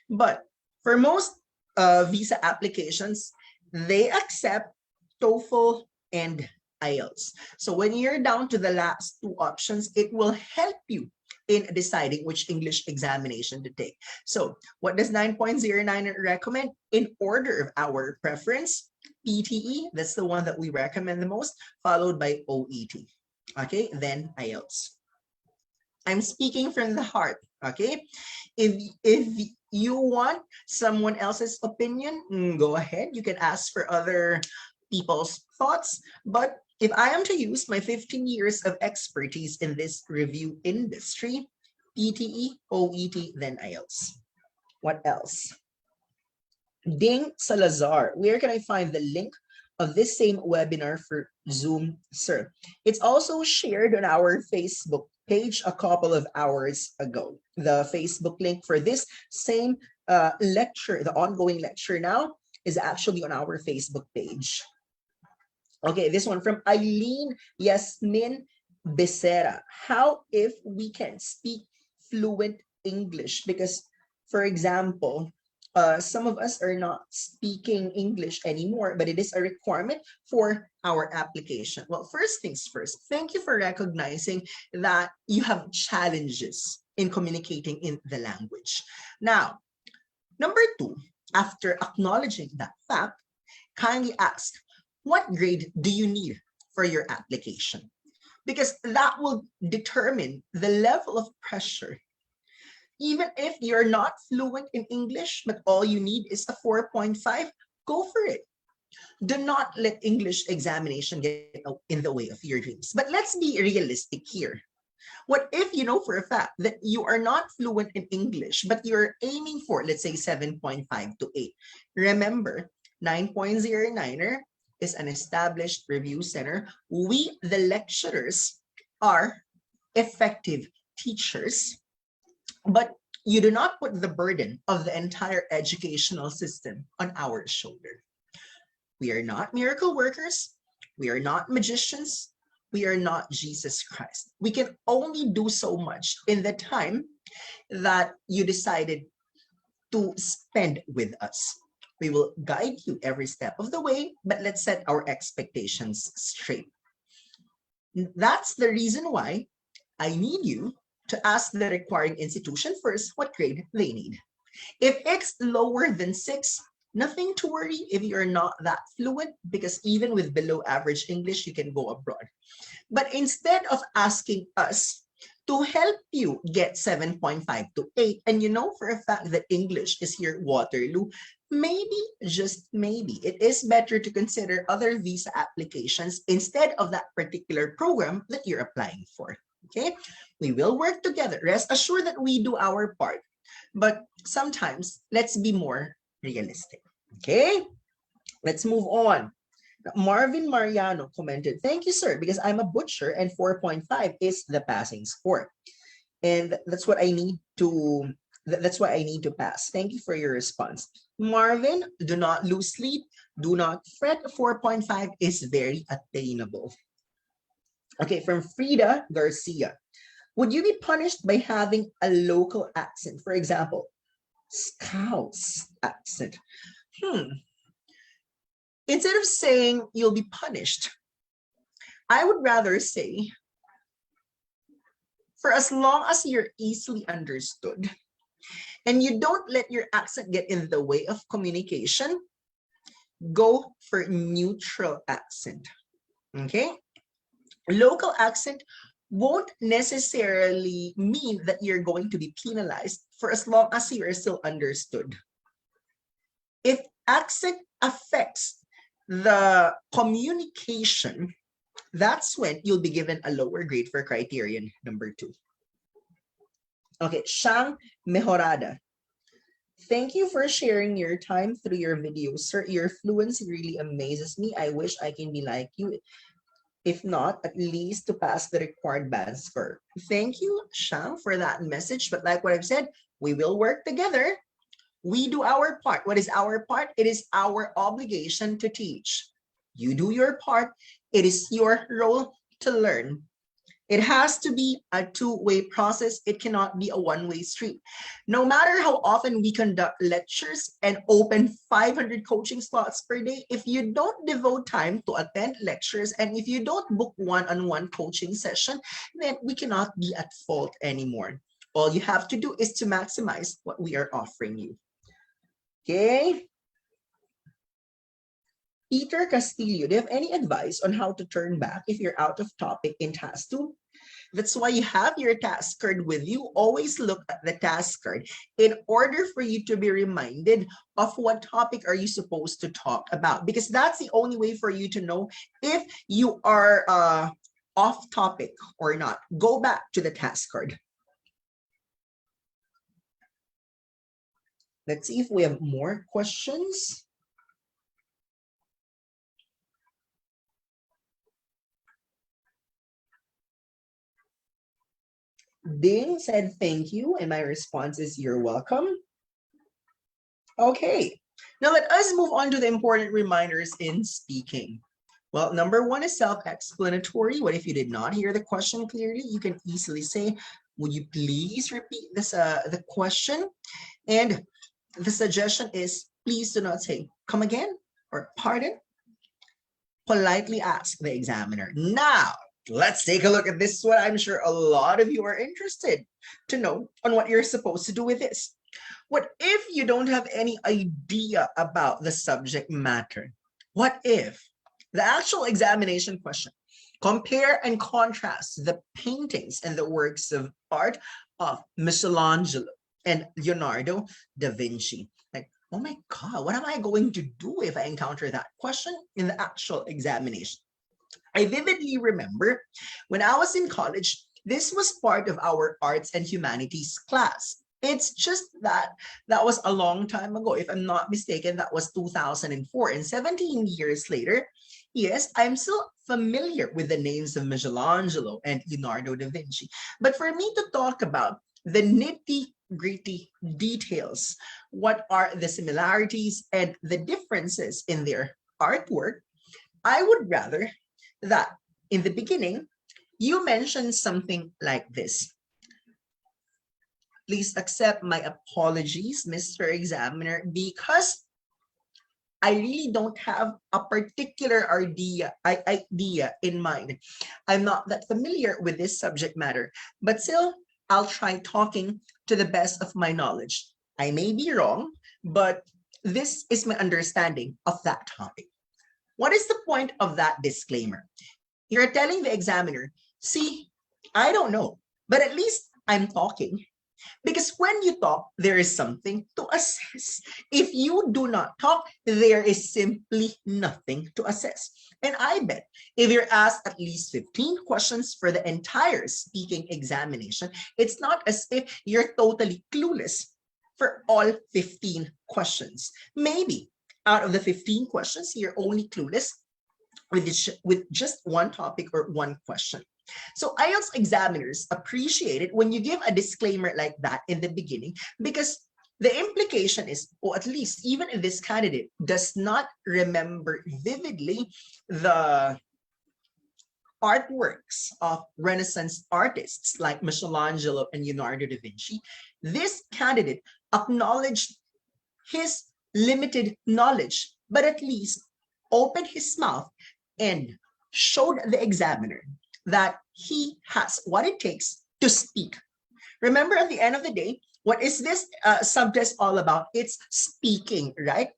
But for most visa applications, they accept TOEFL and IELTS. So when you're down to the last two options, it will help you in deciding which English examination to take. So what does 9.09 recommend? In order of our preference, PTE, that's the one that we recommend the most, followed by OET. Okay, then IELTS. I'm speaking from the heart, okay? If you want someone else's opinion, go ahead. You can ask for other people's thoughts, but if I am to use my 15 years of expertise in this review industry, PTE, OET, then IELTS. What else? Ding Salazar, where can I find the link of this same webinar for Zoom, sir? It's also shared on our Facebook page a couple of hours ago. The Facebook link for this same lecture, the ongoing lecture now, is actually on our Facebook page. Okay, this one from Eileen Yasmin Becerra. How if we can speak fluent English? Because, for example, some of us are not speaking English anymore, but it is a requirement for our application. Well, first things first, thank you for recognizing that you have challenges in communicating in the language. Now, number two, after acknowledging that fact, kindly ask, what grade do you need for your application? Because that will determine the level of pressure. Even if you're not fluent in English, but all you need is a 4.5, go for it. Do not let English examination get in the way of your dreams. But let's be realistic here. What if you know for a fact that you are not fluent in English, but you're aiming for, let's say, 7.5 to 8? Remember, 9.09er is an established review center. We, the lecturers, are effective teachers, but you do not put the burden of the entire educational system on our shoulder. We are not miracle workers. We are not magicians. We are not Jesus Christ. We can only do so much in the time that you decided to spend with us. We will guide you every step of the way, but let's set our expectations straight. That's the reason why I need you to ask the requiring institution first what grade they need. If it's lower than 6, nothing to worry if you're not that fluent, because even with below average English, you can go abroad. But instead of asking us to help you get 7.5 to 8, and you know for a fact that English is your Waterloo, maybe, just maybe, it is better to consider other visa applications instead of that particular program that you're applying for. Okay, we will work together. Rest assured that we do our part, but sometimes let's be more realistic. Okay, let's move on. Marvin Mariano commented, thank you, sir, because I'm a butcher and 4.5 is the passing score. And that's what I need to, that's why I need to pass. Thank you for your response. Marvin, do not lose sleep. Do not fret. 4.5 is very attainable. Okay, from Frida Garcia. Would you be punished by having a local accent? For example, Scouse accent. Instead of saying you'll be punished, I would rather say, for as long as you're easily understood and you don't let your accent get in the way of communication, go for neutral accent. Okay? Local accent won't necessarily mean that you're going to be penalized for as long as you are still understood. If accent affects the communication, that's when you'll be given a lower grade for criterion number 2. Okay, Shang Mejorada. Thank you for sharing your time through your videos, sir. Your fluency really amazes me. I wish I can be like you. If not, at least to pass the required band score. Thank you, Shang, for that message. But like what I've said, we will work together. We do our part. What is our part? It is our obligation to teach. You do your part. It is your role to learn. It has to be a two-way process. It cannot be a one-way street. No matter how often we conduct lectures and open 500 coaching slots per day, if you don't devote time to attend lectures and if you don't book one-on-one coaching session, then we cannot be at fault anymore. All you have to do is to maximize what we are offering you. Okay? Peter Castillo, do you have any advice on how to turn back if you're out of topic in task 2? That's why you have your task card with you. Always look at the task card in order for you to be reminded of what topic are you supposed to talk about, because that's the only way for you to know if you are off topic or not. Go back to the task card. Let's see if we have more questions. Ding said thank you, and my response is you're welcome. Okay, now let us move on to the important reminders in speaking. Well, number one is self-explanatory. What if you did not hear the question clearly? You can easily say, would you please repeat this, the question? And the suggestion is, please do not say, come again, or pardon. Politely ask the examiner. Now, let's take a look at this one. I'm sure a lot of you are interested to know on what you're supposed to do with this. What if you don't have any idea about the subject matter? What if the actual examination question, compare and contrast the paintings and the works of art of Michelangelo and Leonardo da Vinci? Like, oh my God, what am I going to do if I encounter that question in the actual examination? I vividly remember when I was in college, this was part of our arts and humanities class. It's just that that was a long time ago. If I'm not mistaken, that was 2004. And 17 years later, yes, I'm still familiar with the names of Michelangelo and Leonardo da Vinci. But for me to talk about the nitty-gritty details, what are the similarities and the differences in their artwork, I would rather that in the beginning, you mention something like this. Please accept my apologies, Mr. Examiner, because I really don't have a particular idea in mind. I'm not that familiar with this subject matter, but still, I'll try talking to the best of my knowledge. I may be wrong, but this is my understanding of that topic. What is the point of that disclaimer? You're telling the examiner, see, I don't know, but at least I'm talking. Because when you talk, there is something to assess. If you do not talk, there is simply nothing to assess. And I bet if you're asked at least 15 questions for the entire speaking examination, it's not as if you're totally clueless for all 15 questions. Maybe out of the 15 questions, you're only clueless with just one topic or one question. So IELTS examiners appreciate it when you give a disclaimer like that in the beginning, because the implication is, or at least even if this candidate does not remember vividly the artworks of Renaissance artists like Michelangelo and Leonardo da Vinci, this candidate acknowledged his limited knowledge, but at least opened his mouth and showed the examiner that he has what it takes to speak. Remember, at the end of the day, what is this subject all about? It's speaking, right?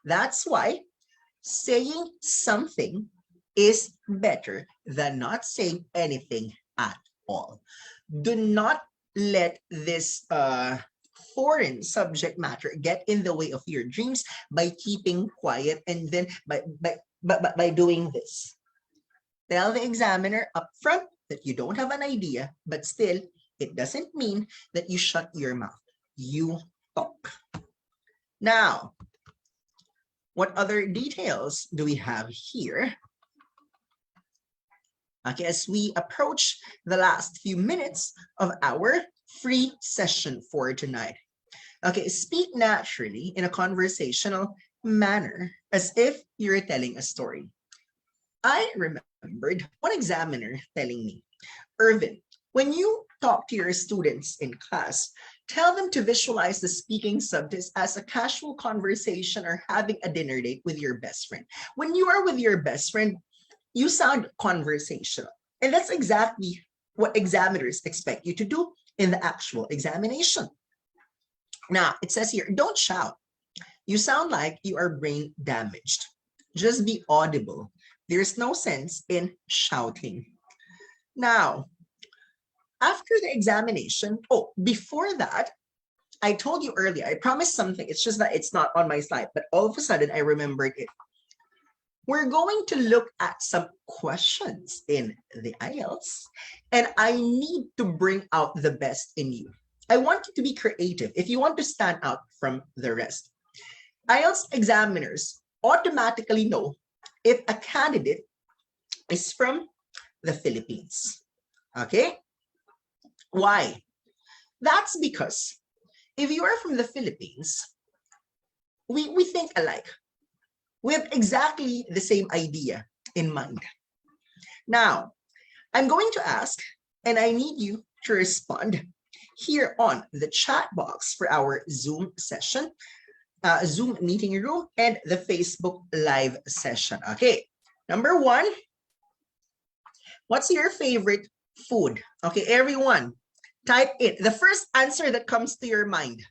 That's why saying something is better than not saying anything at all. Do not let this foreign subject matter get in the way of your dreams by keeping quiet and then by doing this. Tell the examiner up front that you don't have an idea, but still, it doesn't mean that you shut your mouth. You talk. Now, what other details do we have here? Okay, as we approach the last few minutes of our free session for tonight. Okay, speak naturally in a conversational manner as if you're telling a story. I remembered one examiner telling me, Irvin, when you talk to your students in class, tell them to visualize the speaking subject as a casual conversation or having a dinner date with your best friend. When you are with your best friend, you sound conversational. And that's exactly what examiners expect you to do in the actual examination. Now, it says here, don't shout. You sound like you are brain damaged. Just be audible. There's no sense in shouting. Now, after the examination, before that, I told you earlier, I promised something. It's just that it's not on my slide, but all of a sudden I remembered it. We're going to look at some questions in the IELTS, and I need to bring out the best in you. I want you to be creative if you want to stand out from the rest. IELTS examiners automatically know if a candidate is from the Philippines. Okay? Why? That's because if you are from the Philippines, we think alike. We have exactly the same idea in mind. Now, I'm going to ask, and I need you to respond here on the chat box for our Zoom session, Zoom meeting room, and the Facebook live session. Okay, number one, what's your favorite food? Okay, everyone, type it. The first answer that comes to your mind.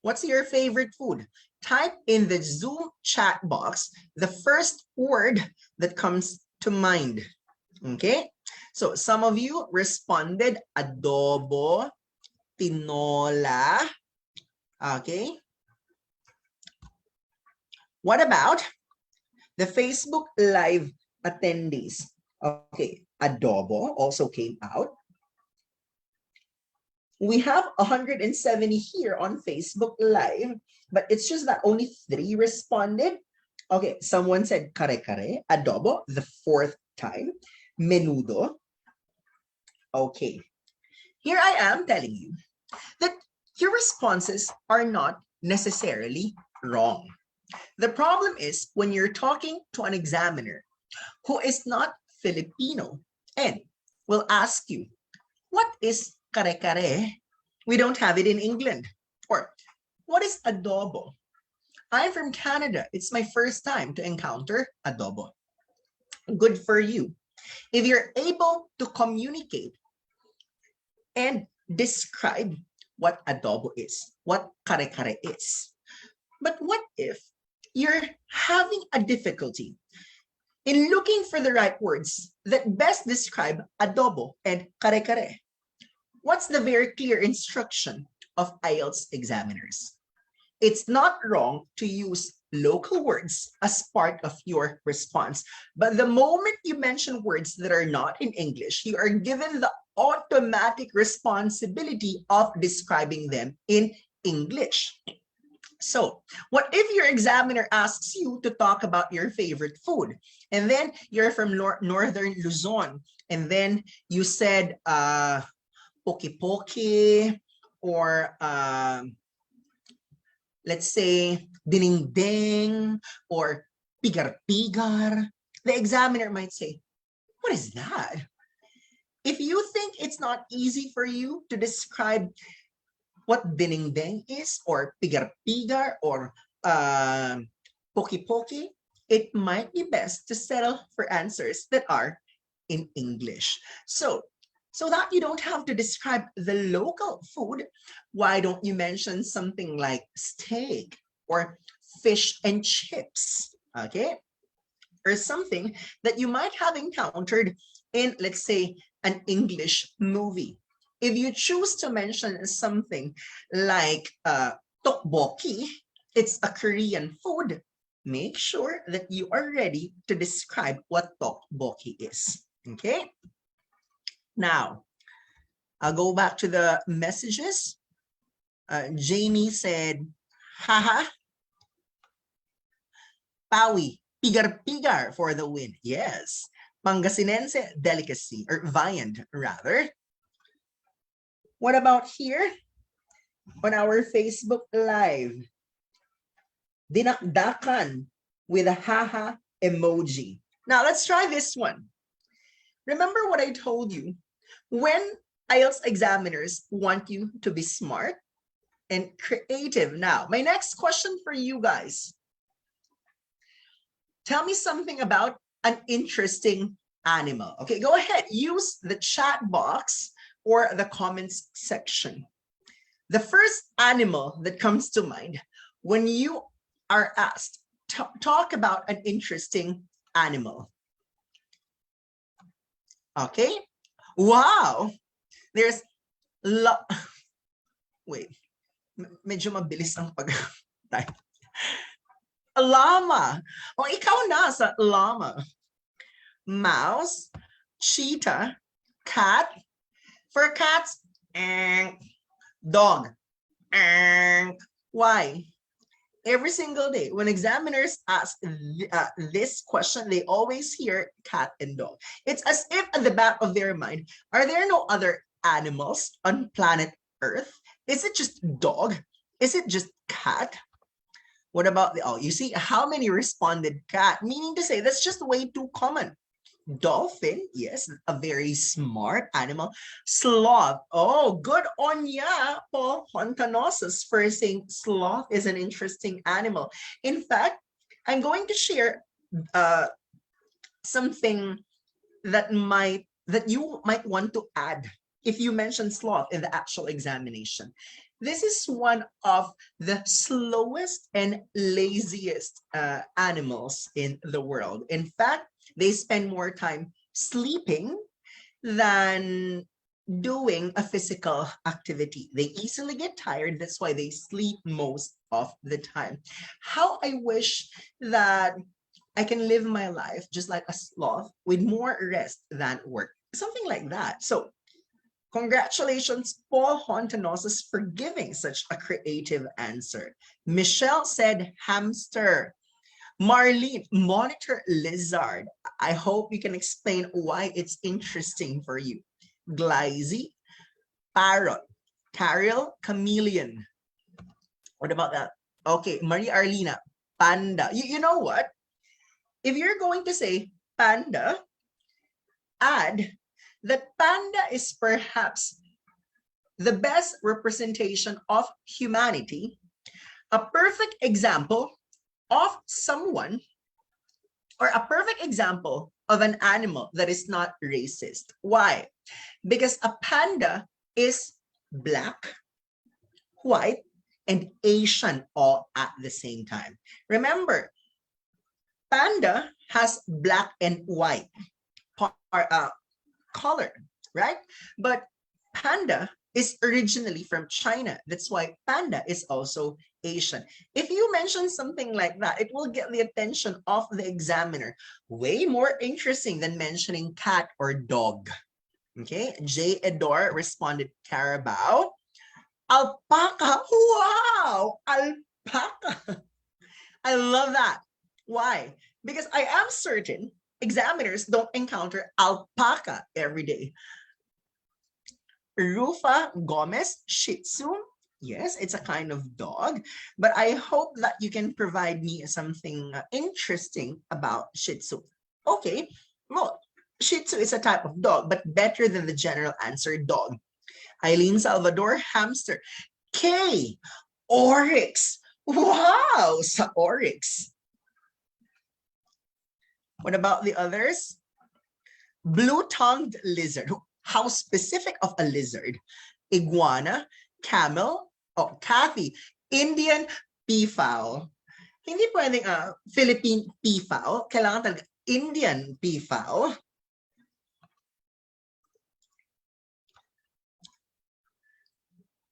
What's your favorite food? Type in the Zoom chat box the first word that comes to mind. Okay, so some of you responded adobo, tinola. Okay, what about the Facebook live attendees? Okay, adobo also came out. We have 170 here on Facebook live, but it's just that only 3 responded. Okay, someone said kare-kare, adobo, the 4th time, menudo. Okay, here I am telling you that your responses are not necessarily wrong. The problem is when you're talking to an examiner who is not Filipino and will ask you, what is kare-kare? We don't have it in England. Or what is adobo? I'm from Canada. It's my first time to encounter adobo. Good for you. If you're able to communicate and describe what adobo is, what kare-kare is. But what if you're having a difficulty in looking for the right words that best describe adobo and kare-kare? What's the very clear instruction of IELTS examiners? It's not wrong to use local words as part of your response. But the moment you mention words that are not in English, you are given the automatic responsibility of describing them in English. So what if your examiner asks you to talk about your favorite food, and then you're from Northern Luzon, and then you said poke-poke, or let's say ding-ding, or pigar-pigar, the examiner might say, what is that? If you think it's not easy for you to describe what ding-ding is, or pigar-pigar, or poke-poke, it might be best to settle for answers that are in English. So that you don't have to describe the local food, why don't you mention something like steak or fish and chips, okay? Or something that you might have encountered in, let's say, an English movie. If you choose to mention something like tteokbokki, it's a Korean food, make sure that you are ready to describe what tteokbokki is, okay? Now, I'll go back to the messages. Jamie said, haha, Pawi, pigar-pigar for the win. Yes. Pangasinense delicacy, or viand rather. What about here on our Facebook Live? Dinakdakan with a haha emoji. Now, let's try this one. Remember what I told you? When IELTS examiners want you to be smart and creative. Now, my next question for you guys. Tell me something about an interesting animal. Okay, go ahead. Use the chat box or the comments section. The first animal that comes to mind when you are asked to talk about an interesting animal. Okay. Wow. There's wait. Medyo mabilis ang pag-type. Llama. O ikaw na sa llama. Mouse, cheetah, cat. For cats, dog. Why? Every single day, when examiners ask this question, they always hear cat and dog. It's as if at the back of their mind, are there no other animals on planet Earth? Is it just dog? Is it just cat? What about the, oh, you see how many responded cat, meaning to say that's just way too common. Dolphin, yes, a very smart animal. Sloth, oh, good on ya, Paul Hontanosas, for saying sloth is an interesting animal. In fact, I'm going to share something that you might want to add if you mention sloth in the actual examination. This is one of the slowest and laziest animals in the world. In fact, they spend more time sleeping than doing a physical activity. They easily get tired. That's why they sleep most of the time. How I wish that I can live my life just like a sloth with more rest than work. Something like that. So congratulations, Paul Hontanosas, for giving such a creative answer. Michelle said hamster. Marlene, monitor lizard. I hope you can explain why it's interesting for you. Glyzy, parrot. Carol, chameleon. What about that? Okay, Maria Arlina, panda. You know what? If you're going to say panda, add that panda is perhaps the best representation of humanity, a perfect example of someone, or a perfect example of an animal that is not racist. Why? Because a panda is black, white, and Asian all at the same time. Remember, panda has black and white color, right? But panda is originally from China. That's why panda is also Asian. If you mention something like that, it will get the attention of the examiner. Way more interesting than mentioning cat or dog. Okay, J. Edor responded carabao. Alpaca, wow, alpaca. I love that. Why? Because I am certain examiners don't encounter alpaca every day. Rufa Gomez, Shih Tzu. Yes, it's a kind of dog, but I hope that you can provide me something interesting about Shih Tzu. Okay, well, Shih Tzu is a type of dog, but better than the general answer, dog. Eileen Salvador, hamster. K, oryx. Wow, sa oryx. What about the others? Blue-tongued lizard. How specific of a lizard? Iguana, camel, oh, Kathy, Indian peafowl. Hindi pwedeng Philippine peafowl. Kailangan talaga Indian peafowl.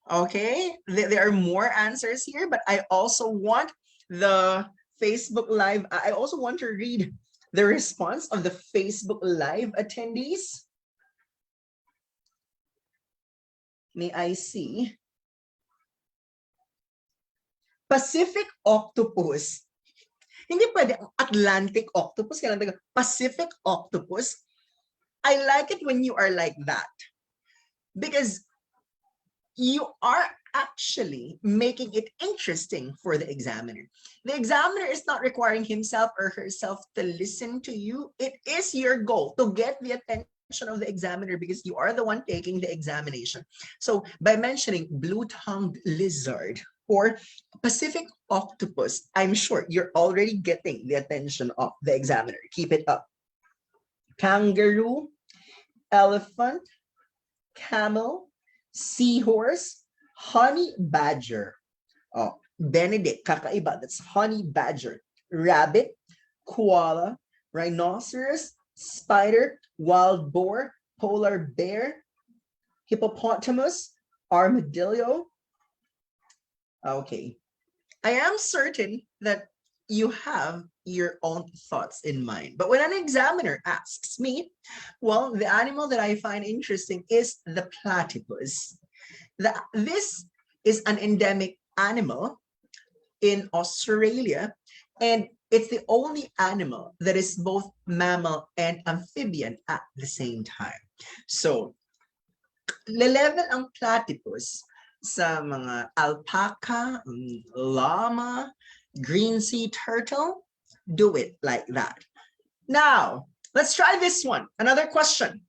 Okay, there are more answers here, but I also want the Facebook Live. I also want to read the response of the Facebook Live attendees. May I see? Pacific octopus. Hindi pwede Atlantic octopus, kailangan Pacific octopus. I like it when you are like that, because you are actually making it interesting for the examiner. The examiner is not requiring himself or herself to listen to you. It is your goal to get the attention of the examiner because you are the one taking the examination. So by mentioning blue-tongued lizard or Pacific octopus, I'm sure you're already getting the attention of the examiner. Keep it up. Kangaroo, elephant, camel, seahorse, honey badger. Oh, Benedict, kakaiba. That's honey badger. Rabbit, koala, rhinoceros, spider, wild boar, polar bear, hippopotamus, armadillo. Okay. I am certain that you have your own thoughts in mind. But when an examiner asks me, well, the animal that I find interesting is the platypus. This is an endemic animal in Australia, and it's the only animal that is both mammal and amphibian at the same time. So Le-level ang platypus sa mga alpaca, llama, green sea turtle. Do it like that. Now, let's try this one. Another question.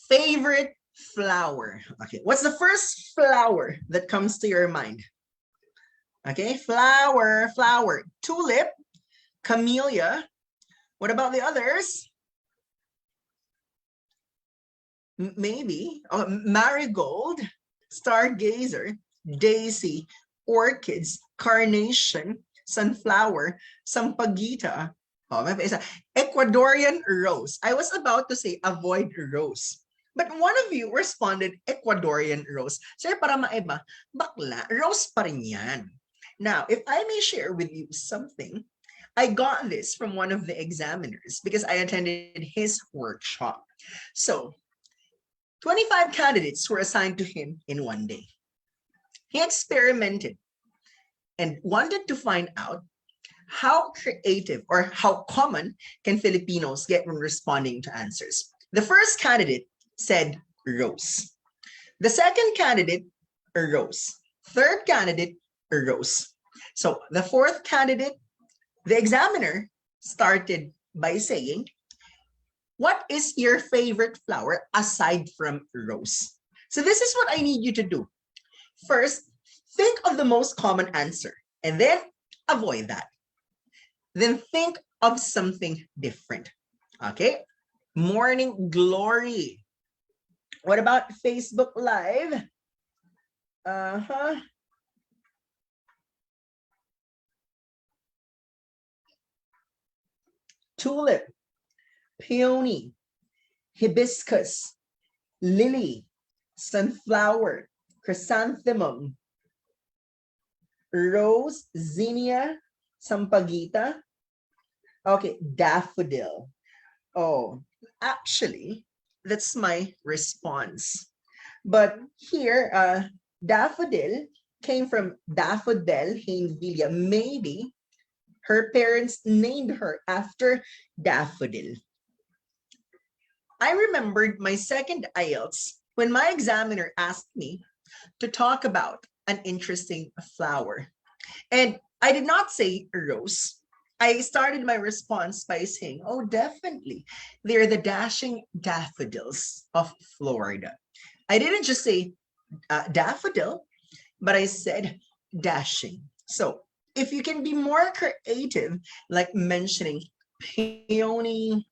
Favorite flower. Okay, what's the first flower that comes to your mind? Okay, flower. Tulip, camellia. What about the others? Maybe marigold, stargazer, daisy, orchids, carnation, sunflower, sampaguita. Oh, may isa. Ecuadorian rose. I was about to say avoid rose. But one of you responded Ecuadorian rose. Sir, para maiba, bakla, rose pa rin yan. Now, if I may share with you something, I got this from one of the examiners because I attended his workshop. So, 25 candidates were assigned to him in one day. He experimented and wanted to find out how creative or how common can Filipinos get when responding to answers. The first candidate said rose. The second candidate, a rose. Third candidate, a rose. So the fourth candidate, the examiner started by saying, what is your favorite flower aside from rose? So this is what I need you to do. First, think of the most common answer and then avoid that. Then think of something different. Okay? Morning glory. What about Facebook Live? Tulip, peony, hibiscus, lily, sunflower, chrysanthemum, rose, zinnia, sampaguita. Okay, daffodil. Oh, actually, that's my response. But here, daffodil came from Daffodil Hainvilla. Maybe her parents named her after daffodil. I remembered my second IELTS when my examiner asked me to talk about an interesting flower. And I did not say rose. I started my response by saying, oh, definitely. They're the dashing daffodils of Florida. I didn't just say daffodil, but I said dashing. So if you can be more creative, like mentioning peony,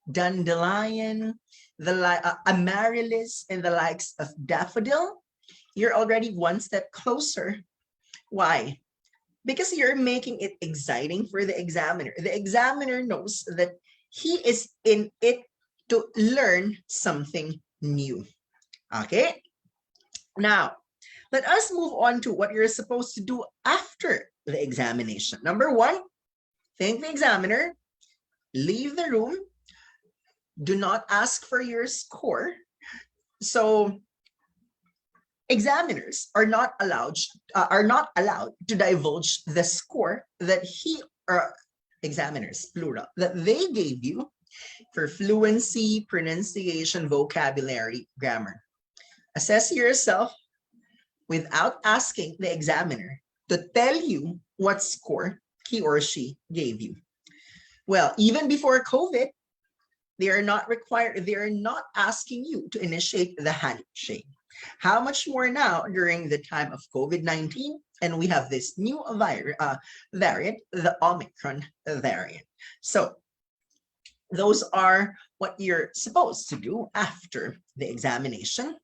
dandelion, the amaryllis, and the likes of daffodil, you're already one step closer. Why? Because you're making it exciting for the examiner. The examiner knows that he is in it to learn something new. Okay? Now, let us move on to what you're supposed to do after the examination. Number one, thank the examiner, leave the room, do not ask for your score. So examiners are not allowed to divulge the score that examiners plural that they gave you for fluency, pronunciation, vocabulary, grammar. Assess yourself without asking the examiner to tell you what score he or she gave you. Well, even before COVID, they are not asking you to initiate the handshake. How much more now during the time of COVID-19, and we have this new variant, the Omicron variant. So those are what you're supposed to do after the examination.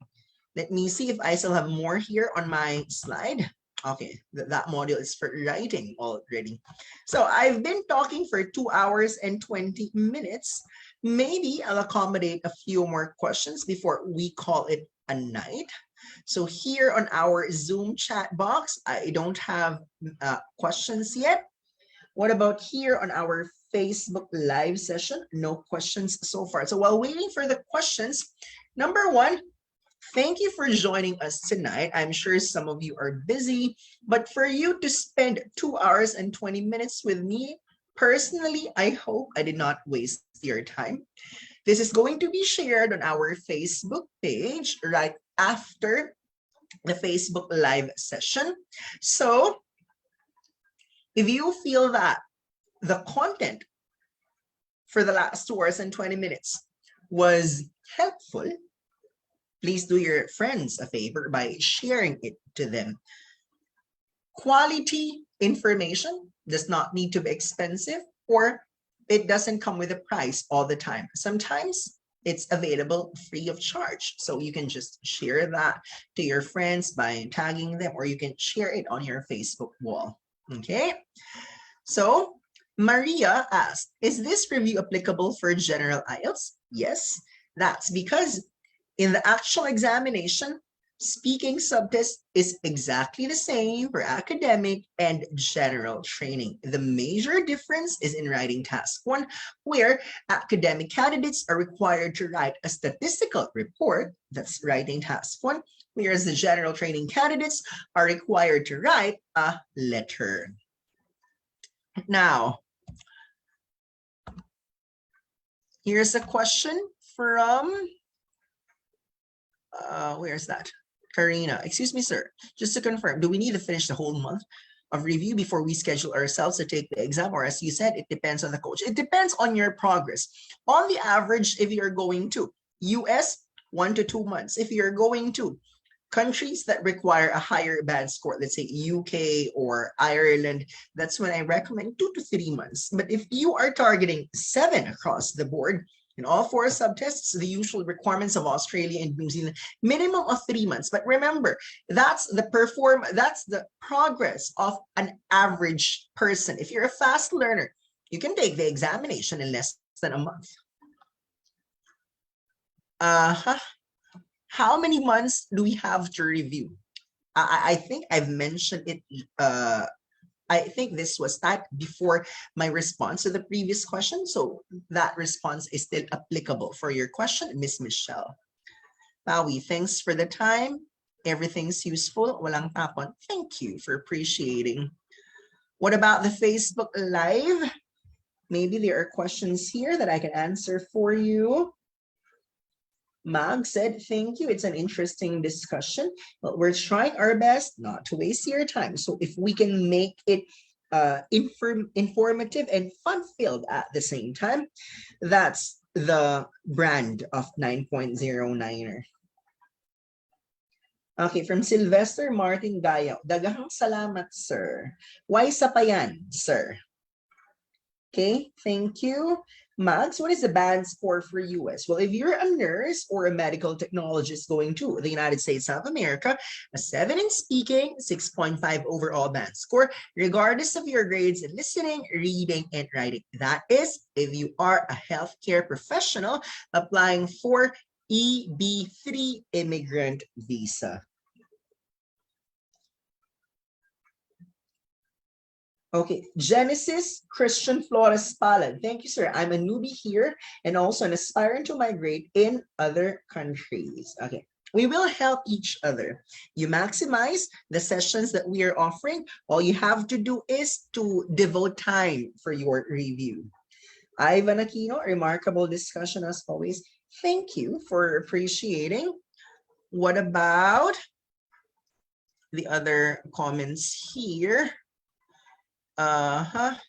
Let me see if I still have more here on my slide. Okay, that module is for writing already. So I've been talking for 2 hours and 20 minutes. Maybe I'll accommodate a few more questions before we call it a night. So here on our Zoom chat box, I don't have questions yet. What about here on our Facebook live session? No questions so far. So while waiting for the questions, number one, thank you for joining us tonight. I'm sure some of you are busy, but for you to spend 2 hours and 20 minutes with me, personally, I hope I did not waste waste your time. This is going to be shared on our Facebook page right after the Facebook live session. So if you feel that the content for the last 2 hours and 20 minutes was helpful, please do your friends a favor by sharing it to them. Quality information does not need to be expensive, or it doesn't come with a price all the time. Sometimes it's available free of charge. So you can just share that to your friends by tagging them, or you can share it on your Facebook wall. Okay. So Maria asked, is this review applicable for general IELTS? Yes, that's because in the actual examination, speaking subtest is exactly the same for academic and general training. The major difference is in writing task 1, where academic candidates are required to write a statistical report, that's writing task 1, whereas the general training candidates are required to write a letter. Now, here's a question from, where's that? Karina, excuse me, sir. Just to confirm, do we need to finish the whole month of review before we schedule ourselves to take the exam? Or as you said, it depends on the coach. It depends on your progress. On the average, if you're going to US, 1 to 2 months. If you're going to countries that require a higher band score, let's say UK or Ireland, that's when I recommend 2 to 3 months. But if you are targeting 7 across the board, in all 4 subtests, the usual requirements of Australia and New Zealand, minimum of 3 months. But remember, that's the progress of an average person. If you're a fast learner, you can take the examination in less than a month. How many months do we have to review? I think I've mentioned it. I think this was typed before my response to the previous question. So that response is still applicable for your question, Miss Michelle. Pawi, thanks for the time. Everything's useful. Walang tapon. Thank you for appreciating. What about the Facebook Live? Maybe there are questions here that I can answer for you. Mag said, thank you. It's an interesting discussion, but we're trying our best not to waste your time. So if we can make it informative and fun-filled at the same time, that's the brand of 9.09er. Okay, from Sylvester Martin Gayaw. Daghang salamat, sir. Why sa pa yan, sir? Okay, thank you. Max, what is the band score for US? Well, if you're a nurse or a medical technologist going to the United States of America, a 7 in speaking, 6.5 overall band score, regardless of your grades in listening, reading, and writing. That is, if you are a healthcare professional applying for EB3 immigrant visa. Okay, Genesis Christian Flores Palad. Thank you, sir. I'm a newbie here and also an aspirant to migrate in other countries. Okay, we will help each other. You maximize the sessions that we are offering. All you have to do is to devote time for your review. Ivan Aquino, remarkable discussion as always. Thank you for appreciating. What about the other comments here? I'm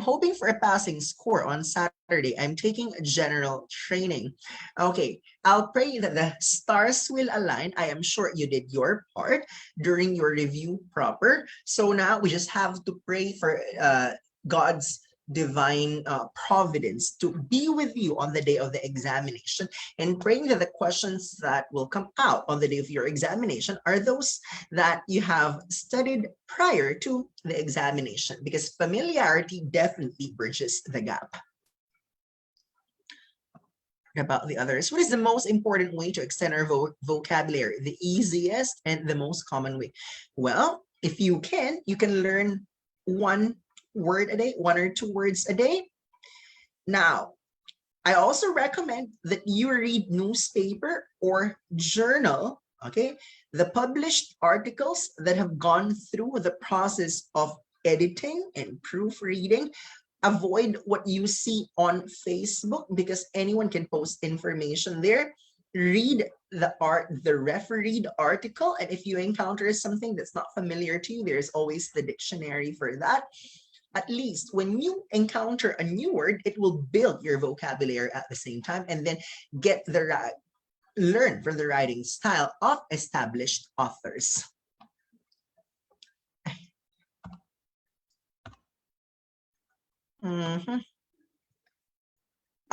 hoping for a passing score on Saturday. I'm taking a general training. Okay, I'll pray that the stars will align. I am sure you did your part during your review proper. So now we just have to pray for God's divine providence to be with you on the day of the examination, and praying that the questions that will come out on the day of your examination are those that you have studied prior to the examination, because familiarity definitely bridges the gap. About the others, what is the most important way to extend our vocabulary? The easiest and the most common way? Well, if you can learn 1 word a day, 1 or 2 words a day. Now, I also recommend that you read newspaper or journal, okay? The published articles that have gone through the process of editing and proofreading. avoid what you see on Facebook because anyone can post information there. Read the refereed article, and if you encounter something that's not familiar to you, there's always the dictionary for that. At least when you encounter a new word, it will build your vocabulary at the same time, and then learn from the writing style of established authors.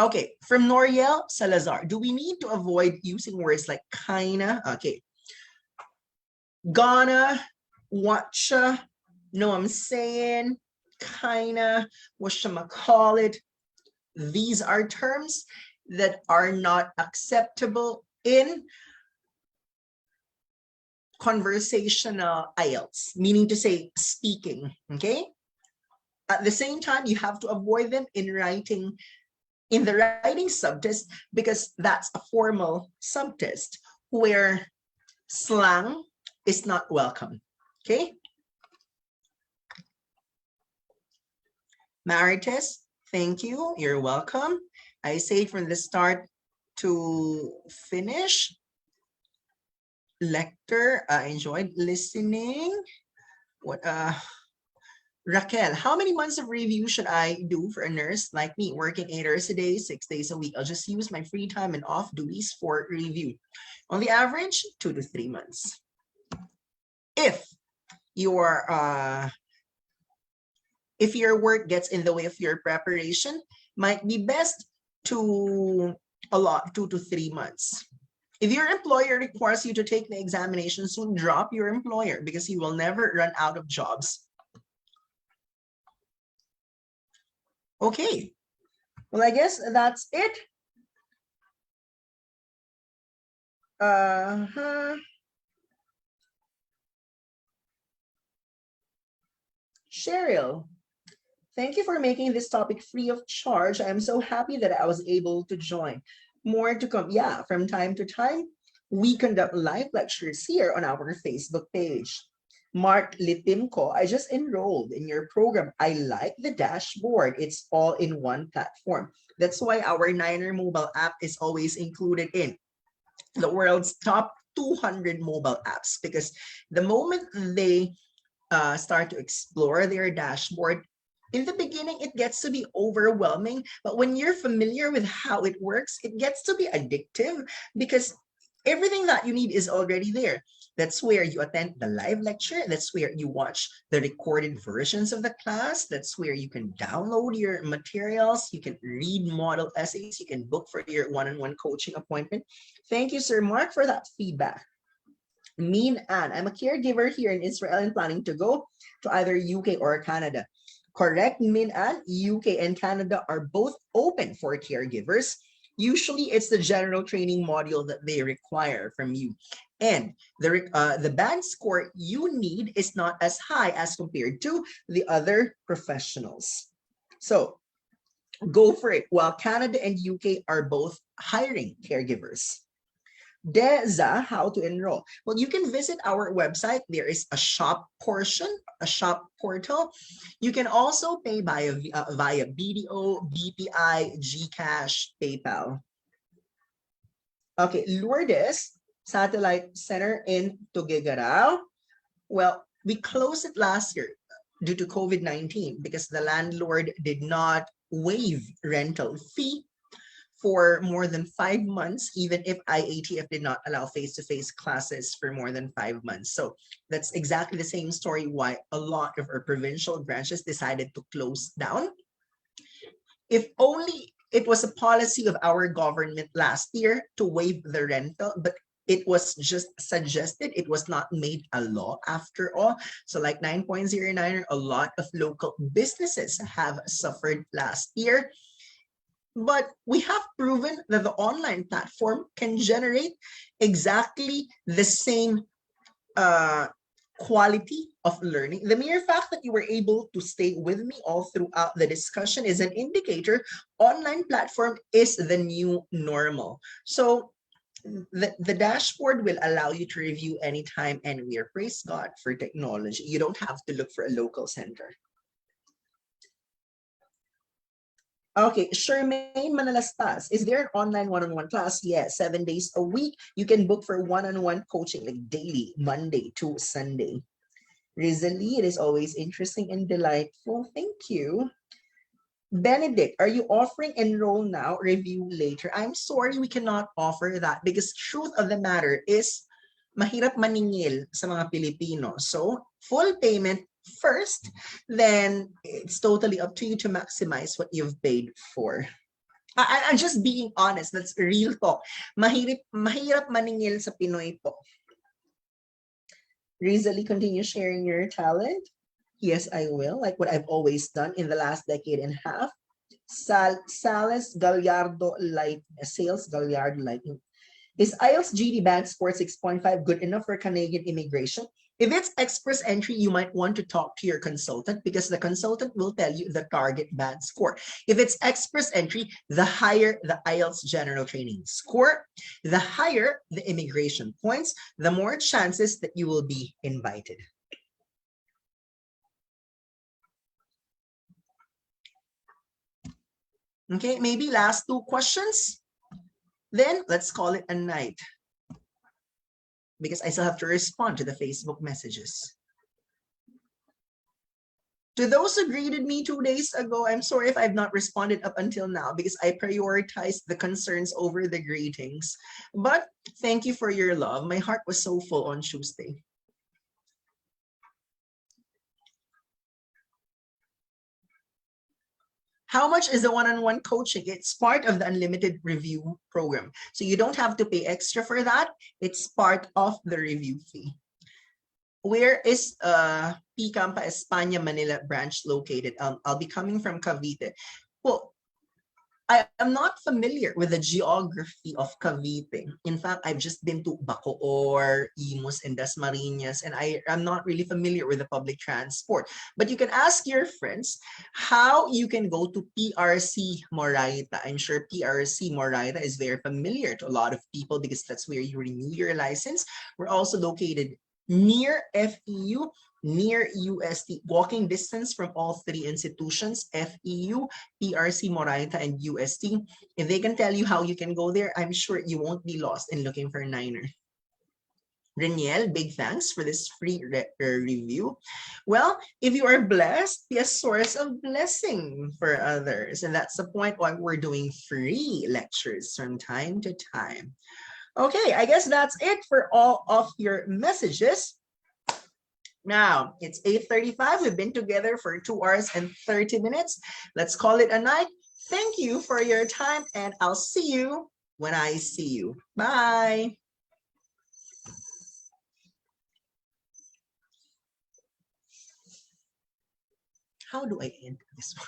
Okay, from Noriel Salazar, do we need to avoid using words like kinda? Okay. Gonna, watcha, know I'm saying, kinda, whatchamacallit. These are terms that are not acceptable in conversational IELTS, meaning to say speaking, okay? At the same time, you have to avoid them in the writing subtest, because that's a formal subtest where slang is not welcome, okay? Marites, thank you, you're welcome. I say from the start to finish. Lecture, I enjoyed listening. What Raquel, how many months of review should I do for a nurse like me, working 8 hours a day, 6 days a week? I'll just use my free time and off duties for review. On the average, 2 to 3 months. If your work gets in the way of your preparation, might be best to allot 2 to 3 months. If your employer requires you to take the examination soon, drop your employer because you will never run out of jobs. Okay, well, I guess that's it. Cheryl, thank you for making this topic free of charge. I'm so happy that I was able to join. More to come. Yeah, from time to time, we conduct live lectures here on our Facebook page. Mark Litimko, I just enrolled in your program. I like the dashboard. It's all in one platform. That's why our Niner mobile app is always included in the world's top 200 mobile apps, because the moment they start to explore their dashboard, in the beginning, it gets to be overwhelming, but when you're familiar with how it works, it gets to be addictive because everything that you need is already there. That's where you attend the live lecture. That's where you watch the recorded versions of the class. That's where you can download your materials. You can read model essays. You can book for your one-on-one coaching appointment. Thank you, Sir Mark, for that feedback. Mean Ann, I'm a caregiver here in Israel and planning to go to either UK or Canada. Correct, Min Ann, UK and Canada are both open for caregivers. Usually it's the general training module that they require from you. And the band score you need is not as high as compared to the other professionals. So go for it. While Canada and UK are both hiring caregivers. Deza, how to enroll? Well, you can visit our website. There is a shop portion, a shop portal. You can also pay via BDO, BPI, GCash, PayPal. Okay, Lourdes Satellite Center in Tuguegarao. Well, we closed it last year due to COVID-19 because the landlord did not waive rental fee for more than 5 months, even if IATF did not allow face-to-face classes for more than 5 months. So that's exactly the same story why a lot of our provincial branches decided to close down. If only it was a policy of our government last year to waive the rental, but it was just suggested. It was not made a law after all. So like 9.09, a lot of local businesses have suffered last year. But we have proven that the online platform can generate exactly the same quality of learning. The mere fact that you were able to stay with me all throughout the discussion is an indicator online platform is the new normal. So the dashboard will allow you to review anytime, anywhere. Praise God for technology. You don't have to look for a local center. Okay, Charmaine Manalastas, is there an online one-on-one class? Yes, 7 days a week. You can book for one-on-one coaching like daily, Monday to Sunday. Rizali, it is always interesting and delightful. Thank you. Benedict, are you offering enroll now, review later? I'm sorry, we cannot offer that because truth of the matter is mahirap maningil sa mga Pilipino. So, full payment first, then it's totally up to you to maximize what you've paid for. I'm just being honest. That's real talk. Mahirap maningil sa Pinoy po. Rizali, continue sharing your talent. Yes, I will, like what I've always done in the last decade and a half. Sales Gallardo Light, Sales Gallardo Light. Is IELTS GD Band Score 6.5 good enough for Canadian immigration? If it's express entry, you might want to talk to your consultant because the consultant will tell you the target band score. If it's express entry, the higher the IELTS general training score, the higher the immigration points, the more chances that you will be invited. Okay, maybe last two questions. Then let's call it a night because I still have to respond to the Facebook messages. To those who greeted me 2 days ago, I'm sorry if I've not responded up until now because I prioritized the concerns over the greetings. But thank you for your love. My heart was so full on Tuesday. How much is the one-on-one coaching? It's part of the unlimited review program. So you don't have to pay extra for that. It's part of the review fee. Where is Picampa España Manila branch located? I'll be coming from Cavite. Well, I am not familiar with the geography of Cavite. In fact, I've just been to Bacoor, Imus, and Dasmariñas, and I'm not really familiar with the public transport. But you can ask your friends how you can go to PRC Moraita. I'm sure PRC Moraita is very familiar to a lot of people because that's where you renew your license. We're also located near FEU, near UST, walking distance from all three institutions, FEU, PRC, Moraita, and UST. If they can tell you how you can go there, I'm sure you won't be lost in looking for Niner. Reniel, big thanks for this free review. Well, if you are blessed, be a source of blessing for others. And that's the point why we're doing free lectures from time to time. Okay, I guess that's it for all of your messages. Now, it's 8:35. We've been together for 2 hours and 30 minutes. Let's call it a night. Thank you for your time, and I'll see you when I see you. Bye. How do I end this one?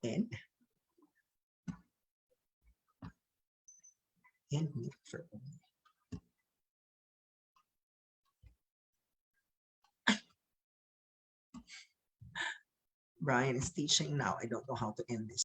End? End me for Brian is teaching now. I don't know how to end this.